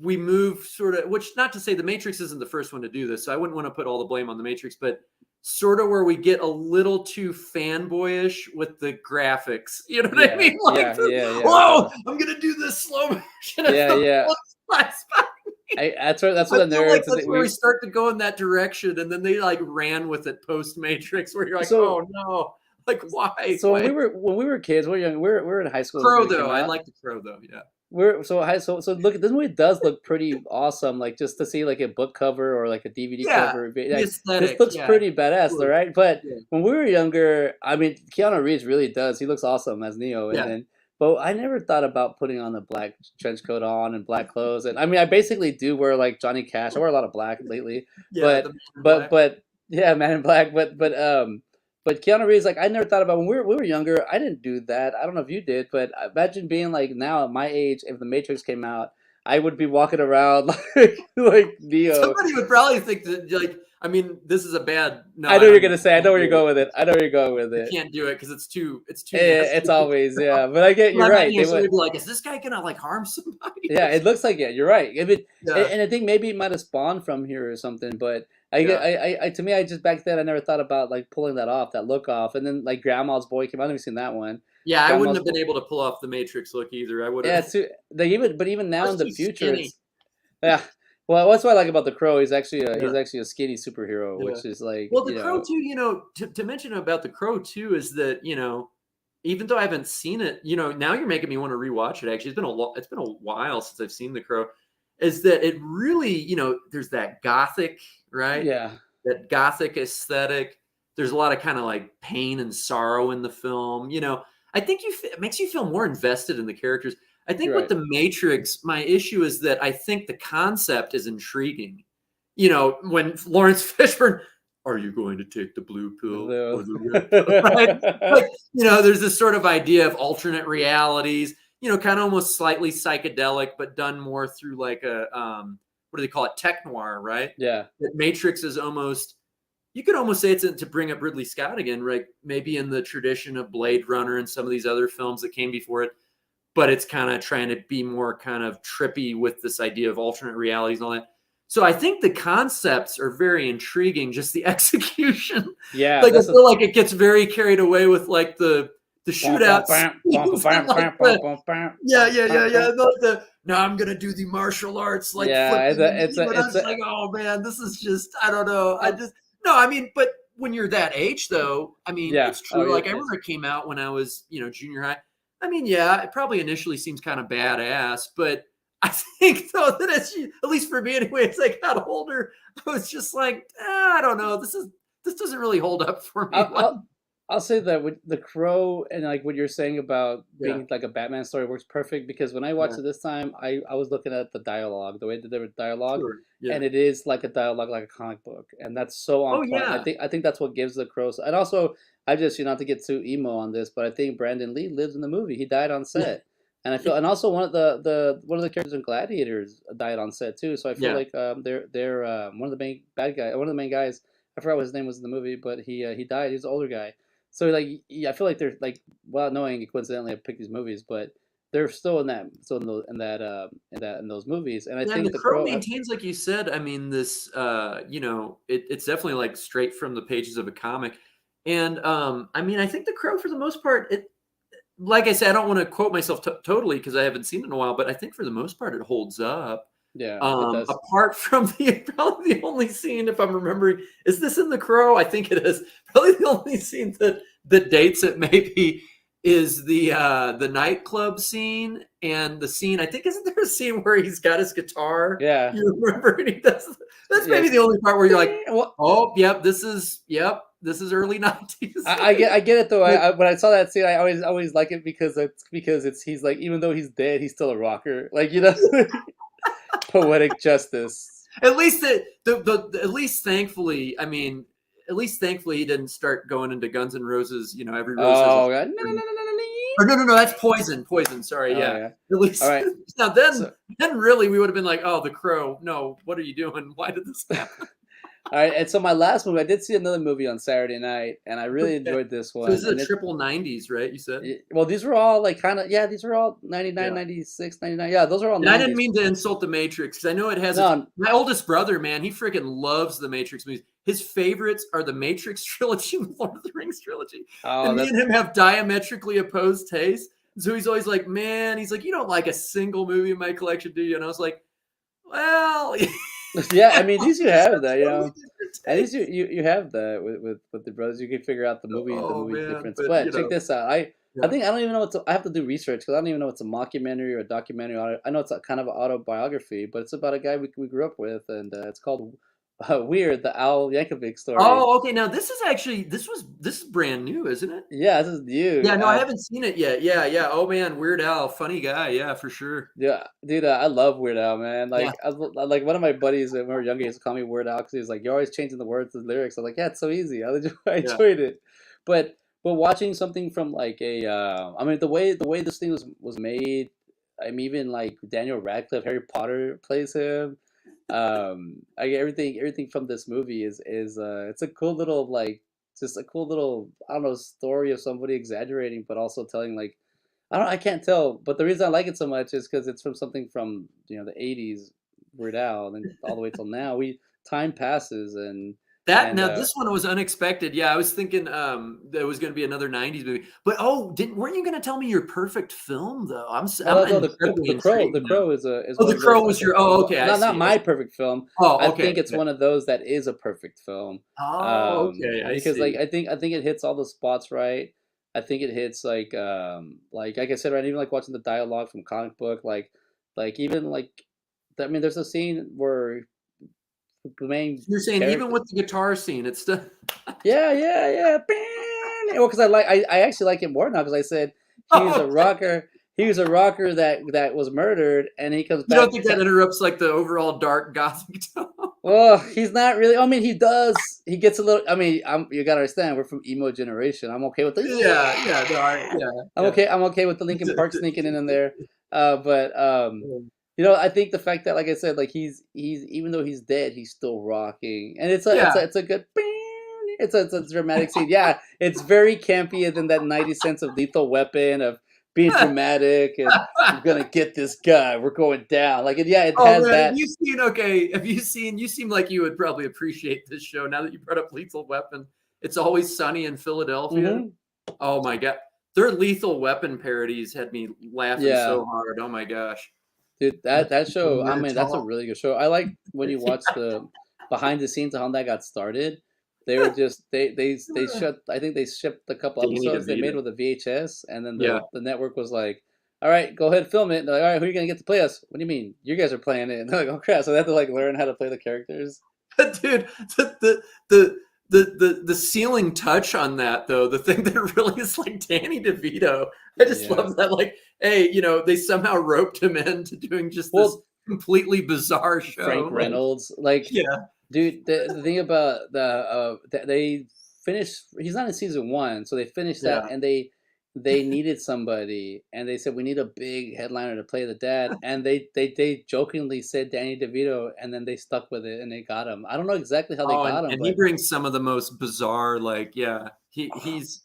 we move sort of, which not to say The Matrix isn't the first one to do this, so I wouldn't want to put all the blame on The Matrix, but sort of where we get a little too fanboyish with the graphics. You know what I yeah, mean? Like, yeah, whoa, I'm gonna do this slow motion as yeah, the yeah. bullet flies by. That's I what the feel like nerds that's that where we we. start to go in that direction, and then they like ran with it post Matrix, where you're like, So oh no, like why? so Why? when we were kids, we were young. We were in high school when this Crow movie though, came I out. like the Crow though. Yeah, We're so high. So look, this movie does look pretty awesome. Like just to see like a book cover or like a DVD yeah, cover. the Like this aesthetic. looks Yeah, pretty badass, though, sure. right? But Yeah, when we were younger, I mean, Keanu Reeves really does. He looks awesome as Neo, and yeah, then. But I never thought about putting on the black trench coat on and black clothes, and I mean, I basically do wear like Johnny Cash. I wear a lot of black lately, yeah. The but Man in Black. yeah, Man in Black. But Keanu Reeves, like I never thought about when we were younger. I didn't do that. I don't know if you did, but imagine being like now at my age, if The Matrix came out, I would be walking around like Neo. Somebody would probably think that, like, I mean, this is a bad. No, I I know you're don't. gonna say. I I know can't where do you're it. going with it. I know where you're going with I it. can't do it because it's too nasty. It's always yeah, but I get But you're I meant, right. They somebody would. would be like, is this guy gonna like harm somebody? Yeah, it looks like it. You're right. I mean, Yeah, and I think maybe it might have spawned from here or something. But yeah, to me, I just back then I never thought about like pulling that off, that look off. And then like Grandma's Boy came out. I've never seen that one. yeah. I wouldn't Grandma's have been Boy. able to pull off the Matrix look either. I would Yeah, have. it's too. They even but even I now in was the too future, skinny. it's yeah. Well, that's what I like about the Crow. Yeah, He's actually a skinny superhero, yeah. which is like Well, the Crow too. To mention about the Crow too is that even though I haven't seen it, now you're making me want to rewatch it. Actually, it's been a while since I've seen The Crow. Is that it really? There's that gothic, right? yeah, That gothic aesthetic. There's a lot of kind of like pain and sorrow in the film. I think it makes you feel more invested in the characters. I think You're with right. The Matrix, my issue is that I think the concept is intriguing. When Lawrence Fishburne, are you going to take the blue pill or the red pill? Right? Like, there's this sort of idea of alternate realities, kind of almost slightly psychedelic, but done more through like a, what do they call it? Tech noir, right? Yeah. That Matrix is almost, you could almost say it's to bring up Ridley Scott again, right? Maybe in the tradition of Blade Runner and some of these other films that came before it, but it's kind of trying to be more kind of trippy with this idea of alternate realities and all that. So I think the concepts are very intriguing, just the execution. Yeah, Like I that's a feel like it gets very carried away with like the shootouts. Yeah. Now I'm gonna do the martial arts, like yeah, flipping and it's a, but I it's was a, like, oh man, this is just, I don't know. No, I mean, but when you're that age though, I mean, yeah. it's Oh, true. Like I remember it came out when I was, junior high. I mean, yeah, it probably initially seems kind of badass, but I think though that at least for me anyway, as I got older, I was just like, I don't know. This doesn't really hold up for me. I'll, I'll I'll say that with The Crow and like what you're saying about Yeah, being like a Batman story works perfect because when I yeah, watched it this time, I was looking at the dialogue, the way that they were dialogue, sure, yeah. and it is like a dialogue like a comic book, and that's so on Oh point. And yeah, I think that's what gives The Crow. And also, I just not to get too emo on this, but I think Brandon Lee lives in the movie. He died on yeah, set. And I yeah, feel, and also one of the characters in Gladiators died on set too. So I feel yeah. like they're one of the main bad guy, one of the main guys. I forgot what his name was in the movie, but he died. He's an older guy. So like yeah, I feel like they're like well knowing coincidentally I picked these movies, but they're still in those movies, and I Yeah, and think The the Crow crow. maintains, like you said, I mean, this, it's definitely like straight from the pages of a comic. And I mean, I think The Crow, for the most part, like I said, I don't want to quote myself totally because I haven't seen it in a while, but I think for the most part, it holds up. Yeah, it does. Apart from probably the only scene, if I'm remembering, is this in The Crow? I think it is. Probably the only scene that dates it maybe is the nightclub scene and the scene. I think, isn't there a scene where he's got his guitar? Yeah, You remember? And he does. That's yeah. maybe the only part where you're like, Well, oh, this is early 90s. I get it though. When I saw that scene, I always like it because it's he's like even though he's dead, he's still a rocker. Like poetic justice. At least at least thankfully, I mean, at least thankfully he didn't start going into Guns N' Roses. Every rose has a Oh god, thorn. Or no, that's Poison. Poison. Sorry, oh yeah. yeah. At least All right. now So then really we would have been like, oh, The Crow. No, what are you doing? Why did this happen? all right, and so my last movie, I did see another movie on Saturday night, and I really Okay. enjoyed this So this one. is And a triple 90s, right? You said. well, these were all like kind of yeah, these were all 99, Yeah. 96, 99. Yeah, those are all And I didn't 90s. mean to insult The Matrix because I know it has its. No, My oldest brother, man, he freaking loves the Matrix movies. His favorites are the Matrix trilogy and the Lord of the Rings trilogy. oh, And me that's and him have diametrically opposed tastes. So he's always like, man, he's like, you don't like a single movie in my collection, do you? And I was like, well, yeah. I mean, these you have that, totally different at least tastes. you have that with the brothers. You can figure out the Oh movie man, difference. but But check this out. I yeah, think I don't even know I have to do research because I don't even know it's a mockumentary or a documentary. I know it's a kind of an autobiography, but it's about a guy we grew up with, and it's called Weird, the Al Yankovic story. Oh, okay. Now this is actually this is brand new, isn't it? Yeah, this is new. Yeah, no, I haven't seen it yet. Yeah. Oh man, Weird Al, funny guy. Yeah, for sure. Yeah, dude, I love Weird Al, man. Yeah. Like one of my buddies when we were younger used to call me Weird Al because he was like, "You're always changing the words and lyrics." I'm like, "Yeah, it's so easy." I Yeah. enjoyed it, but watching something from like I mean, the way this thing was made. I mean, even like Daniel Radcliffe, Harry Potter plays him. I get everything from this movie is it's a cool little like just a cool little I don't know story of somebody exaggerating, but also telling like I can't tell, but the reason I like it so much is because it's from something from the '80s, Weird Al, and then all the way till now. Time passes That and now this one was unexpected. Yeah, I was thinking there was going to be another 90s movie. But oh, didn't weren't you going to tell me your perfect film though? I'm no, incredibly the Crow intrigued the now. Crow is Oh, one The of those Crow was your. perfect Oh, films. okay, I Not see. my perfect film. Oh, I okay. think it's Okay. one of those that is a perfect film. Oh, okay, I Because like see. I think it hits all the spots right. I think it hits like I said, right, even like watching the dialogue from comic book, like even like I mean, there's a scene where the main You're saying even character. with the guitar scene, it's still Yeah, yeah, yeah. well, because I actually like him more now because I said he was a Oh, rocker. He was a rocker that was murdered, and he comes you don't back. think that interrupts like the overall dark gothic tone? Well, he's not really. I mean, he does. He gets a little. I mean, you gotta understand. We're from emo generation. I'm okay with the Yeah, yeah, no, yeah. yeah. I'm okay with the Linkin Park sneaking in there. But I think the fact that, like I said, like he's even though he's dead, he's still rocking, and Yeah. it's a good. It's a dramatic scene. Yeah, it's very campy than that 90 cents of Lethal Weapon of being dramatic and I'm gonna get this guy. We're going down. Like, yeah, it Oh has man, that. have you seen, you seem like you would probably appreciate this show now that you brought up Lethal Weapon. It's Always Sunny in Philadelphia. Hmm. Oh my God. Their Lethal Weapon parodies had me laughing Yeah, so hard. Oh my gosh. dude, With that the show. I mean, that's a metal. really good show. I like when you watch the behind the scenes of how that got started. They were just they shut. I think they shipped a couple Danny episodes they made DeVito. with a VHS, and then Yeah. the network was like, "All right, go ahead, film it." And they're like, "All right, who are you gonna get to play us?" What do you mean? You guys are playing it. And they're like, "Oh crap!" So they have to like learn how to play the characters. Dude, the ceiling touch on that though, the thing that really is like Danny DeVito. I just Yeah. love that. Like, hey, they somehow roped him into doing just this Well, completely bizarre Frank show. Like, Reynolds, like, yeah. dude, the thing about they finished. He's not in season one, so they finished that, Yeah. and they needed somebody, and they said we need a big headliner to play the dad, and they jokingly said Danny DeVito, and then they stuck with it, and they got him. I don't know exactly how they Oh, got him, and he but brings some of the most bizarre, like, yeah. He's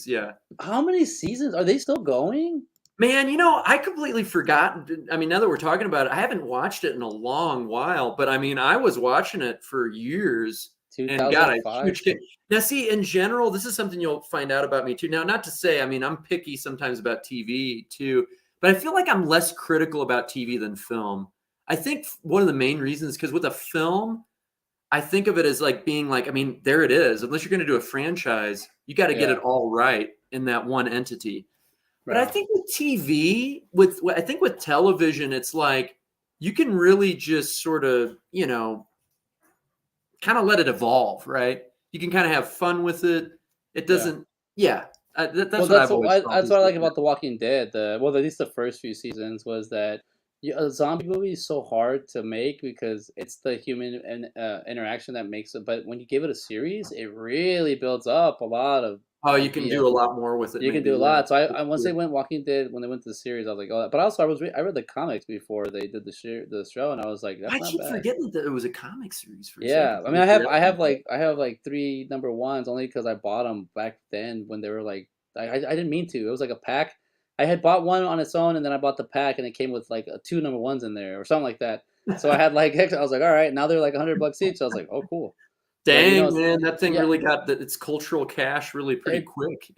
yeah. how many seasons are they still going? Man, I completely forgot. I mean, now that we're talking about it, I haven't watched it in a long while, but I mean, I was watching it for years and got a 2005. huge kick. Now, see, in general, this is something you'll find out about me too. Now, not to say, I mean, I'm picky sometimes about TV too, but I feel like I'm less critical about TV than film. I think one of the main reasons, because with a film, I think of it as like being like, I mean, there it is. Unless you're going to do a franchise, you got to get Yeah, it all right in that one entity. But I bro. think with TV, I think with television, it's like you can really just sort of, kind of let it evolve, right? You can kind of have fun with it. It Yeah. doesn't, yeah. Well, That's what I've always felt that's is what I with like it. about The Walking Dead. Well, at least the first few seasons was that a zombie movie is so hard to make because it's the human interaction that makes it. But when you give it a series, it really builds up a lot of Oh, you can BS. do a lot more with it, You can do maybe. a Yeah, lot. So I for once they sure. went Walking Dead when they went to the series, I was like, oh, but also I read the comics before they did the show, and I was like, that's I not keep bad. forgetting that it was a comic series for a second. Yeah, I mean, I have like three number ones only because I bought them back then when they were like I didn't mean to. It was like a pack. I had bought one on its own and then I bought the pack and it came with like two number ones in there or something like that. So I had like I was like, all right, now they're like $100 each. So I was like, oh, cool. But Dang, man, that thing yeah, really got its cultural cash really pretty it quick.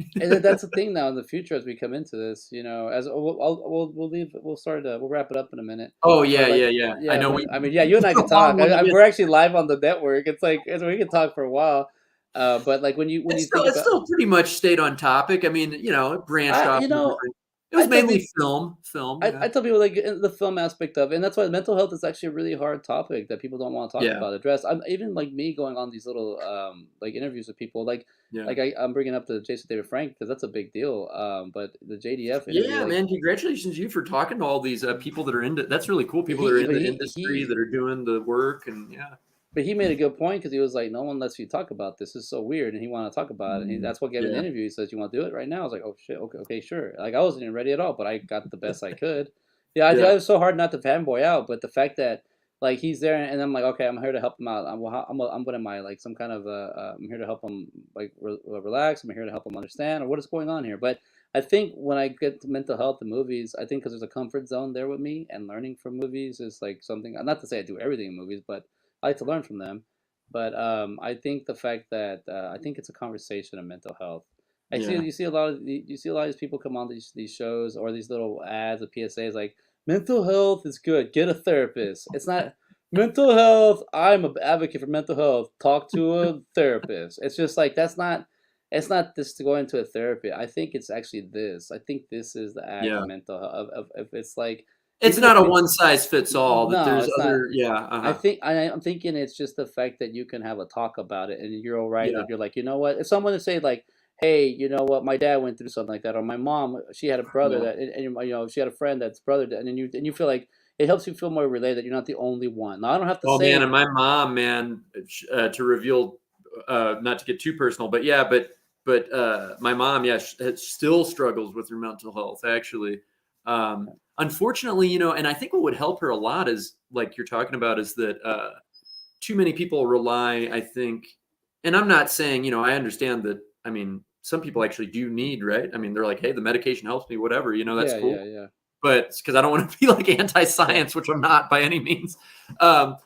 that's the thing now in the future as we come into this. As we'll wrap it up in a minute. Oh yeah, But like, yeah, yeah. I yeah, know but we I mean, yeah, you and I it's a could long talk. one to get. We're actually live on the network. We can talk for a while. But like when you think It about, still pretty much stayed on topic. I mean, it branched I off you into know, different. It I was tell mainly people film. Yeah, I tell people like in the film aspect of it, and that's why mental health is actually a really hard topic that people don't want to talk yeah, about, address. I'm even like me going on these little like interviews with people, yeah, I'm bringing up the Jason David Frank because that's a big deal. But the JDF interview, yeah, like man. Congratulations you for talking to all these people that are into. That's really cool. People that are in the industry he that are doing the work, and yeah, but he made a good point because he was like, no one lets you talk about this. It's so weird, and he wanted to talk about it. And that's what gave him the yeah, interview. He says, "You want to do it right now?" I was like, "Oh shit, okay, sure." Like I wasn't even ready at all, but I got the best I could. Yeah, yeah, it was so hard not to fanboy out, but the fact that like he's there, and I'm like, okay, I'm here to help him out. I'm what am I like? Some kind of I'm here to help him like relax. I'm here to help him understand or what is going on here. But I think when I get to mental health in movies, I think because there's a comfort zone there with me, and learning from movies is like something. Not to say I do everything in movies, but I like to learn from them. But I think the fact that I think it's a conversation of mental health. yeah, You see a lot of you see a lot of these people come on these shows or these little ads or PSAs like mental health is good. Get a therapist. It's not mental health. I'm an advocate for mental health. Talk to a therapist. It's just like that's not. It's not this to go into a therapy. I think it's actually this. I think this is the act yeah. of mental health. Of it's like It's even not if a you one size fits all. That no, there's it's not. other. Yeah, uh-huh. I'm thinking it's just the fact that you can have a talk about it and you're all right. Yeah, That you're like, you know what? If someone would say like, hey, you know what, my dad went through something like that, or my mom, she had a brother Yeah. that, she had a friend that's brother, and then you feel like it helps you feel more related that you're not the only one. Now I don't have to Oh, man, say, and my mom, man, to reveal, not to get too personal, but yeah, my mom, yeah, still struggles with her mental health, actually. Unfortunately, and I think what would help her a lot is, like you're talking about, is that too many people rely, I think, and I'm not saying, I understand that. I mean, some people actually do need, right? I mean, they're like, hey, the medication helps me, whatever, that's yeah, cool. yeah, yeah, But because I don't want to be like yeah, anti-science, which I'm not by any means. Um,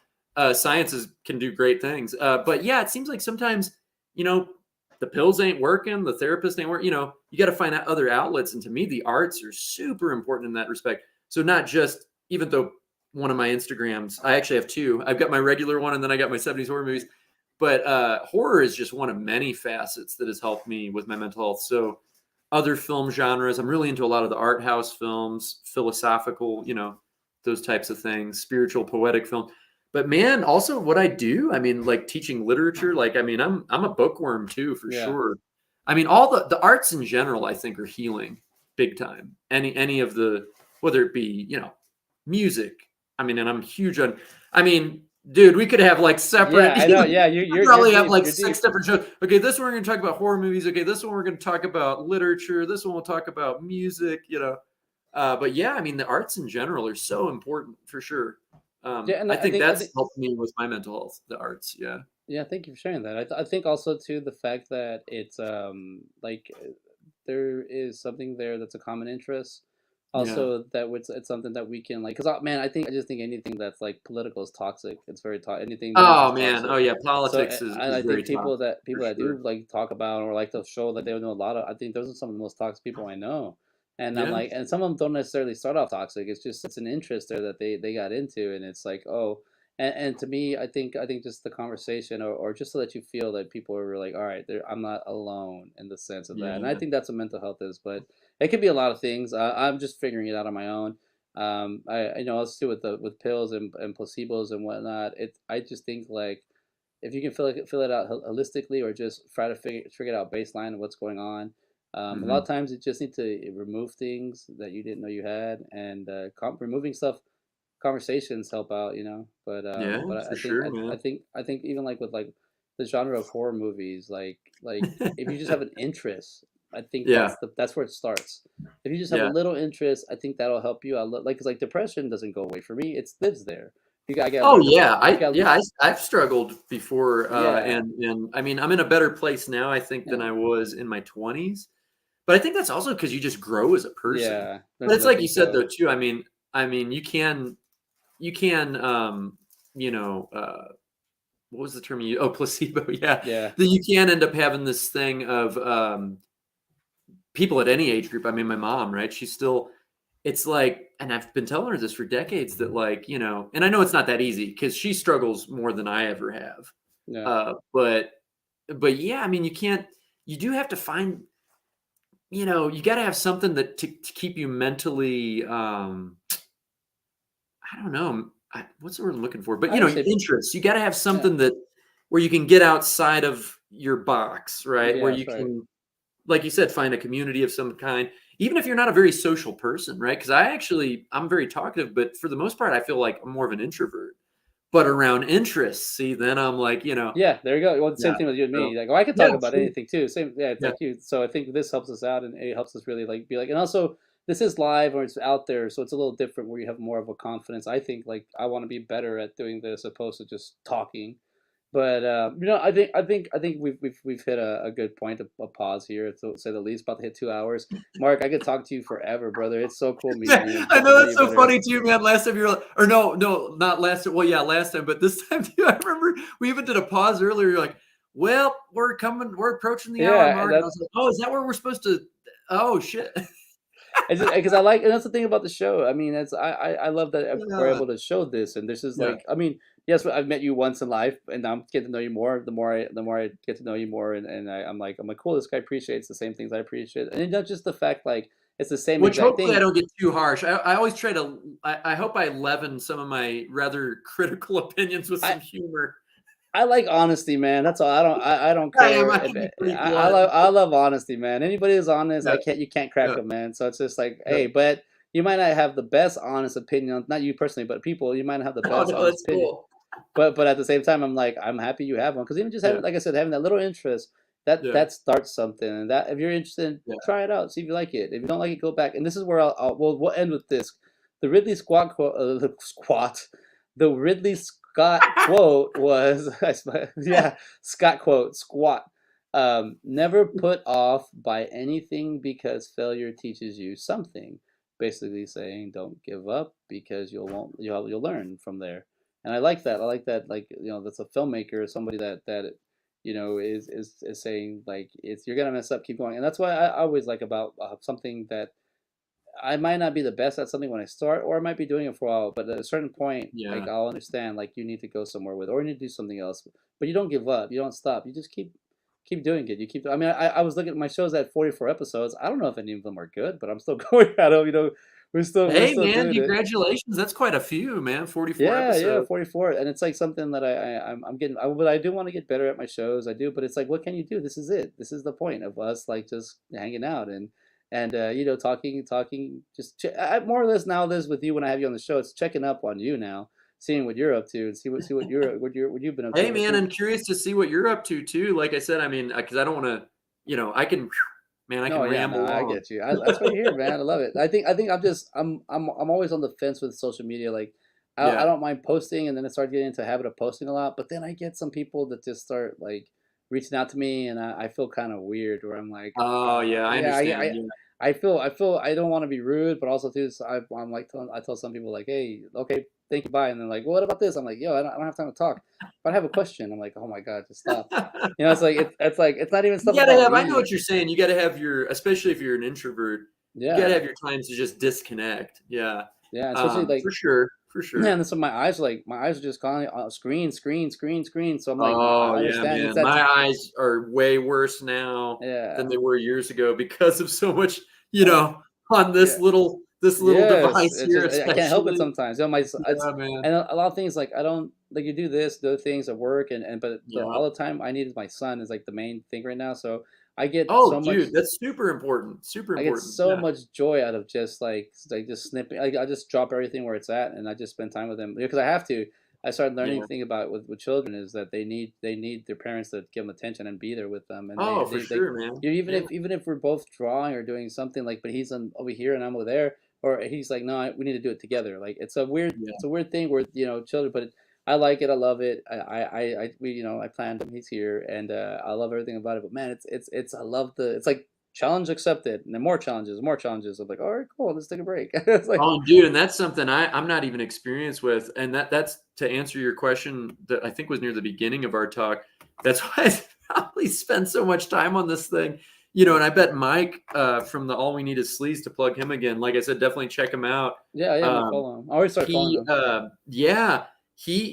Sciences can do great things, but yeah, it seems like sometimes, you know, the pills ain't working, the therapist ain't working. You got to find out other outlets, and to me, the arts are super important in that respect. So not just, even though one of my Instagrams, I actually have two. I've got my regular one, and then I got my 70s horror movies. But horror is just one of many facets that has helped me with my mental health. So other film genres, I'm really into a lot of the art house films, philosophical, those types of things, spiritual, poetic film. But man, also what I do, I mean, like teaching literature, like I mean, I'm a bookworm too, for yeah. sure. I mean, all the arts in general, I think, are healing big time. Any of the, whether it be, music. I mean, and I'm huge on. I mean, dude, we could have like Yeah, separate. I know. Yeah, We could you're probably have deep. like You're six deep. different shows. Okay, this one we're going to talk about horror movies. Okay, this one we're going to talk about literature. This one we'll talk about music. But yeah, I mean, the arts in general are so important for sure. Yeah, and I think I that's think helped me with my mental health. The arts, yeah, yeah, thank you for sharing that. I think also too the fact that it's like there is something there that's a common interest. yeah. Also, that it's something that we can like, because man, I just think anything that's like political is toxic. It's very anything negative is Oh man, oh toxic. yeah, So politics is I very think tough for people that sure. do like talk about or like to show that they know a lot of, I think those are some of the most toxic people I know. And I'm Yeah, like, and some of them don't necessarily start off toxic. It's just it's an interest there that they got into, and it's like, oh, and to me, I think just the conversation, or just to let you feel that people are like, all right, I'm not alone in the sense of that, and I yeah. think that's what mental health is. But it could be a lot of things. I'm just figuring it out on my own. I know let's do with the with pills and placebos and whatnot. I just think like if you can fill it out holistically, or just try to figure it out baseline of what's going on. A lot Hmm. of times you just need to remove things that you didn't know you had, and removing stuff, conversations help out, Yeah, but for sure, man. I think even like with like the genre of horror movies, like if you just have an interest, I think Yeah, that's where it starts. If you just have a yeah. little interest, I think that'll help you out. Like, cause like depression doesn't go away for me; it lives there. I gotta Oh learn to yeah, you gotta I've struggled before, yeah, and I mean, I'm in a better place now, I think, than yeah, I was in my 20s. But I think that's also because you just grow as a person. yeah. Learn But to it's let like you things said go. though too. I mean, you can, you know, what was the term you? Oh, placebo. Yeah, Yeah, that you can end up having this thing of people at any age group. I mean, my mom, right? She's still, it's like, and I've been telling her this for decades that, like, and I know it's not that easy because she struggles more than I ever have. yeah, But yeah, I mean, you do have to find, you got to have something that to keep you mentally, I don't know, what's the word I'm looking for? But, I would say interests. You got to have yeah, something that where you can get outside of your box, right? Where yeah, you that's right. can, like you said, find a community of some kind, even if you're not a very social person, right? Because I'm very talkative, but for the most part, I feel like I'm more of an introvert. But around interests, see, then I'm like, Yeah, there you go. Well, the yeah. same thing with you and So me. Like, oh, I could yeah, talk about true. anything too. Same, yeah, it's Yeah, like you. So I think this helps us out, and it helps us really like be like, and also this is live or it's out there, so it's a little different where you have more of a confidence. I think like I want to be better at doing this opposed to just talking. But I think we've hit a good point of a pause here, to say the least. About to hit 2 hours. Mark, I could talk to you forever, brother. It's so cool meeting man, you and I getting to know know that's you so better. funny too, man. Last time you're like, or no, no, not last time. Well, yeah, last time, but this time too. I remember we even did a pause earlier. You're like, well, we're approaching the hour Yeah, and mark. I was like, oh, is that where we're supposed to? Oh shit. it's just because I like, and that's the thing about the show. I mean, I love that we're Yeah, able to show this, and this is yeah. like, I mean, yes, I've met you once in life, and I'm getting to know you more. The more I get to know you more, and I'm like, cool. This guy appreciates the same things I appreciate, and not just the fact like it's the same Which exact hopefully I thing. don't get too harsh. I always try to. I hope I leaven some of my rather critical opinions with I some humor. I like honesty, man. That's all. I don't I am. care I if can be it, pretty blunt. I love honesty, man. Anybody who's honest, Yeah, you can't crack yeah, them, man. So it's just like, yeah. hey, but you might not have the best honest opinion, not you personally, but people, you might not have the Oh best no, honest that's opinion. cool. But at the same time, I'm like, I'm happy you have one because even just Yeah, having, like I said, having that little interest, that yeah, starts something. And that if you're interested, yeah. try it out, see if you like it. If you don't like it, go back. And this is where we'll end with this. The Ridley Squat quote, the Ridley Scott quote was, yeah, Scott quote, squat. Never put off by anything because failure teaches you something. Basically saying, don't give up because you'll learn from there. And I like that. I like that. Like, that's a filmmaker, somebody that is saying like, it's you're gonna mess up, keep going. And that's why I always like about something that I might not be the best at something when I start, or I might be doing it for a while, but at a certain point, Yeah. like, I'll understand, like, you need to go somewhere with, or you need to do something else. But you don't give up. You don't stop. You just keep doing it. You keep. I mean, I was looking at my shows at 44 episodes. I don't know if any of them are good, but I'm still going at them. We're Hey, still man, doing it. congratulations. That's quite a few, man. 44 Yeah, yeah, episodes. 44, and it's like something that I'm getting. But I do want to get better at my shows. I do, but it's like, what can you do? This is it. This is the point of us, like, just hanging out and talking. Just more or less now. This with you when I have you on the show, it's checking up on you now, seeing what you're up to, and see what you've been up to. Hey, man, I'm curious to see what you're up to too. Like I said, I mean, because I don't want to, I can, man, I No, can yeah, no, ramble I on. get you. That's what you're here, man. I love it. I think I'm always on the fence with social media. Like, I Yeah. don't mind posting, and then I start getting into a habit of posting a lot. But then I get some people that just start like reaching out to me, and I feel kind of weird. Where I'm like, Oh, yeah, I yeah, understand. Yeah. I feel I don't want to be rude, but also too, so I'm like I tell some people like, hey, okay, thank you, bye, and then like, well, what about this? I'm like, yo, I don't have time to talk. But I have a question. I'm like, oh my god, just stop. It's like it's like it's not even You stuff gotta about have, I know me. what you're saying. You gotta have your, especially if you're an introvert, you gotta Yeah. have your times to just disconnect. Yeah. Yeah, especially For like, sure. For sure. and so my eyes are just calling screen, screen, screen, screen. So I'm like, Oh, I yeah, understand it's man. that. My eyes are way worse now than Yeah, they were years ago because of so much, uh, on yeah, this little yes. device It's here, just I can't help it especially. sometimes. Yeah, man. And a lot of things like I don't like you do this, the things at work, and but Yeah. all the time I need my son is like the main thing right now. So I get Oh, so much. dude, that's super important. Super I get important. so Yeah. much joy out of just just snipping. I just drop everything where it's at, and I just spend time with them because I have to. I started learning Yeah. the thing about with children is that they need their parents to give them attention and be there with them, and Oh, for sure, man. Yeah. even if we're both drawing or doing something like, but he's over here and I'm over there, or he's like, no, we need to do it together. Like Yeah. it's a weird thing where children, but I like it. I love it. We I planned him. He's here, and I love everything about it. But man, it's I love the it's like challenge accepted, and then more challenges, more challenges. I'm like, all right, cool, let's take a break. It's like, Oh, dude, and that's something I'm not even experienced with. And that's to answer your question that I think was near the beginning of our talk. That's why I probably spend so much time on this thing. And I bet Mike from the All We Need Is Sleaze, to plug him again. Like I said, definitely check him out. yeah, yeah, man, Um, follow him. I always start following he him. yeah,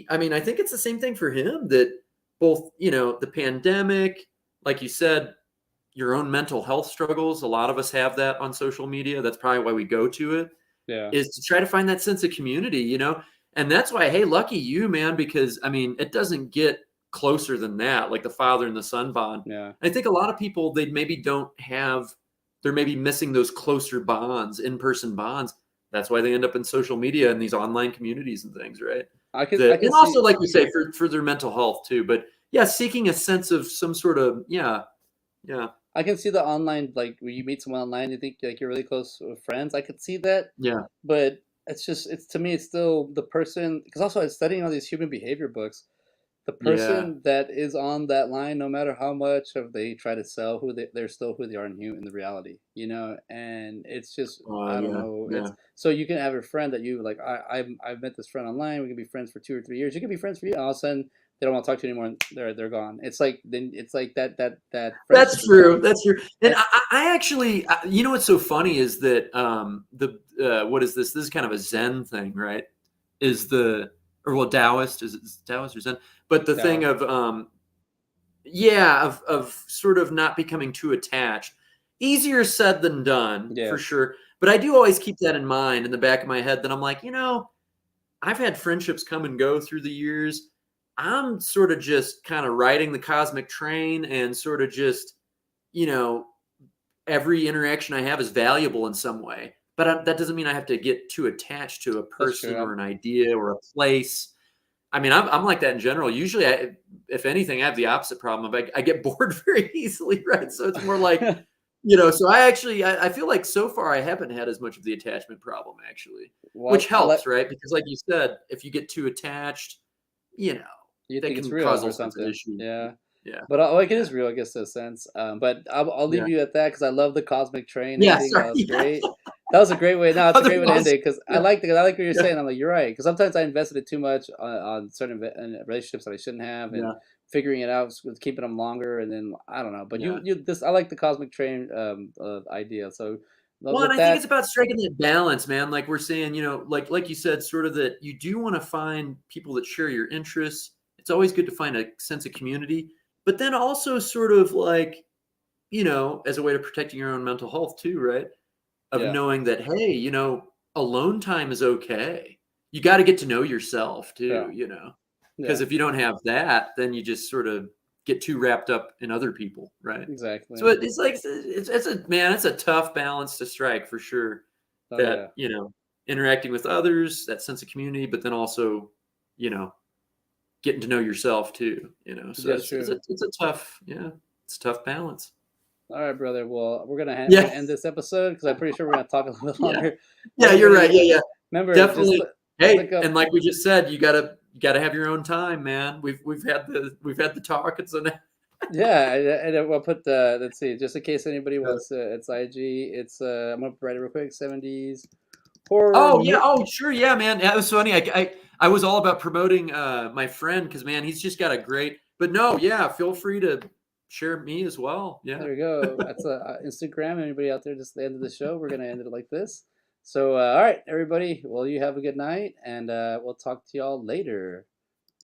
I mean, I think it's the same thing for him that both, the pandemic, like you said, your own mental health struggles. A lot of us have that on social media. That's probably why we go to it, Yeah, is to try to find that sense of community. And that's why, hey, lucky you, man, because I mean, it doesn't get closer than that, like the father and the son bond. yeah. I think a lot of people, they maybe don't have, they're maybe missing those closer bonds, in-person bonds. That's why they end up in social media and these online communities and things, right? I That, can and also, see like you say, for their mental health too. But yeah, seeking a sense of some sort of, yeah, yeah, I can see the online, like when you meet someone online, you think like you're really close with friends. I could see that, yeah, but it's to me, it's still the person. Because also, I'm studying all these human behavior books. The yeah. person that is on that line, no matter how much of they try to sell they're still who they are in the reality, and it's just, I don't Yeah, know. yeah. It's so you can have a friend that you like, I've met this friend online, we can be friends for 2 or 3 years, you can be friends for you, and all of a sudden they don't want to talk to you anymore, and they're gone. It's like, then it's like that friendship That's is true. gone. That's true. And And I actually, what's so funny is that what is this? This is kind of a Zen thing, right? Is the or well Taoist, is it Taoist or Zen? But the thing Dallas. of yeah, of sort of not becoming too attached. Easier said than done, for Yes. sure. But I do always keep that in mind in the back of my head that I'm like, I've had friendships come and go through the years. I'm sort of just kind of riding the cosmic train and sort of just, you know, every interaction I have is valuable in some way. But that doesn't mean I have to get too attached to a That's true. person or an idea or a place. I mean, I'm like that in general. Usually, if anything, I have the opposite problem. I get bored very easily, right? So it's more like, so I feel like so far I haven't had as much of the attachment problem actually, which Well, helps, right? Because like you said, if you get too attached, you know, you that think it's can real cause or all sorts of something. issues. Yeah. Yeah. But like it Yeah. is real, I guess, in a sense. But I'll Yeah. leave you at that because I love the cosmic train Yeah. ending. That Sorry. was Yeah. great. That was a great way. No, it's a great way to end Otherwise, it because yeah. I like what you're Yeah. saying. I'm like, you're right. Because sometimes I invested it too much on certain relationships that I shouldn't have, and Yeah. figuring it out with keeping them longer, and then I don't know. But Yeah. you this I like the cosmic train idea. So Well, and with I think that, it's about striking that balance, man. Like we're saying, like you said, sort of that you do want to find people that share your interests. It's always good to find a sense of community, but then also sort of like, as a way to protecting your own mental health too, right? Of yeah, knowing that, hey, alone time is okay. You got to get to know yourself yeah, too, because yeah, if you don't have that, then you just sort of get too wrapped up in other people, right? So exactly. it's like it's a tough balance to strike for sure. Oh That yeah, interacting with others, that sense of community, but then also you know getting to know yourself too. So that's it's true. a tough it's a tough balance. All right, brother. Well, we're Yeah, gonna end this episode because I'm pretty sure we're gonna talk a little bit yeah, longer. yeah. You're right. Everybody, Yeah, yeah. remember, just Definitely. click Hey, up. and like we just said, you gotta have your own time, man. We've had the talk, and so now. Yeah, and we'll put the. Let's see, just in case anybody Yeah. wants. It's IG. It's I'm gonna write it real quick. 70s horror. Oh yeah. Oh sure. Yeah, man. Yeah, it was funny. I was all about promoting my friend because man, he's just got a great. But no, yeah. Feel free to share me as well. Yeah. There we go. That's Instagram. Anybody out there? Just the end of the show. We're gonna end it like this. So, all right, everybody. Well, you have a good night, and we'll talk to y'all later.